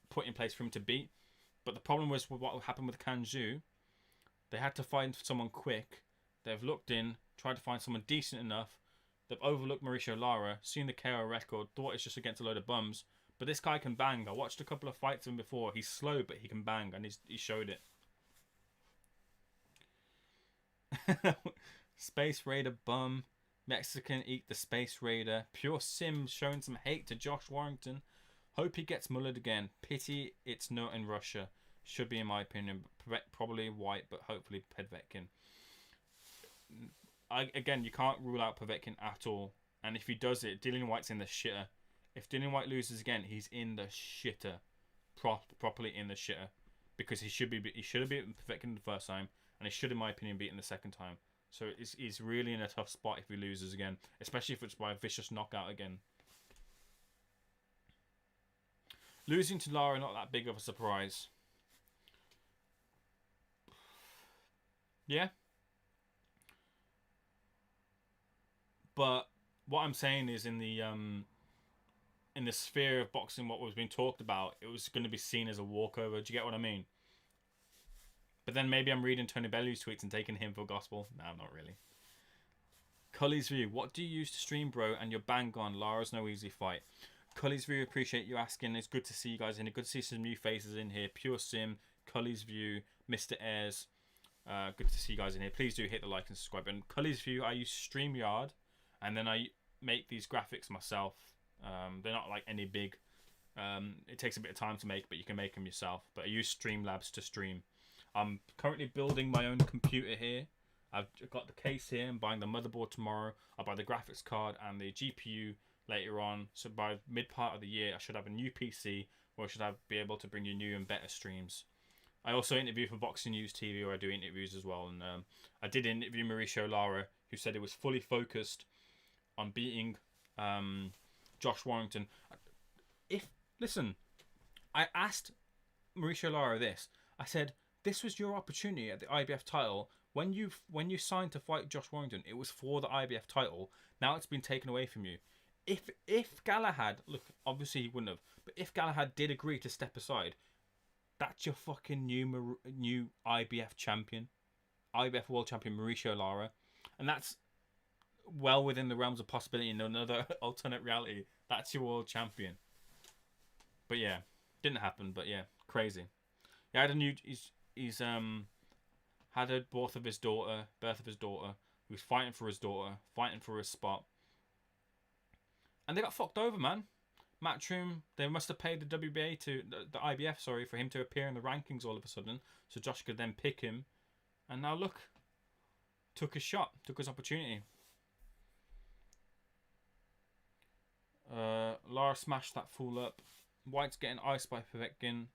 put in place for him to beat. But the problem was with what happened with Kanju. They had to find someone quick. They've looked in, tried to find someone decent enough. They've overlooked Mauricio Lara, seen the KO record, thought it's just against a load of bums. But this guy can bang. I watched a couple of fights of him before. He's slow, but he can bang, and he showed it. Space Raider bum. Mexican eat the Space Raider. Pure Sim showing some hate to Josh Warrington. Hope he gets mullered again. Pity it's not in Russia. Should be, in my opinion. Probably White, but hopefully Povetkin. Again, you can't rule out Povetkin at all. And if he does it, Dillian White's in the shitter. If Dillian White loses again, he's in the shitter. Properly in the shitter. Because he should have beaten Povetkin the first time. And he should, in my opinion, beaten the second time. So he's really in a tough spot if he loses again. Especially if it's by a vicious knockout again. Losing to Lara, not that big of a surprise. Yeah. But what I'm saying is in the sphere of boxing, what was being talked about, it was going to be seen as a walkover. Do you get what I mean? But then maybe I'm reading Tony Bellew's tweets and taking him for gospel. No, I'm not really. Cully's View. What do you use to stream, bro? And you're bang on. Lara's no easy fight. Cully's View, appreciate you asking. It's good to see you guys in here. Good to see some new faces in here. Pure Sim, Cully's View, Mr. Ayres. Good to see you guys in here. Please do hit the like and subscribe. And Cully's View, I use StreamYard, and then I make these graphics myself. They're not like any big. It takes a bit of time to make, but you can make them yourself. But I use Streamlabs to stream. I'm currently building my own computer here. I've got the case here. I'm buying the motherboard tomorrow. I'll buy the graphics card and the GPU later on. So by mid part of the year, I should have a new PC where I should be able to bring you new and better streams. I also interview for Boxing News TV, where I do interviews as well. And I did interview Mauricio Lara, who said he was fully focused on beating Josh Warrington. Listen, I asked Mauricio Lara this. I said, this was your opportunity at the IBF title. When you signed to fight Josh Warrington, it was for the IBF title. Now it's been taken away from you. If Galahad, look, obviously he wouldn't have, but if Galahad did agree to step aside, that's your fucking new IBF champion, IBF world champion Mauricio Lara, and that's well within the realms of possibility in another alternate reality. That's your world champion. But yeah, didn't happen. But yeah, crazy. He had he's had a birth of his daughter. He was fighting for his daughter, fighting for his spot, and they got fucked over, man. Matchroom, they must have paid the WBA the IBF, sorry, for him to appear in the rankings all of a sudden, so Josh could then pick him. And now look, took his shot, took his opportunity. Lara smashed that fool up. White's getting iced by Povetkin.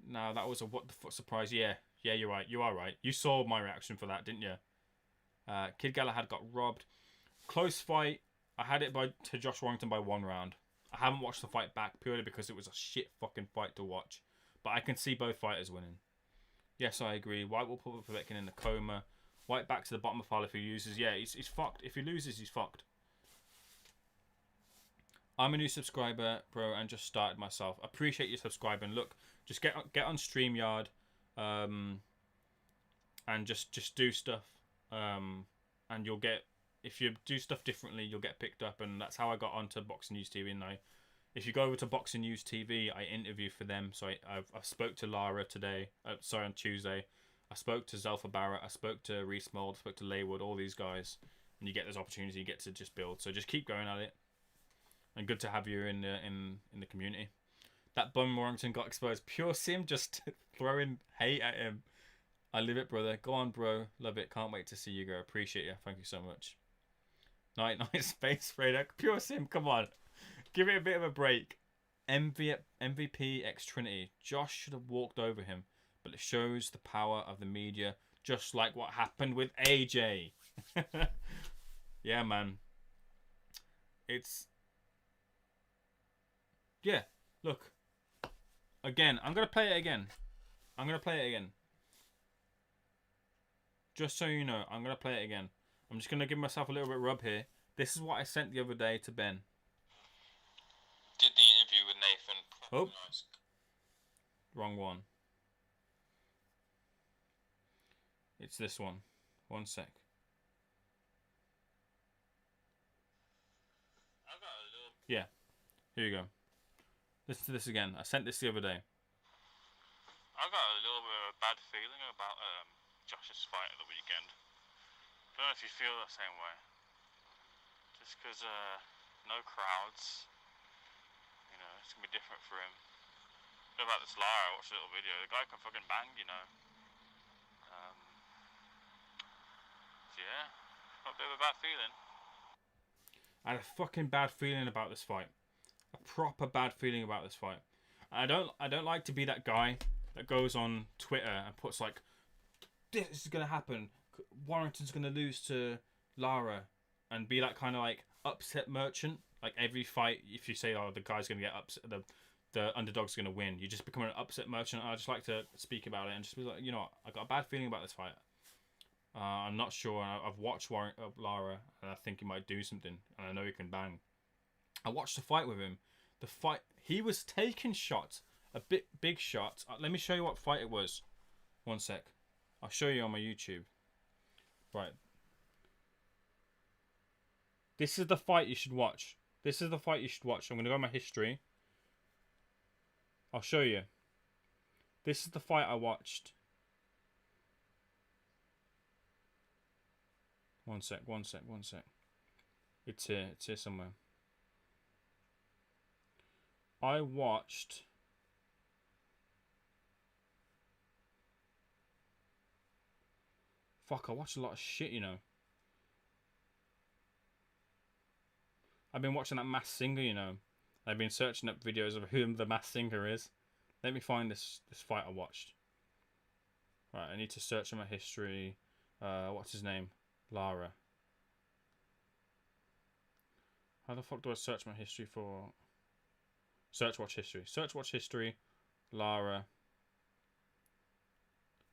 Now that was a what the fuck surprise. Yeah, you're right. You are right. You saw my reaction for that, didn't you? Kid Galahad got robbed. Close fight. I had it to Josh Warrington by 1 round. I haven't watched the fight back purely because it was a shit fucking fight to watch. But I can see both fighters winning. Yes, I agree. White will put Povetkin in a coma. Right back to the bottom of the pile if he loses. Yeah, he's fucked. If he loses, he's fucked. I'm a new subscriber, bro, and just started myself. Appreciate you subscribing. Look, just get on StreamYard, and just do stuff, and you'll get. If you do stuff differently, you'll get picked up, and that's how I got onto Boxing News TV. And if you go over to Boxing News TV, I interview for them. So I spoke to Lara today. On Tuesday. I spoke to Zelfa, Barrett. I spoke to Reese Mold. I spoke to Laywood. All these guys, and you get those opportunities. You get to just build. So just keep going at it. And good to have you in the community. That bum Warrington got exposed. Pure Sim just throwing hate at him. I live it, brother. Go on, bro. Love it. Can't wait to see you go. Appreciate you. Thank you so much. Night Space Raider. Pure Sim, come on. Give it a bit of a break. MVP X Trinity. Josh should have walked over him, but it shows the power of the media, just like what happened with AJ. Yeah, man. Yeah, look. Again, I'm going to play it again. Just so you know, I'm going to play it again. I'm just going to give myself a little bit of rub here. This is what I sent the other day to Ben. Did the interview with Nathan. Oh. Nice. Wrong one. It's this one. One sec. Yeah. Here you go. Listen to this again. I sent this the other day. I got a little bit of a bad feeling about Josh's fight at the weekend. Don't know if you feel the same way. Just because no crowds, it's gonna be different for him. What about this Lara? I watched a little video. The guy can fucking bang, Yeah, got a bit of a bad feeling. I had a fucking bad feeling about this fight. A proper bad feeling about this fight. I don't like to be that guy that goes on Twitter and puts like, this is gonna happen. Warrington's gonna lose to Lara, and be that kind of like upset merchant. Like every fight, if you say, oh, the guy's gonna get upset, the underdog's gonna win, you just become an upset merchant. I just like to speak about it and just be like, I got a bad feeling about this fight. I'm not sure. I've watched Lara, and I think he might do something, and I know he can bang. I watched the fight with him. The fight, he was taking shots, big shots. Let me show you what fight it was. One sec. I'll show you on my YouTube. Right. This is the fight you should watch. I'm going to go on my history. I'll show you. This is the fight I watched. One sec. It's here somewhere. I watched... Fuck, I watched a lot of shit, I've been watching that Masked Singer, I've been searching up videos of who the Masked Singer is. Let me find this fight I watched. Right, I need to search in my history. What's his name? Lara. How the fuck do I search my history for... Watch history. Lara.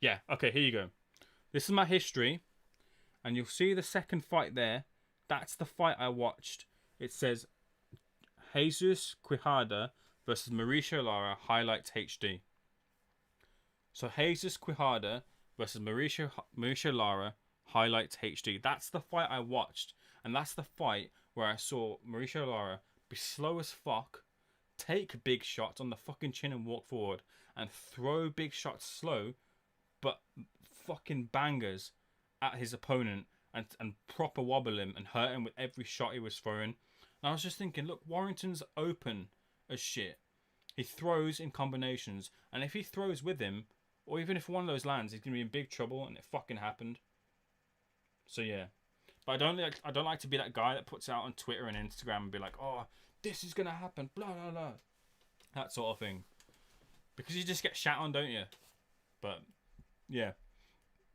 Yeah, okay, here you go. This is my history. And you'll see the second fight there. That's the fight I watched. It says Jesus Quijada versus Mauricio Lara highlights HD. So Jesus Quijada versus Mauricio Lara highlights HD. That's the fight I watched. And that's the fight where I saw Mauricio Lara be slow as fuck, take big shots on the fucking chin and walk forward, and throw big shots slow, but fucking bangers at his opponent, and proper wobble him and hurt him with every shot he was throwing. And I was just thinking, look, Warrington's open as shit. He throws in combinations, and if he throws with him, or even if one of those lands, he's gonna be in big trouble, and it fucking happened. So yeah. But I don't like to be that guy that puts out on Twitter and Instagram and be like, oh, this is gonna happen, blah blah blah, that sort of thing, because you just get shat on, don't you? But yeah,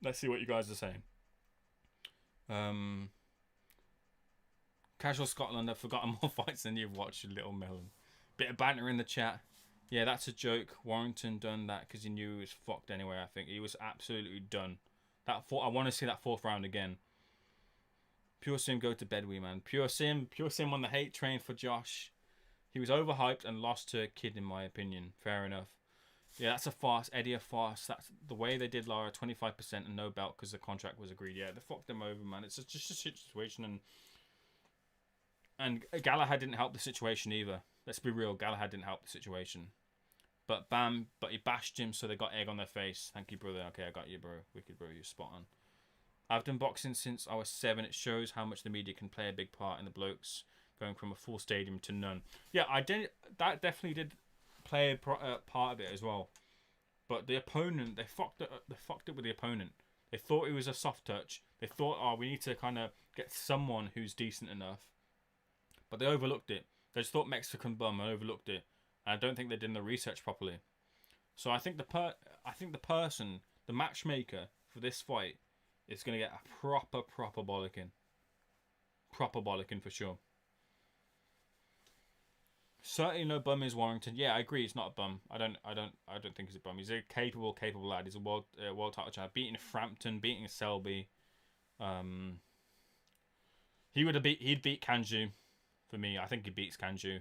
let's see what you guys are saying. Casual Scotland, I've forgotten more fights than you've watched, Little Melon. Bit of banter in the chat. Yeah, that's a joke. Warrington done that because he knew he was fucked anyway. I think he was absolutely done. I want to see that 4th round again. Pure Sim, go to bed, wee man. Pure Sim on the hate train for Josh. He was overhyped and lost to a kid, in my opinion. Fair enough. Yeah, that's a farce. Eddie, a farce. That's the way they did Lara, 25% and no belt because the contract was agreed. Yeah, they fucked them over, man. It's just a situation, and Galahad didn't help the situation either. Let's be real, Galahad didn't help the situation. But he bashed him, so they got egg on their face. Thank you, brother. Okay, I got you, bro. Wicked, bro. You're spot on. I've done boxing since I was 7. It shows how much the media can play a big part in the blokes going from a full stadium to none. Yeah, that definitely did play a part of it as well. But the opponent, they fucked it with the opponent. They thought it was a soft touch. They thought, oh, we need to kind of get someone who's decent enough. But they overlooked it. They just thought Mexican bum and overlooked it. And I don't think they did the research properly. So I think the matchmaker for this fight is going to get a proper bollocking. Proper bollocking for sure. Certainly no bum is Warrington. Yeah, I agree. It's not a bum. I don't think he's a bum. He's a capable lad. He's a world title champion. Beating Frampton, beating Selby. He'd beat Kanju. For me, I think he beats Kanju.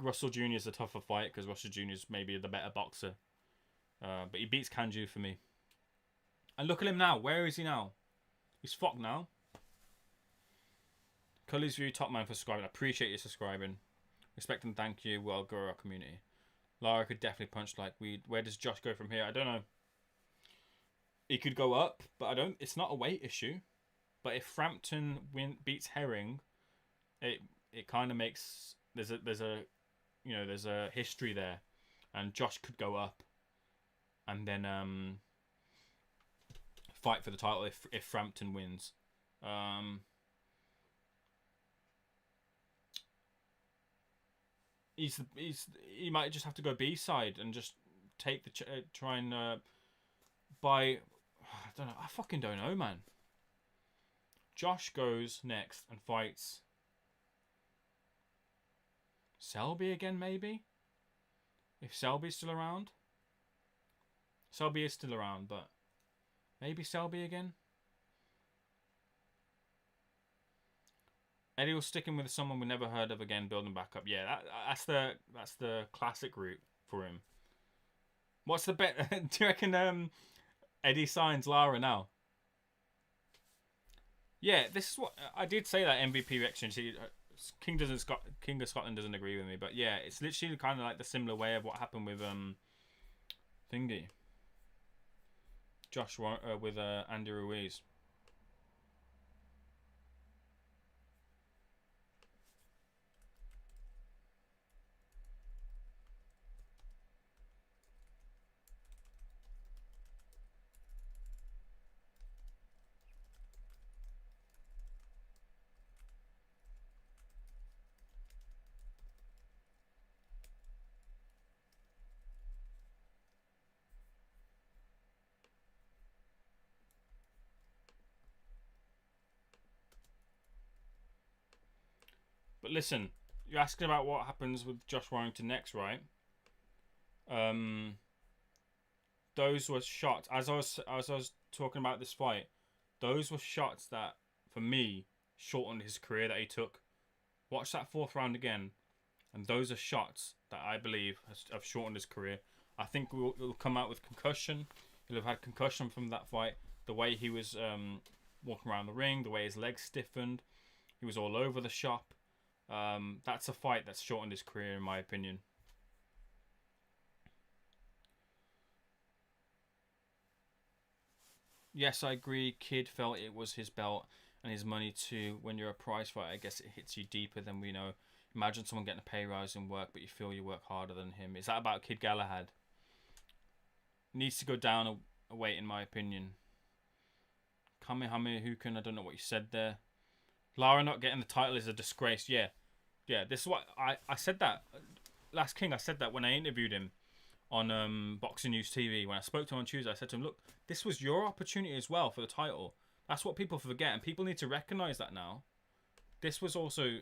Russell Jr. is a tougher fight because Russell Jr. is maybe the better boxer. But he beats Kanju for me. And look at him now. Where is he now? He's fucked now. Cully's View, top man for subscribing. I appreciate you subscribing. Respect and thank you. Well, grow our community. Lara could definitely punch like weed. Where does Josh go from here? I don't know. He could go up, but it's not a weight issue. But if Frampton beats Herring, it kind of makes there's a history there, and Josh could go up, and then fight for the title if Frampton wins. He might just have to go B-side and just take the try and buy. I don't know. I fucking don't know, man. Josh goes next and fights Selby again, maybe? If Selby's still around. Selby is still around, but maybe Selby again? Eddie was sticking with someone we never heard of again, building back up. Yeah, that's the classic route for him. What's the bet? Do you reckon Eddie signs Lara now? Yeah, this is what I did say that MVP reaction. See, King of Scotland doesn't agree with me, but yeah, it's literally kind of like the similar way of what happened with Thingy, Josh with Andy Ruiz. But listen, you're asking about what happens with Josh Warrington next, right? Those were shots. As I was talking about this fight, those were shots that, for me, shortened his career that he took. Watch that 4th round again, and those are shots that I believe have shortened his career. I think he'll come out with concussion. He'll have had concussion from that fight. The way he was walking around the ring, the way his legs stiffened, he was all over the shop. That's a fight that's shortened his career, in my opinion. Yes, I agree. Kid felt it was his belt and his money too. When you're a prize fighter, I guess it hits you deeper than we know. Imagine someone getting a pay rise in work, but you feel you work harder than him. Is that about Kid Galahad? Needs to go down a weight, in my opinion. Kamehameha Hukin, I don't know what you said there. Lara not getting the title is a disgrace. Yeah, this is what I said that last King. I said that when I interviewed him on Boxing News TV. When I spoke to him on Tuesday, I said to him, look, this was your opportunity as well for the title. That's what people forget, and people need to recognize that now. This was also...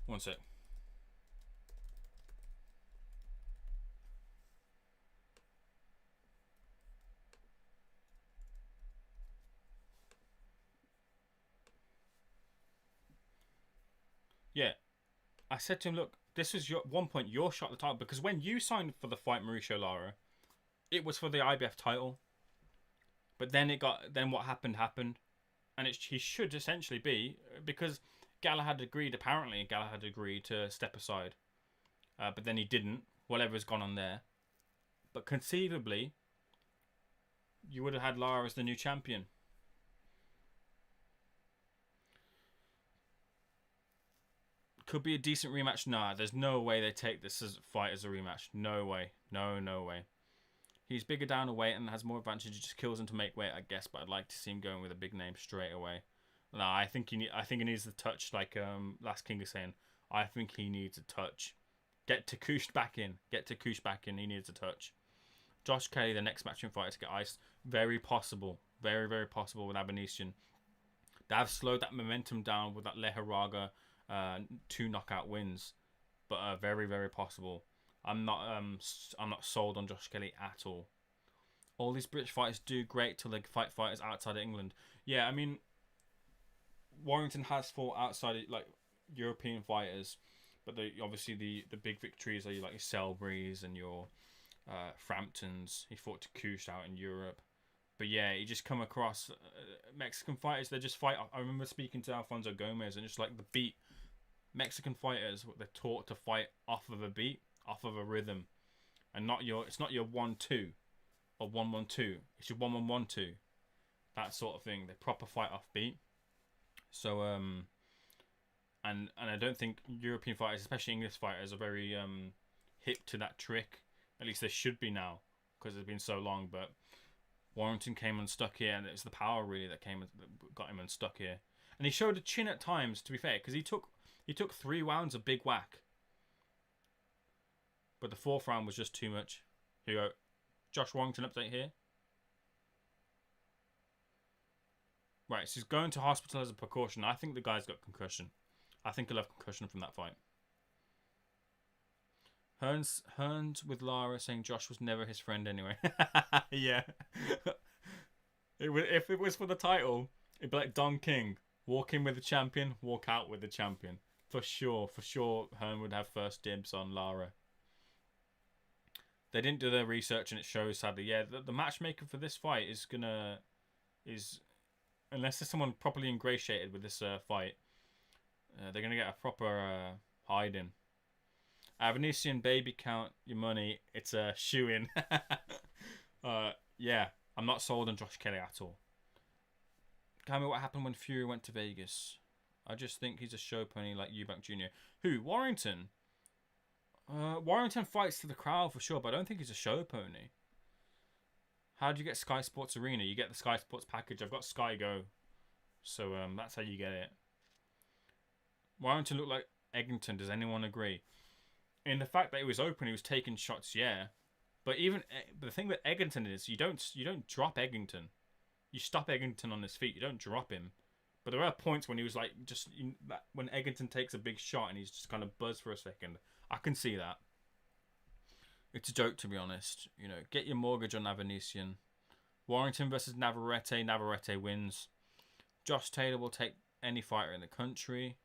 One sec. Yeah, I said to him, look, this was your one point your shot at the title, because when you signed for the fight Mauricio Lara, it was for the IBF title. But then what happened, and he should essentially be, because Galahad agreed to step aside, but then he didn't. Whatever's gone on there, but conceivably, you would have had Lara as the new champion. Could be a decent rematch. Nah, there's no way they take this fight as a rematch. No way. No way. He's bigger down a weight and has more advantage. He just kills him to make weight, I guess. But I'd like to see him going with a big name straight away. Nah, I think he needs the touch, like Last King is saying. I think he needs a touch. Get Takoosh back in. He needs a touch. Josh Kelly, the next matchroom fighter to get iced. Very possible. Very, very possible with Abanesian. They have slowed that momentum down with that Leharaga 2 knockout wins, but very, very possible. I'm not sold on Josh Kelly at all. All these British fighters do great till they fight fighters outside of England. Yeah, I mean, Warrington has fought outside like European fighters, but obviously the big victories are like your Selbrys and your Framptons. He fought Takoosh out in Europe. But yeah, he just come across Mexican fighters. They just fight. I remember speaking to Alfonso Gomez, and just like the beat, Mexican fighters, they're taught to fight off of a beat, off of a rhythm, and it's not your 1-2 or 1-1-2. It's your 1-1-1-2. That sort of thing. They proper fight off beat. So and I don't think European fighters, especially English fighters, are very hip to that trick. At least they should be now, because it's been so long. But Warrington came unstuck here, and it was the power really that got him unstuck here. And he showed a chin at times, to be fair, because he took 3 rounds of big whack. But the 4th round was just too much. Here you go. Josh Warrington update here. Right, so he's going to hospital as a precaution. I think the guy's got concussion. I think he'll have concussion from that fight. Hearns with Lara saying Josh was never his friend anyway. Yeah. If it was for the title, it'd be like Don King. Walk in with the champion, walk out with the champion. For sure, Hearn would have first dibs on Lara. They didn't do their research and it shows, sadly. Yeah, the matchmaker for this fight is unless there's someone properly ingratiated with this fight, they're going to get a proper hide-in. Venetian baby count your money. It's a shoe-in. Yeah, I'm not sold on Josh Kelly at all. Tell me what happened when Fury went to Vegas. I just think he's a show pony like Eubank Jr. Who? Warrington? Warrington fights to the crowd for sure, but I don't think he's a show pony. How do you get Sky Sports Arena? You get the Sky Sports package. I've got Sky Go. So that's how you get it. Warrington looked like Eggington. Does anyone agree? In the fact that he was open, he was taking shots, yeah. But the thing with Eggington is you don't drop Eggington. You stop Eggington on his feet. You don't drop him. But there are points when he was like when Eggington takes a big shot and he's just kind of buzzed for a second. I can see that. It's a joke, to be honest. You know, get your mortgage on Venetian. Warrington versus Navarrete. Navarrete wins. Josh Taylor will take any fighter in the country.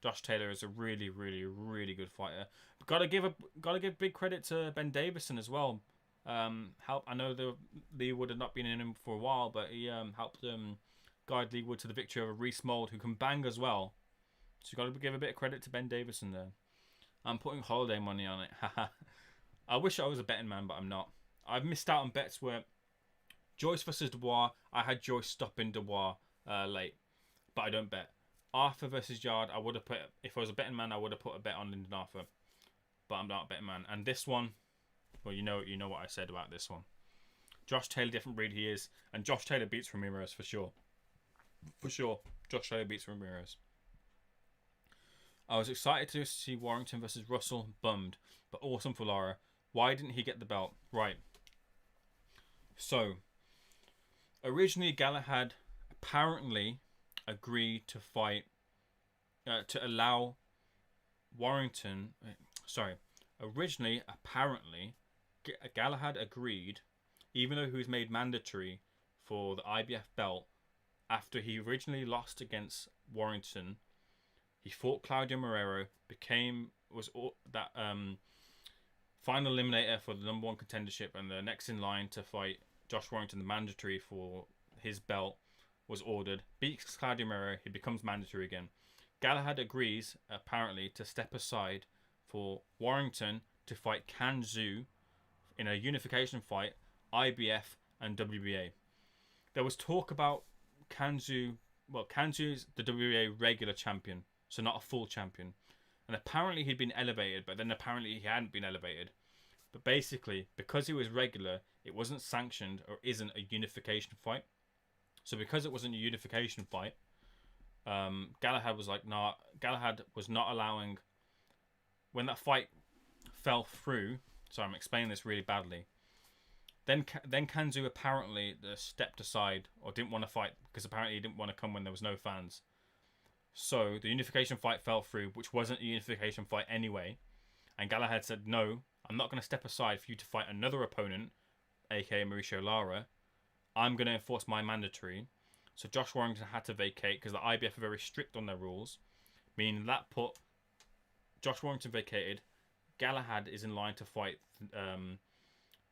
Josh Taylor is a really, really, really good fighter. Got to give big credit to Ben Davison as well. I know Lee Wood had not been in him for a while, but he helped guide Lee Wood to the victory over Reese Mould, who can bang as well. So you got to give a bit of credit to Ben Davison there. I'm putting holiday money on it. I wish I was a betting man, but I'm not. I've missed out on bets where Joyce versus Dubois. I had Joyce stopping Dubois late, but I don't bet. Arthur versus Yard. I would have put, if I was a betting man, I would have put a bet on Lyndon Arthur, but I'm not a betting man. And this one, well, you know what I said about this one. Josh Taylor, different breed he is, and Josh Taylor beats Ramirez for sure. For sure, Josh Taylor beats Ramirez. I was excited to see Warrington versus Russell, bummed, but awesome for Lara. Why didn't he get the belt? Right. So, originally Galahad apparently agreed to fight, to allow Warrington, originally, apparently, Galahad agreed, even though he was made mandatory for the IBF belt after he originally lost against Warrington. He fought Claudio Morero, was that final eliminator for the number one contendership, and the next in line to fight Josh Warrington, the mandatory for his belt, was ordered. Beats Claudio Morero, he becomes mandatory again. Galahad agrees, apparently, to step aside for Warrington to fight Kanzu in a unification fight, IBF and WBA. There was talk about Kanzu. Well, Kanzu's the WBA regular champion, so not a full champion. And apparently he'd been elevated, but then apparently he hadn't been elevated. But basically, because he was regular, it wasn't sanctioned or isn't a unification fight. So because it wasn't a unification fight, Galahad was like, nah. Galahad was not allowing. When that fight fell through, so I'm explaining this really badly. Then Kanzu apparently stepped aside or didn't want to fight because apparently he didn't want to come when there was no fans. So the unification fight fell through, which wasn't a unification fight anyway. And Galahad said, no, I'm not going to step aside for you to fight another opponent, aka Mauricio Lara. I'm going to enforce my mandatory. So Josh Warrington had to vacate because the IBF are very strict on their rules, meaning that put Josh Warrington vacated. Galahad is in line to fight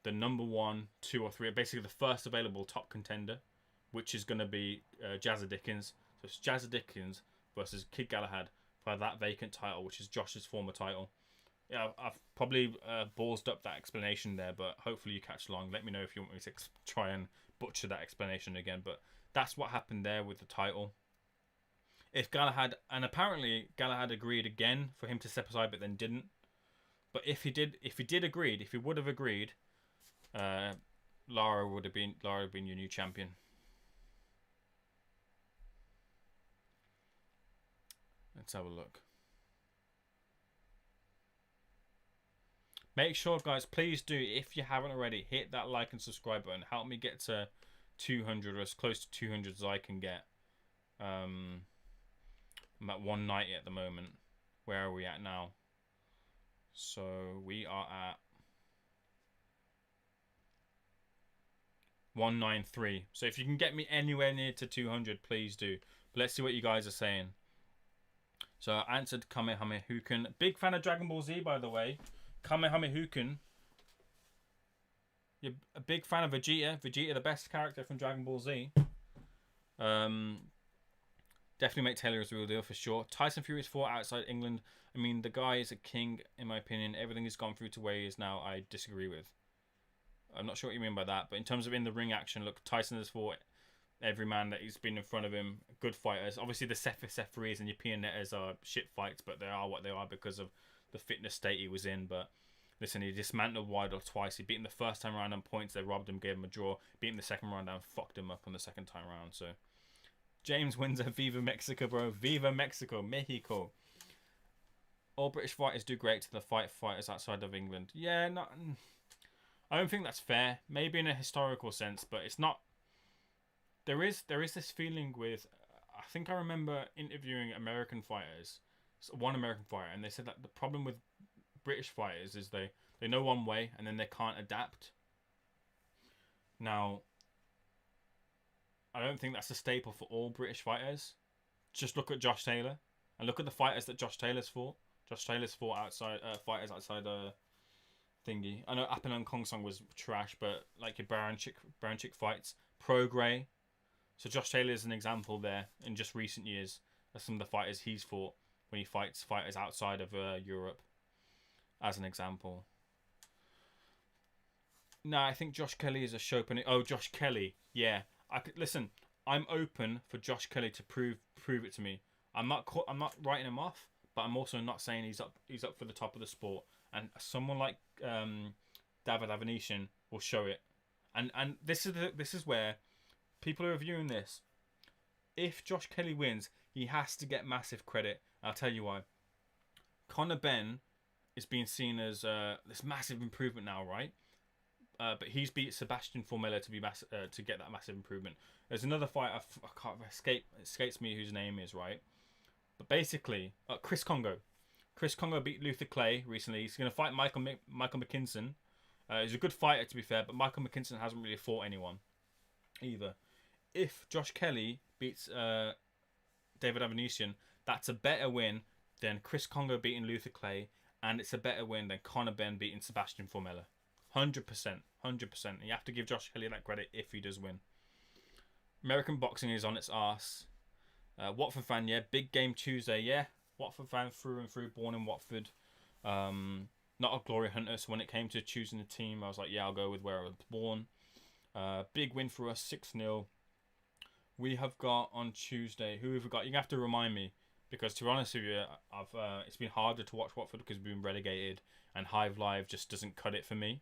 the number 1, 2, or 3, basically the first available top contender, which is going to be Jazza Dickens. So it's Jazza Dickens versus Kid Galahad for that vacant title, which is Josh's former title. Yeah, I've probably ballsed up that explanation there, but hopefully you catch along. Let me know if you want me to try and butcher that explanation again. But that's what happened there with the title. If Galahad, and apparently Galahad agreed again for him to step aside, but then didn't. But if he would have agreed, Lara would have been your new champion. Let's have a look. Make sure, guys, please do, if you haven't already, hit that like and subscribe button. Help me get to 200 or as close to 200 as I can get. I'm at 190 at the moment. Where are we at now? So we are at 193. So if you can get me anywhere near to 200, please do. But let's see what you guys are saying. So I answered Kamehameha Huken. Big fan of Dragon Ball Z, by the way. Kamehameha Huken. You're a big fan of Vegeta. Vegeta, the best character from Dragon Ball Z. Definitely make Taylor as a real deal for sure. Tyson Fury's fought outside England. I mean, the guy is a king, in my opinion. Everything he's gone through to where he is now, I disagree with. I'm not sure what you mean by that, but in terms of in the ring action, look, Tyson has fought every man that he's been in front of him. Good fighters. Obviously, the Cephrees and your Pianetas are shit fights, but they are what they are because of the fitness state he was in. But listen, he dismantled Wilder twice. He beat him the first time around on points. They robbed him, gave him a draw. Beat him the second round and fucked him up on the second time around. So, James Windsor, Viva Mexico, bro. Viva Mexico, Mexico. All British fighters do great to the fighters outside of England. Yeah, not. I don't think that's fair. Maybe in a historical sense, but it's not. There is this feeling with. I think I remember interviewing American fighters, one American fighter, and they said that the problem with British fighters is they know one way and then they can't adapt. Now, I don't think that's a staple for all British fighters. Just look at Josh Taylor and look at the fighters that Josh Taylor's fought. Josh Taylor's fought outside fighters outside thingy. I know Appian Kong Song was trash, but like your Baron Chick fights, Pro Grey. So Josh Taylor is an example there in just recent years of some of the fighters he's fought when he fights fighters outside of Europe, as an example. No, I think Josh Kelly is a showpony. Oh, Josh Kelly, yeah. Listen. I'm open for Josh Kelly to prove it to me. I'm not writing him off, but I'm also not saying he's up for the top of the sport. And someone like David Avanesyan will show it. And this is where people are viewing this. If Josh Kelly wins, he has to get massive credit. I'll tell you why. Conor Benn is being seen as this massive improvement now, right? But he's beat Sebastian Formella to get that massive improvement. There's another fighter, I can't escapes me whose name is, right? But basically, Chris Congo. Chris Congo beat Luther Clay recently. He's going to fight Michael McKinson. He's a good fighter, to be fair, but Michael McKinson hasn't really fought anyone either. If Josh Kelly beats David Avanesian, that's a better win than Chris Congo beating Luther Clay, and it's a better win than Conor Benn beating Sebastian Formella. 100%. 100%. You have to give Josh Kelly that credit if he does win. American boxing is on its arse. Watford fan, yeah. Big game Tuesday, yeah. Watford fan through and through, born in Watford. Not a glory hunter, so when it came to choosing a team, I was like, yeah, I'll go with where I was born. Big win for us, 6-0. We have got on Tuesday, who have we got? You have to remind me, because to be honest with you, it's been harder to watch Watford because we've been relegated, and Hive Live just doesn't cut it for me.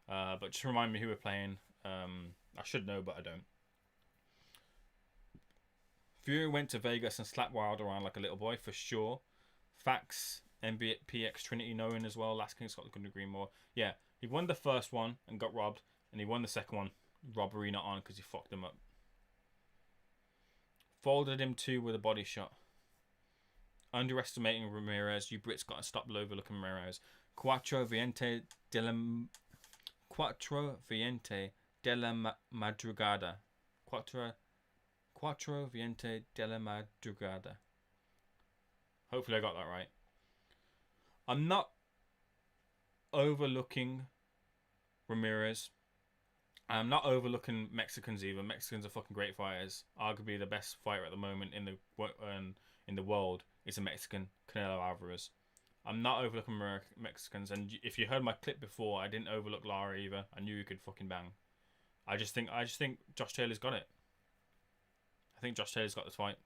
But just remind me who we're playing. I should know, but I don't. Fury went to Vegas and slapped Wilder around like a little boy, for sure. Facts, MBPX Trinity knowing as well. Last King Scotland couldn't agree more. Yeah, he won the first one and got robbed, and he won the second one. Robbery not on because he fucked him up. Folded him too with a body shot. Underestimating Ramirez. You Brits got to stop overlooking Ramirez. Quattro Viente della Madrugada. Quattro Viente della Madrugada. Hopefully I got that right. I'm not overlooking Ramirez. I'm not overlooking Mexicans either. Mexicans are fucking great fighters. Arguably the best fighter at the moment in the world is a Mexican, Canelo Alvarez. I'm not overlooking Mexicans, and if you heard my clip before, I didn't overlook Lara either. I knew he could fucking bang. I just think Josh Taylor's got it. I think Josh Taylor's got this fight.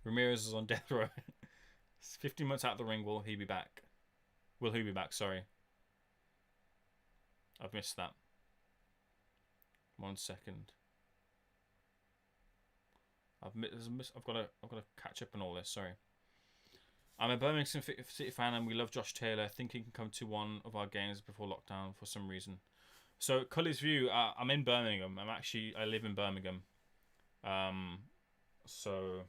Ramirez is on death row. 15 months out of the ring. Will he be back? Will he be back? Sorry, I've missed that. 1 second. I've got to catch up on all this. Sorry. I'm a Birmingham City fan, and we love Josh Taylor. I think he can come to one of our games before lockdown for some reason. So, Cully's View. I'm in Birmingham. I live in Birmingham. So,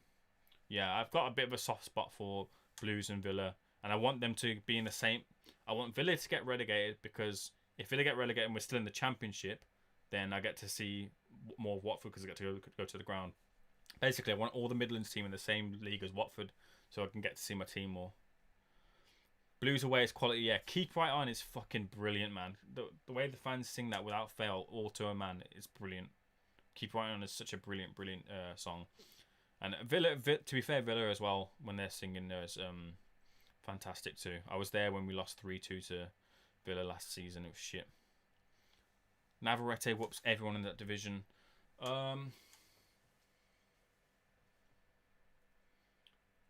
yeah, I've got a bit of a soft spot for Blues and Villa, and I want them to be in the same. I want Villa to get relegated, because if Villa get relegated and we're still in the Championship, then I get to see more of Watford because I get to go to the ground. Basically, I want all the Midlands team in the same league as Watford, so I can get to see my team more. Blues away is quality, yeah. Keep Right On is fucking brilliant, man. The way the fans sing that without fail, all to a man, is brilliant. Keep Right On is such a brilliant song. And Villa, to be fair, Villa as well, when they're singing there, is fantastic too. I was there when we lost 3-2 to Villa last season. It was shit. Navarrete whoops everyone in that division.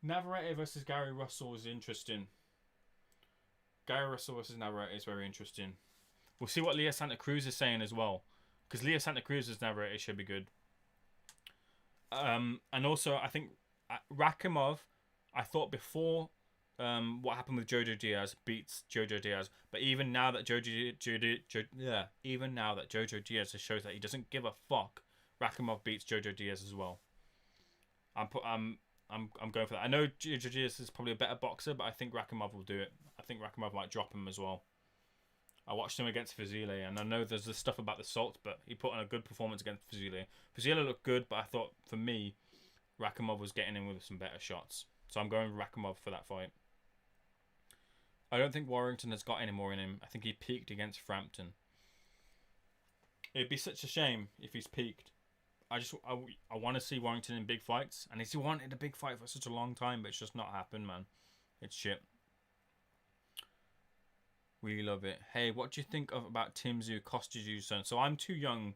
Navarrete versus Gary Russell is interesting. Gary Russell versus Navarrete is very interesting. We'll see what Leah Santa Cruz is saying as well, because Leah Santa Cruz's Navarrete should be good. And also, I think Rakhimov, I thought before what happened with Jojo Diaz beats Jojo Diaz, but even now that Jojo Diaz has shows that he doesn't give a fuck, Rakhimov beats Jojo Diaz as well. I'm going for that. I know Jojo Diaz is probably a better boxer, but I think Rakhimov will do it. I think Rakhimov might drop him as well. I watched him against Fazile, and I know there's this stuff about the salt, but he put on a good performance against Fazile. Fazile looked good, but I thought, for me, Rakhimov was getting in with some better shots. So I'm going with Rakhimov for that fight. I don't think Warrington has got any more in him. I think he peaked against Frampton. It'd be such a shame if he's peaked. I want to see Warrington in big fights, and he's wanted a big fight for such a long time, but it's just not happened, man. It's shit. We love it. Hey, what do you think about Tim Tszyu, Costa Tszyu son? So I'm too young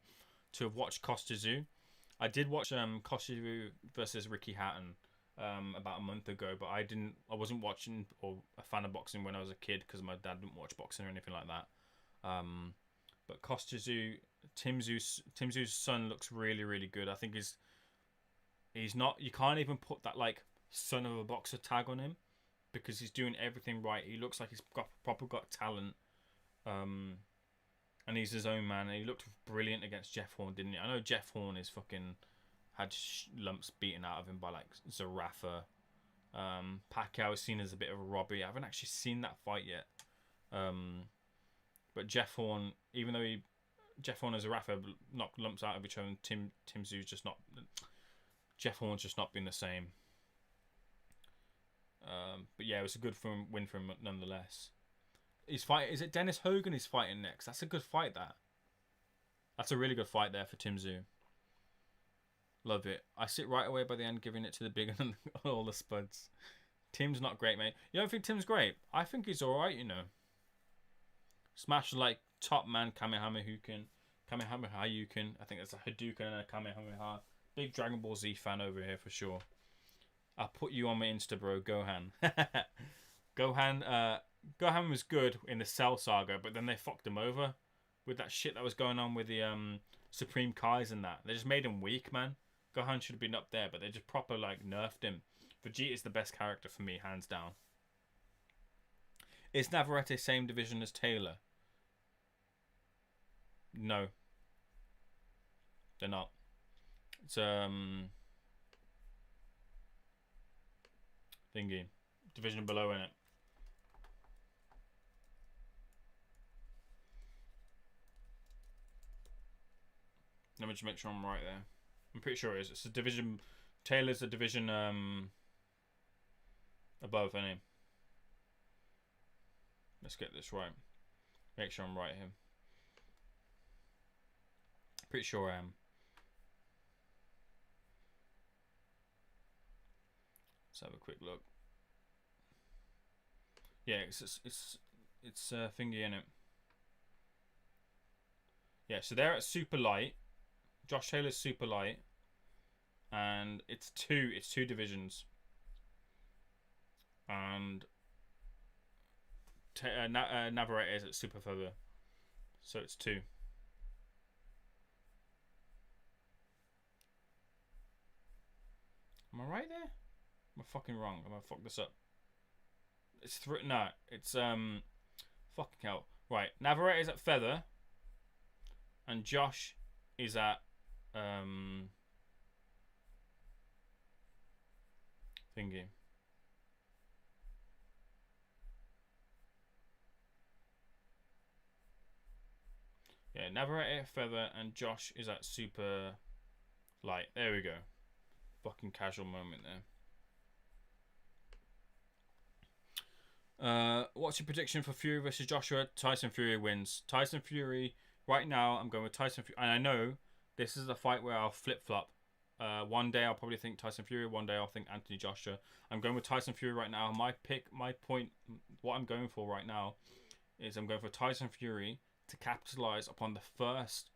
to have watched Costa Tszyu. I did watch Costa Tszyu versus Ricky Hatton about a month ago, but I wasn't watching or a fan of boxing when I was a kid because my dad didn't watch boxing or anything like that. But Costa Tszyu, Tim Tszyu's son looks really, really good. I think he's not. You can't even put that like son of a boxer tag on him, because he's doing everything right. He looks like he's got talent, and he's his own man. And he looked brilliant against Jeff Horn, didn't he? I know Jeff Horn is fucking had lumps beaten out of him by like Zarafa, Pacquiao is seen as a bit of a robbery. I haven't actually seen that fight yet. But Jeff Horn, even though Jeff Horn as a Rafa knocked lumps out of each other, and Tim Tszyu just not. Jeff Horn's just not been the same. But yeah, it was a good win for him nonetheless. Is it Dennis Hogan he's fighting next? That's a good fight. That's a really good fight there for Tim Tszyu. Love it. I sit right away by the end, giving it to the big and all the spuds. Tim's not great, mate. You don't think Tim's great? I think he's alright, you know. Smash like top man Kamehameha Yukin. I think it's a Hadouken and a Kamehameha. Big Dragon Ball Z fan over here for sure. I'll put you on my Insta, bro. Gohan. Gohan was good in the Cell saga, but then they fucked him over with that shit that was going on with the Supreme Kais and that. They just made him weak, man. Gohan should have been up there, but they just proper like nerfed him. Vegeta's the best character for me, hands down. Is Navarrete same division as Taylor? No. They're not. It's thingy. Division below in it. Let me just make sure I'm right there. I'm pretty sure it is. It's a division. Taylor's a division above any. Let's get this right. Make sure I'm right here. Pretty sure I am. Let's have a quick look. Yeah, it's thingy in it. Yeah, so they're at super light. Josh Taylor's super light, and it's two divisions. And Navarrete is at super feather, so it's 2. Am I right there? Am I fucking wrong? Am I fucked this up? It's 3. No, it's fucking hell. Right, Navarrete is at feather, and Josh is at thingy. Yeah, Navarrete at feather and Josh is at super light. There we go. Fucking casual moment there. What's your prediction for Fury versus Joshua? Tyson Fury wins. Tyson Fury, right now, I'm going with Tyson Fury. And I know this is a fight where I'll flip-flop. One day I'll probably think Tyson Fury. One day I'll think Anthony Joshua. I'm going with Tyson Fury right now. My point, what I'm going for right now is I'm going for Tyson Fury to capitalize upon the first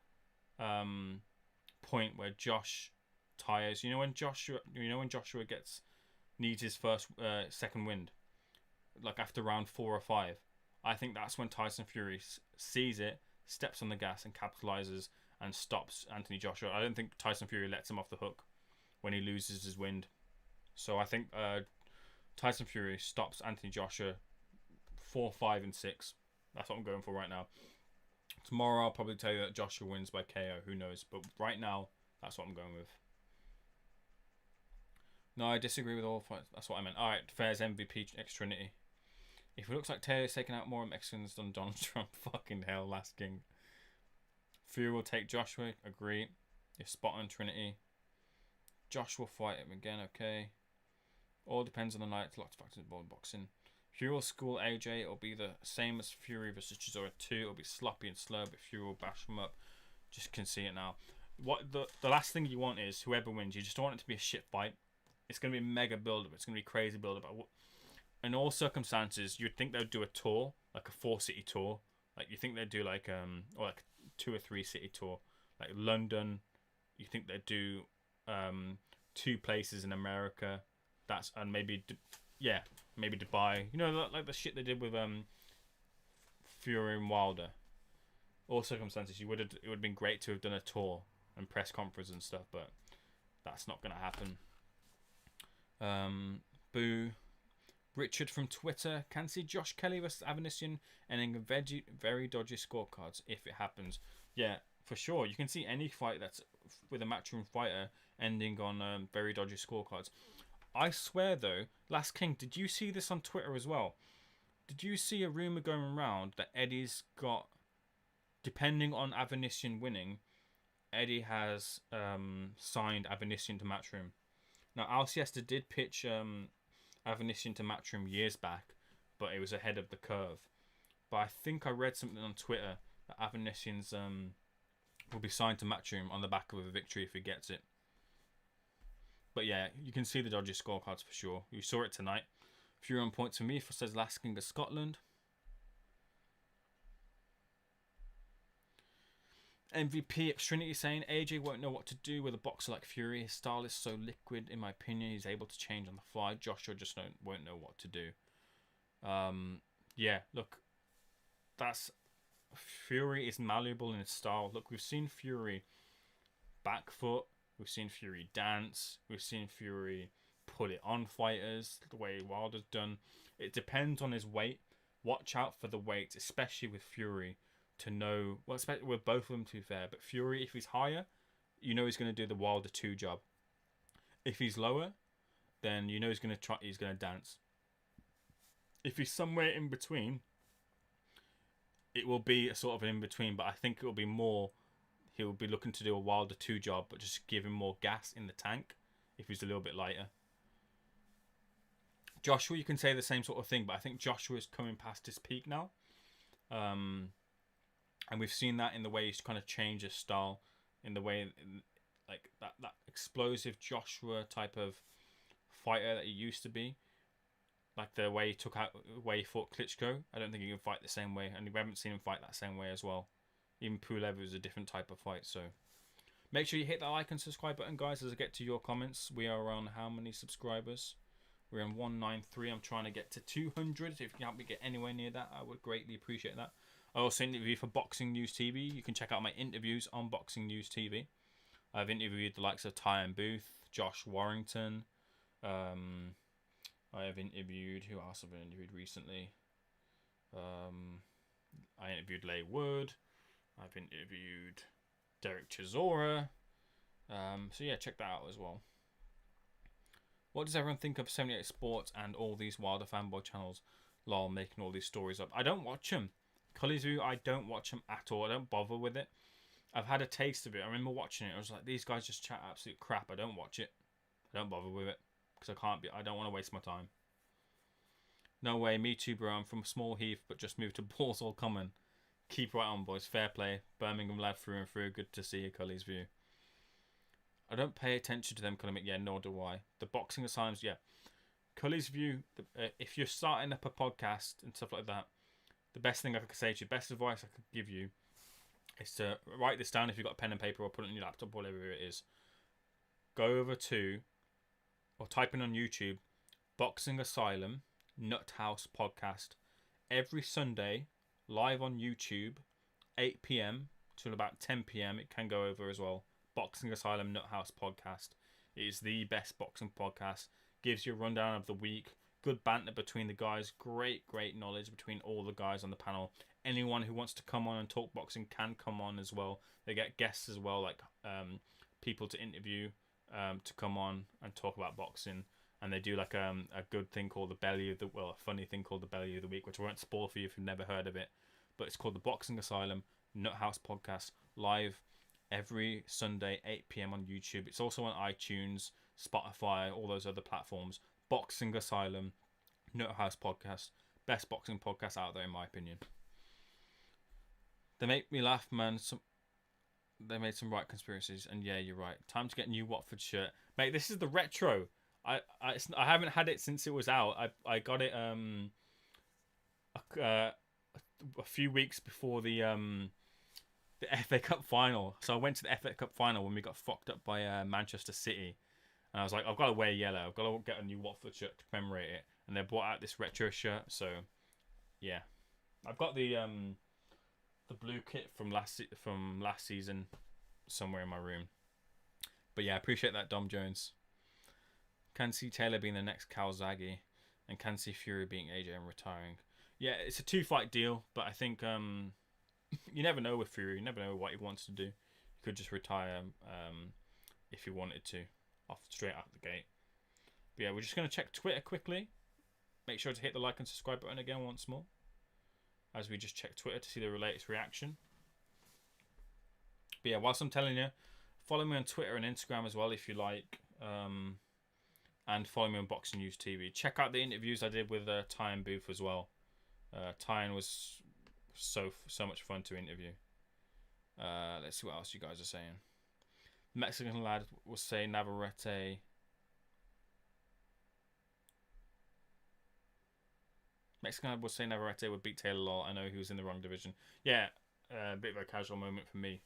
point where Josh tires. You know when Joshua needs his second wind, like after round 4 or 5. I think that's when Tyson Fury sees it, steps on the gas and capitalizes and stops Anthony Joshua. I don't think Tyson Fury lets him off the hook when he loses his wind. So I think Tyson Fury stops Anthony Joshua 4, 5, and 6. That's what I'm going for right now. Tomorrow I'll probably tell you that Joshua wins by KO. Who knows? But right now, that's what I'm going with. No, I disagree with all fights. That's what I meant. Alright, Fair's MVP X Trinity. If it looks like Taylor's taking out more Mexicans than Donald Trump, fucking hell, last king. Fury will take Joshua. Agree. You're spot on, Trinity. Josh will fight him again, okay. All depends on the night. Lots of factors involved in boxing. Fury will school AJ. It'll be the same as Fury versus Chisora 2. It'll be sloppy and slow, but Fury will bash him up. Just can see it now. What the last thing you want is whoever wins. You just don't want it to be a shit fight. It's going to be a mega build-up. It's going to be crazy build-up. In all circumstances, you'd think they'd do a tour, like a 4-city tour. Like you think they'd do like or like 2 or 3 city tour, like London. You think they'd do 2 places in America. That's and maybe maybe Dubai. You know, like the shit they did with Fury and Wilder. All circumstances, it would have been great to have done a tour and press conference and stuff, but that's not going to happen. Boo. Richard from Twitter can see Josh Kelly versus Avanesian ending very dodgy scorecards if it happens. Yeah, for sure. You can see any fight that's with a matchroom fighter ending on very dodgy scorecards. I swear though, Last King, did you see this on Twitter as well? Did you see a rumor going around that Eddie's got, depending on Avanician winning, Eddie has signed Avanician to Matchroom. Now, Alcesta did pitch Avanician to Matchroom years back, but it was ahead of the curve. But I think I read something on Twitter that Avanician's will be signed to Matchroom on the back of a victory if he gets it. But yeah, you can see the Dodgers scorecards for sure. You saw it tonight. Fury on points for me, for says Last King of Scotland. MVP Extrinity saying AJ won't know what to do with a boxer like Fury. His style is so liquid, in my opinion. He's able to change on the fly. Joshua just won't know what to do. Yeah, look, that's Fury is malleable in his style. Look, we've seen Fury back foot. We've seen Fury dance. We've seen Fury put it on fighters the way Wilder's done. It depends on his weight. Watch out for the weight, especially with Fury, to know. Well, especially with both of them, to be fair. But Fury, if he's higher, you know he's going to do the Wilder 2 job. If he's lower, then you know he's going to dance. If he's somewhere in between, it will be a sort of an in between. But I think it will be more. He'll be looking to do a Wilder 2 job, but just give him more gas in the tank if he's a little bit lighter. Joshua, you can say the same sort of thing, but I think Joshua is coming past his peak now. And we've seen that in the way he's kind of changed his style, in the way, like that explosive Joshua type of fighter that he used to be. Like the way he fought Klitschko. I don't think he can fight the same way, and we haven't seen him fight that same way as well. Even Pulev was a different type of fight, so make sure you hit that like and subscribe button, guys, as I get to your comments. We are on how many subscribers? We're on 193. I'm trying to get to 200. If you can help me get anywhere near that, I would greatly appreciate that. I also interview for Boxing News TV. You can check out my interviews on Boxing News TV. I've interviewed the likes of Ty and Booth, Josh Warrington. I have interviewed, who else have I interviewed recently? I interviewed Leigh Wood. I've interviewed Derek Chisora. So yeah, check that out as well. What does everyone think of 78 Sports and all these Wilder fanboy channels? Lol, making all these stories up. I don't watch them. Cully's View, I don't watch them at all. I don't bother with it. I've had a taste of it. I remember watching it. I was like, these guys just chat absolute crap. I don't watch it. I don't bother with it because I don't want to waste my time. No way, me too, bro. I'm from Small Heath, but just moved to Balsall Common. Keep right on, boys. Fair play. Birmingham lad through and through. Good to see you, Cully's View. I don't pay attention to them, Cully. Yeah, nor do I. The Boxing Asylums, yeah. Cully's View, if you're starting up a podcast and stuff like that, the best thing I could say to you, best advice I could give you, is to write this down if you've got a pen and paper or put it on your laptop, whatever it is. Go over to, or type in on YouTube, Boxing Asylum Nut House Podcast. Every Sunday, live on YouTube, 8 p.m. till about 10 p.m. It can go over as well. Boxing Asylum Nut House Podcast. It is the best boxing podcast. Gives you a rundown of the week. Good banter between the guys. Great knowledge between all the guys on the panel. Anyone who wants to come on and talk boxing can come on as well. They get guests as well, like people to interview to come on and talk about boxing. And they do like a good thing called a funny thing called the Belly of the Week, which I won't spoil for you if you've never heard of it. But it's called the Boxing Asylum Nut House Podcast, live every Sunday, 8 p.m. on YouTube. It's also on iTunes, Spotify, all those other platforms. Boxing Asylum Nut House Podcast. Best boxing podcast out there, in my opinion. They make me laugh, man. They made some right conspiracies, and yeah, you're right. Time to get a new Watford shirt. Mate, this is the retro. I haven't had it since it was out. I got it a few weeks before the FA Cup final. So I went to the FA Cup final when we got fucked up by Manchester City, and I was like, I've got to wear yellow. I've got to get a new Watford shirt to commemorate it. And they brought out this retro shirt. So yeah, I've got the blue kit from last season somewhere in my room. But yeah, I appreciate that, Dom Jones. Can see Taylor being the next Calzaghe, and can see Fury being AJ and retiring. Yeah, it's a 2-fight deal, but I think you never know with Fury. You never know what he wants to do. He could just retire if he wanted to, straight out the gate. But yeah, we're just going to check Twitter quickly. Make sure to hit the like and subscribe button again once more, as we just check Twitter to see the latest reaction. But yeah, whilst I'm telling you, follow me on Twitter and Instagram as well if you like. And follow me on Boxing News TV. Check out the interviews I did with Ty and Booth as well. Ty was so much fun to interview. Let's see what else you guys are saying. Mexican lad will say Navarrete. Mexican lad will say Navarrete would beat Taylor Law. I know he was in the wrong division. Yeah, a bit of a casual moment for me.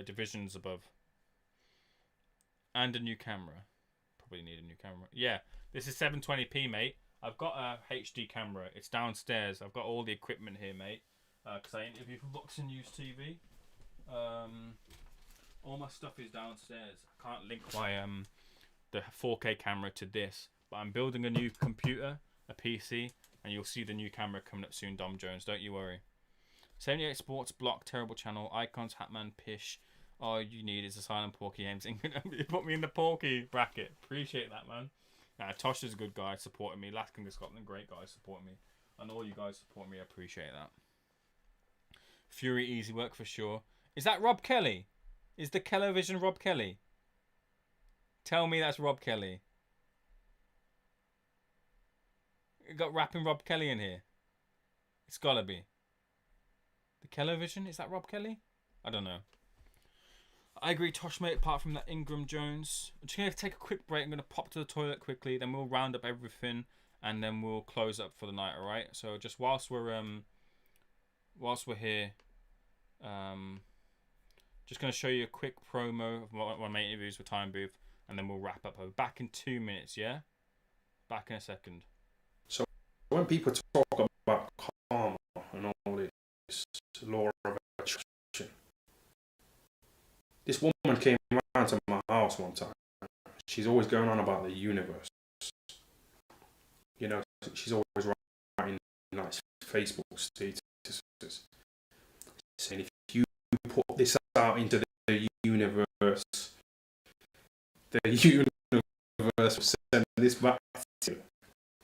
Divisions above. And a new camera. Probably need a new camera. Yeah, this is 720p, mate. I've got a HD camera. It's downstairs. I've got all the equipment here, mate. Because I interview for Boxing News TV. All my stuff is downstairs. I can't link my the 4K camera to this. But I'm building a new computer, a PC, and you'll see the new camera coming up soon, Dom Jones. Don't you worry. 78 Sports, Block, Terrible Channel, Icons, Hatman, Pish. All you need is a silent Porky Games. You put me in the Porky bracket. Appreciate that, man. Nah, Tosh is a good guy supporting me. Last King of Scotland, great guy supporting me. And all you guys support me, I appreciate that. Fury, easy work for sure. Is that Rob Kelly? Is the Kellovision Rob Kelly? Tell me that's Rob Kelly. You got rapping Rob Kelly in here. It's gotta be. The Kellovision? Is that Rob Kelly? I don't know. I agree, Tosh, mate, apart from that Ingram Jones. I'm just going to take a quick break. I'm going to pop to the toilet quickly. Then we'll round up everything. And then we'll close up for the night, alright? So just whilst we're here, just going to show you a quick promo of one of my interviews with Time Booth. And then we'll wrap up. I'll be back in 2 minutes, yeah? Back in a second. So when people talk about karma and all this law of attraction, this woman came around to my house one time. She's always going on about the universe. You know, she's always writing like Facebook statuses saying if you put this out into the universe will send this back to you.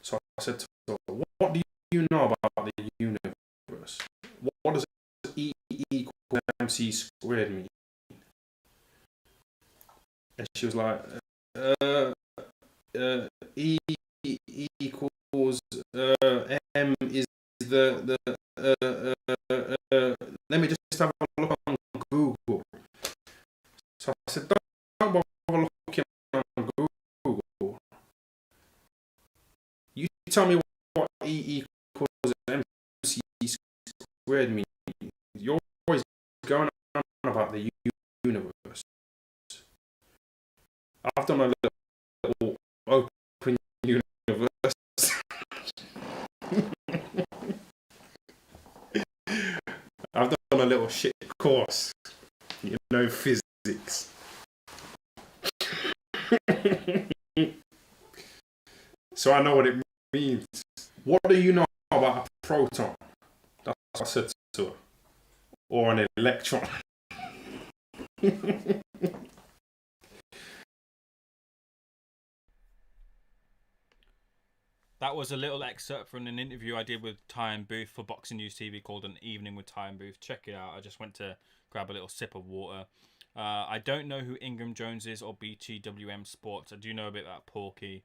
So I said to her, what do you know about the universe? What does E equal MC squared mean? And she was like, E equals M is the let me just have a look on Google. So I said, don't bother looking on Google. You tell me what E equals MC squared means. You're always going on about the universe. I've done a little open universe. I've done a little shit course, you know, physics. So I know what it means. What do you know about a proton? That's what I said to her. Or an electron. That was a little excerpt from an interview I did with Ty and Booth for Boxing News TV called An Evening with Ty and Booth. Check it out. I just went to grab a little sip of water. I don't know who Ingram Jones is or BTWM Sports. I do know a bit about Porky.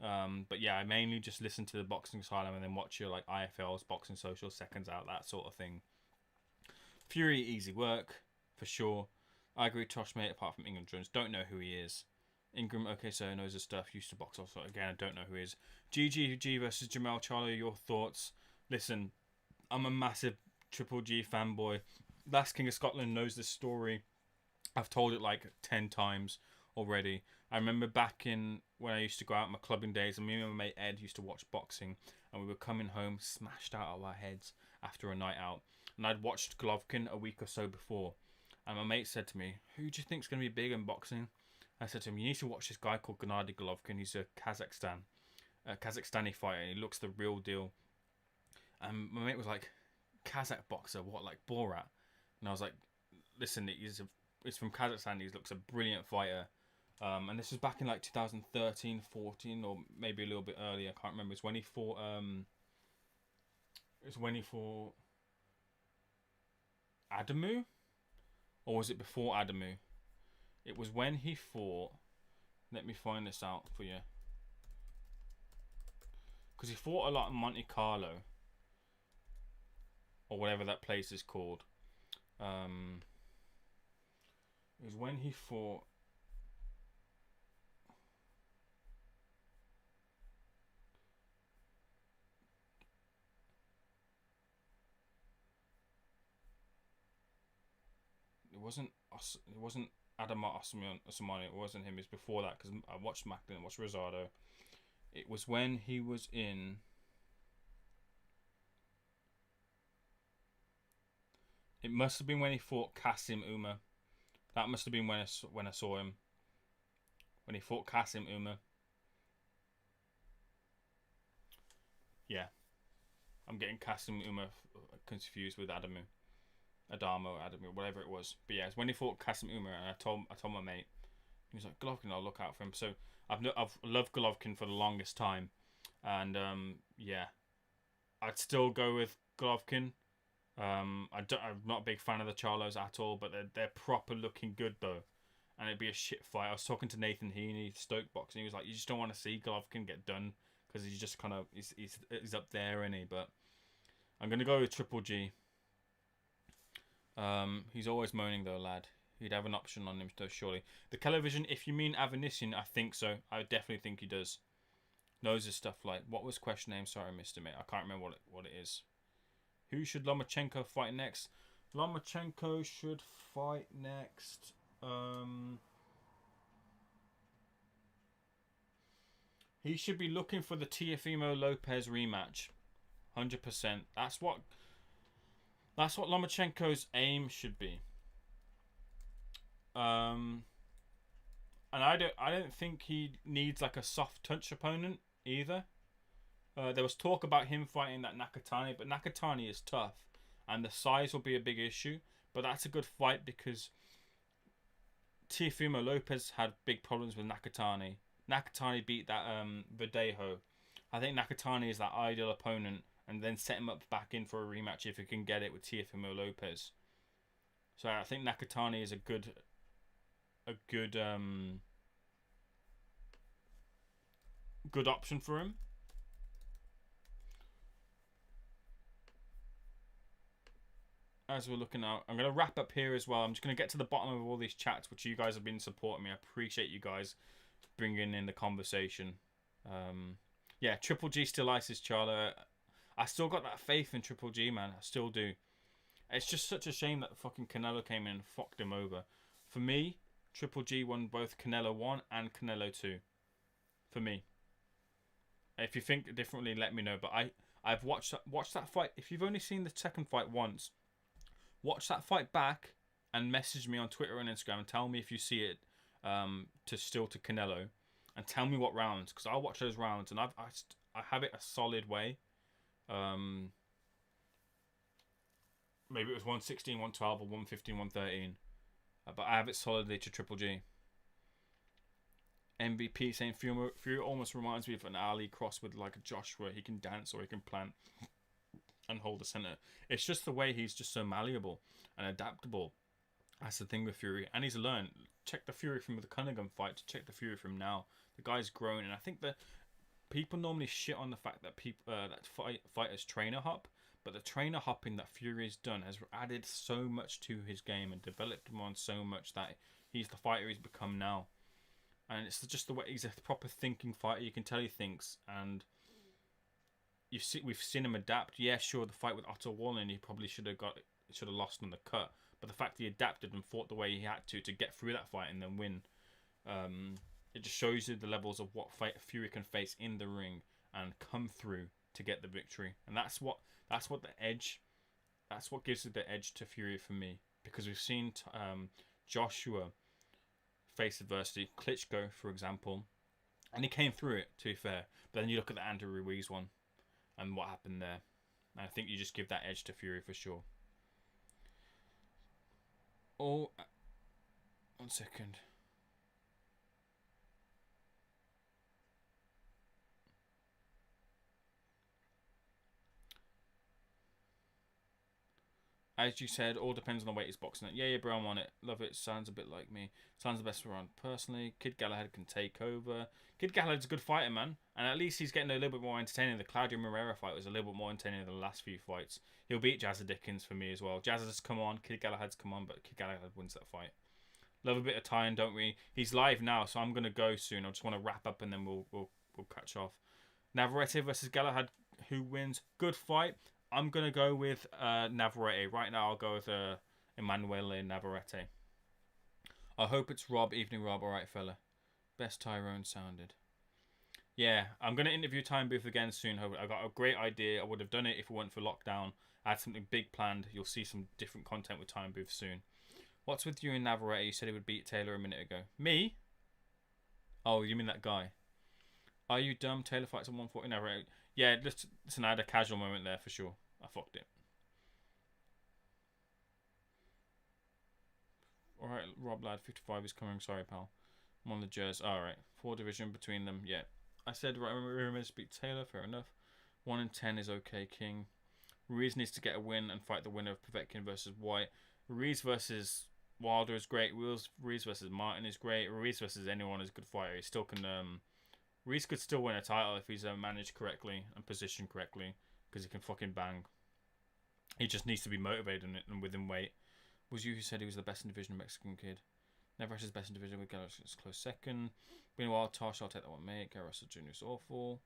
But yeah, I mainly just listen to the Boxing Asylum and then watch your like IFLs, Boxing Social, Seconds Out, that sort of thing. Fury, easy work, for sure. I agree, Tosh, mate, apart from Ingram Jones. Don't know who he is. Ingram, okay, so knows his stuff. Used to box also. Again, I don't know who he is. GGG versus Jamel Charlo, your thoughts? Listen, I'm a massive Triple G fanboy. Last King of Scotland knows this story. I've told it like 10 times already. I remember back in when I used to go out in my clubbing days, and me and my mate Ed used to watch boxing, and we were coming home smashed out of our heads after a night out. And I'd watched Golovkin a week or so before, and my mate said to me, "Who do you think's going to be big in boxing?" I said to him, "You need to watch this guy called Gennady Golovkin. He's a Kazakhstani fighter, and he looks the real deal." And my mate was like, "Kazakh boxer? What, like Borat?" And I was like, "Listen, he's from Kazakhstan. He looks a brilliant fighter. And this was back in like 2013, 14, or maybe a little bit earlier. I can't remember. It's when he fought. It was when he fought Adamu, or was it before Adamu? It was when he fought. Let me find this out for you. Because he fought a lot in Monte Carlo, or whatever that place is called. It was when he fought. It wasn't Adama Osmani. It wasn't him. It was before that, because I watched Macklin, I watched Rosado. It was when he was in. It must have been when he fought Kasim Uma. That must have been when I saw him. When he fought Kasim Uma. Yeah, I'm getting Kasim Uma confused with Adamu, whatever it was. But yeah, it's when he fought Kasim Uma, and I told my mate. He was like, Golovkin, I'll look out for him. So I've loved Golovkin for the longest time, and yeah, I'd still go with Golovkin. I'm not a big fan of the Charlos at all, but they're proper looking good though, and it'd be a shit fight. I was talking to Nathan Heaney, Stoke Boxing. He was like, you just don't want to see Golovkin get done because he's just kind of he's up there, isn't he? But I'm gonna go with Triple G. He's always moaning though, lad. He'd have an option on him though, surely. The television, if you mean Avanesian, I think so. I definitely think he does. Knows his stuff. Like, what was question name? Sorry, Mr. Mate. I can't remember what it is. Who should Lomachenko fight next? Lomachenko should fight next. He should be looking for the Teofimo Lopez rematch. 100%. That's what Lomachenko's aim should be. And I don't think he needs like a soft touch opponent either. There was talk about him fighting that Nakatani, but Nakatani is tough, and the size will be a big issue. But that's a good fight because Teofimo Lopez had big problems with Nakatani. Nakatani beat that Verdejo. I think Nakatani is that ideal opponent, and then set him up back in for a rematch if he can get it with Teofimo Lopez. So I think Nakatani is a good option for him. As we're looking out, I'm going to wrap up here as well. I'm just going to get to the bottom of all these chats, which you guys have been supporting me. I appreciate you guys bringing in the conversation. Yeah, Triple G still ices Charlo. I still got that faith in Triple G, man. I still do. It's just such a shame that fucking Canelo came in and fucked him over. For me, Triple G won both Canelo 1 and Canelo 2. For me. If you think differently, let me know. But I've watched that fight. If you've only seen the second fight once, watch that fight back and message me on Twitter and Instagram and tell me if you see it to Canelo, and tell me what rounds, because I'll watch those rounds and I have it a solid way. Maybe it was 116, 112 or 115, 113, but I have it solidly to Triple G. MVP saying Fury almost reminds me of an Ali cross with like a Joshua. He can dance or he can plant and hold the center. It's just the way he's just so malleable and adaptable. That's the thing with Fury, and he's learned. Check the Fury from the Cunningham fight to check the Fury from now. The guy's grown, and I think that people normally shit on the fact that fighters trainer hop, but the trainer hopping that Fury's done has added so much to his game and developed him on so much that he's the fighter he's become now. And it's just the way he's a proper thinking fighter. You can tell he thinks, and we've seen him adapt. Yeah, sure, the fight with Otto Wallin, he probably should have lost on the cut. But the fact he adapted and fought the way he had to get through that fight and then win, it just shows you the levels of what Fury can face in the ring and come through to get the victory. And that's what gives it the edge to Fury for me, because we've seen Joshua face adversity, Klitschko for example, and he came through it, to be fair. But then you look at the Andrew Ruiz one and what happened there, and I think you just give that edge to Fury for sure. Oh, 1 second. As you said, all depends on the weight he's boxing at. Yeah, bro, I'm on it. Love it. Sounds a bit like me. Sounds the best around personally. Kid Galahad can take over. Kid Galahad's a good fighter, man. And at least he's getting a little bit more entertaining. The Claudio Moreira fight was a little bit more entertaining than the last few fights. He'll beat Jazza Dickens for me as well. Jazza's come on. Kid Galahad's come on, but Kid Galahad wins that fight. Love a bit of time, don't we? He's live now, so I'm going to go soon. I just want to wrap up and then we'll catch off. Navarrete versus Galahad. Who wins? Good fight. I'm going to go with Navarrete. Right now, I'll go with Emanuele Navarrete. I hope it's Rob. Evening, Rob. All right, fella. Best Tyrone sounded. Yeah, I'm going to interview Time Booth again soon. I got a great idea. I would have done it if it weren't for lockdown. I had something big planned. You'll see some different content with Time Booth soon. What's with you and Navarrete? You said he would beat Taylor a minute ago. Me? Oh, you mean that guy? Are you dumb? Taylor fights at 140 Navarrete. Yeah, listen, I had a casual moment there for sure. I fucked it. Alright, Rob Lad, 55 is coming. Sorry, pal. I'm on the Jers. Alright, 4 division between them. Yeah. I said Ramirez beat Taylor. Fair enough. 1 in 10 is okay, King. Ruiz needs to get a win and fight the winner of Povetkin versus White. Ruiz versus Wilder is great. Ruiz versus Martin is great. Ruiz versus anyone is a good fighter. He still can... Ruiz could still win a title if he's managed correctly and positioned correctly, because he can fucking bang. He just needs to be motivated and within weight. Was you who said he was the best in division, Mexican kid? Never has his best in division with Garros is close second. Meanwhile, Tosh, I'll take that one, mate. Garros Jr. is awful.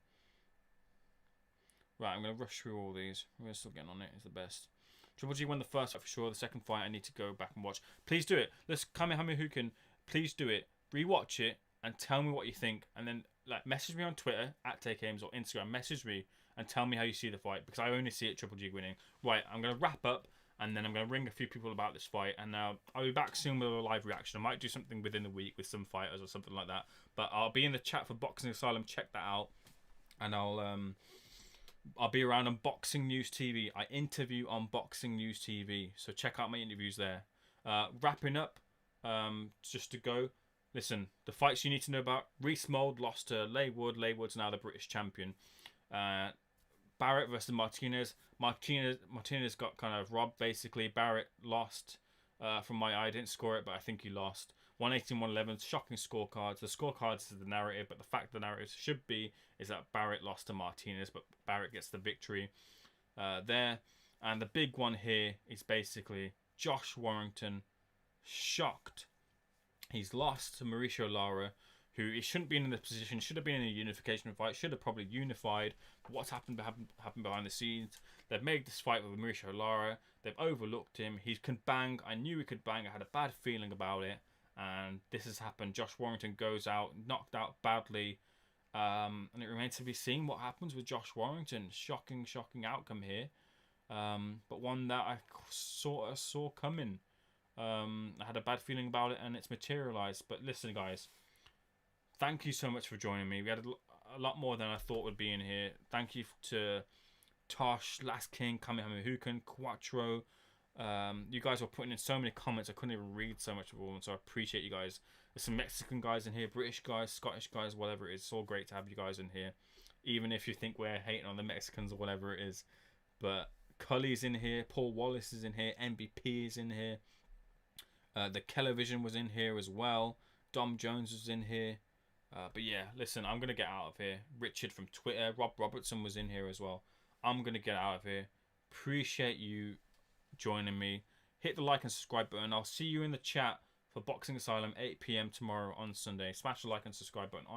Right, I'm going to rush through all these. We're still getting on it. It's the best. Triple G won the first fight for sure. The second fight, I need to go back and watch. Please do it. Let's Kamehameha Hukin. Please do it. Rewatch it and tell me what you think. And then message me on Twitter at TakeAims or Instagram. Message me and tell me how you see the fight, because I only see it Triple G winning. Right, I'm going to wrap up and then I'm going to ring a few people about this fight. And I'll be back soon with a live reaction. I might do something within the week with some fighters or something like that. But I'll be in the chat for Boxing Asylum. Check that out. And I'll be around on Boxing News TV. I interview on Boxing News TV, so check out my interviews there. Wrapping up, just to go. Listen, the fights you need to know about. Reece Mould lost to Leigh Wood. Leigh Wood's now the British champion. Barrett versus Martinez. Martinez got kind of robbed, basically. Barrett lost. From my eye, I didn't score it, but I think he lost. 118, 111, shocking scorecards. The scorecards is the narrative, but the fact the narrative should be is that Barrett lost to Martinez, but Barrett gets the victory there. And the big one here is basically Josh Warrington, shocked. He's lost to Mauricio Lara, who he shouldn't be in this position, should have been in a unification fight, should have probably unified. But what's happened behind the scenes? They've made this fight with Mauricio Lara. They've overlooked him. He can bang. I knew he could bang. I had a bad feeling about it. And this has happened. Josh Warrington goes out, knocked out badly. And it remains to be seen what happens with Josh Warrington. Shocking outcome here. But one that I sort of saw coming. I had a bad feeling about it and it's materialized. But listen, guys. Thank you so much for joining me. We had a lot more than I thought would be in here. Thank you to Tosh, Last King, Kamehameha Hukin, Quattro. You guys were putting in so many comments. I couldn't even read so much of all, so I appreciate you guys. There's some Mexican guys in here, British guys, Scottish guys, whatever it is. It's all great to have you guys in here, even if you think we're hating on the Mexicans or whatever it is. But Cully's in here, Paul Wallace is in here, MVP is in here. The Kellervision was in here as well. Dom Jones was in here. But yeah, listen, I'm going to get out of here. Richard from Twitter, Rob Robertson was in here as well. I'm going to get out of here. Appreciate you joining me. Hit the like and subscribe button. I'll see you in the chat for Boxing Asylum 8 PM tomorrow on Sunday. Smash the like and subscribe button.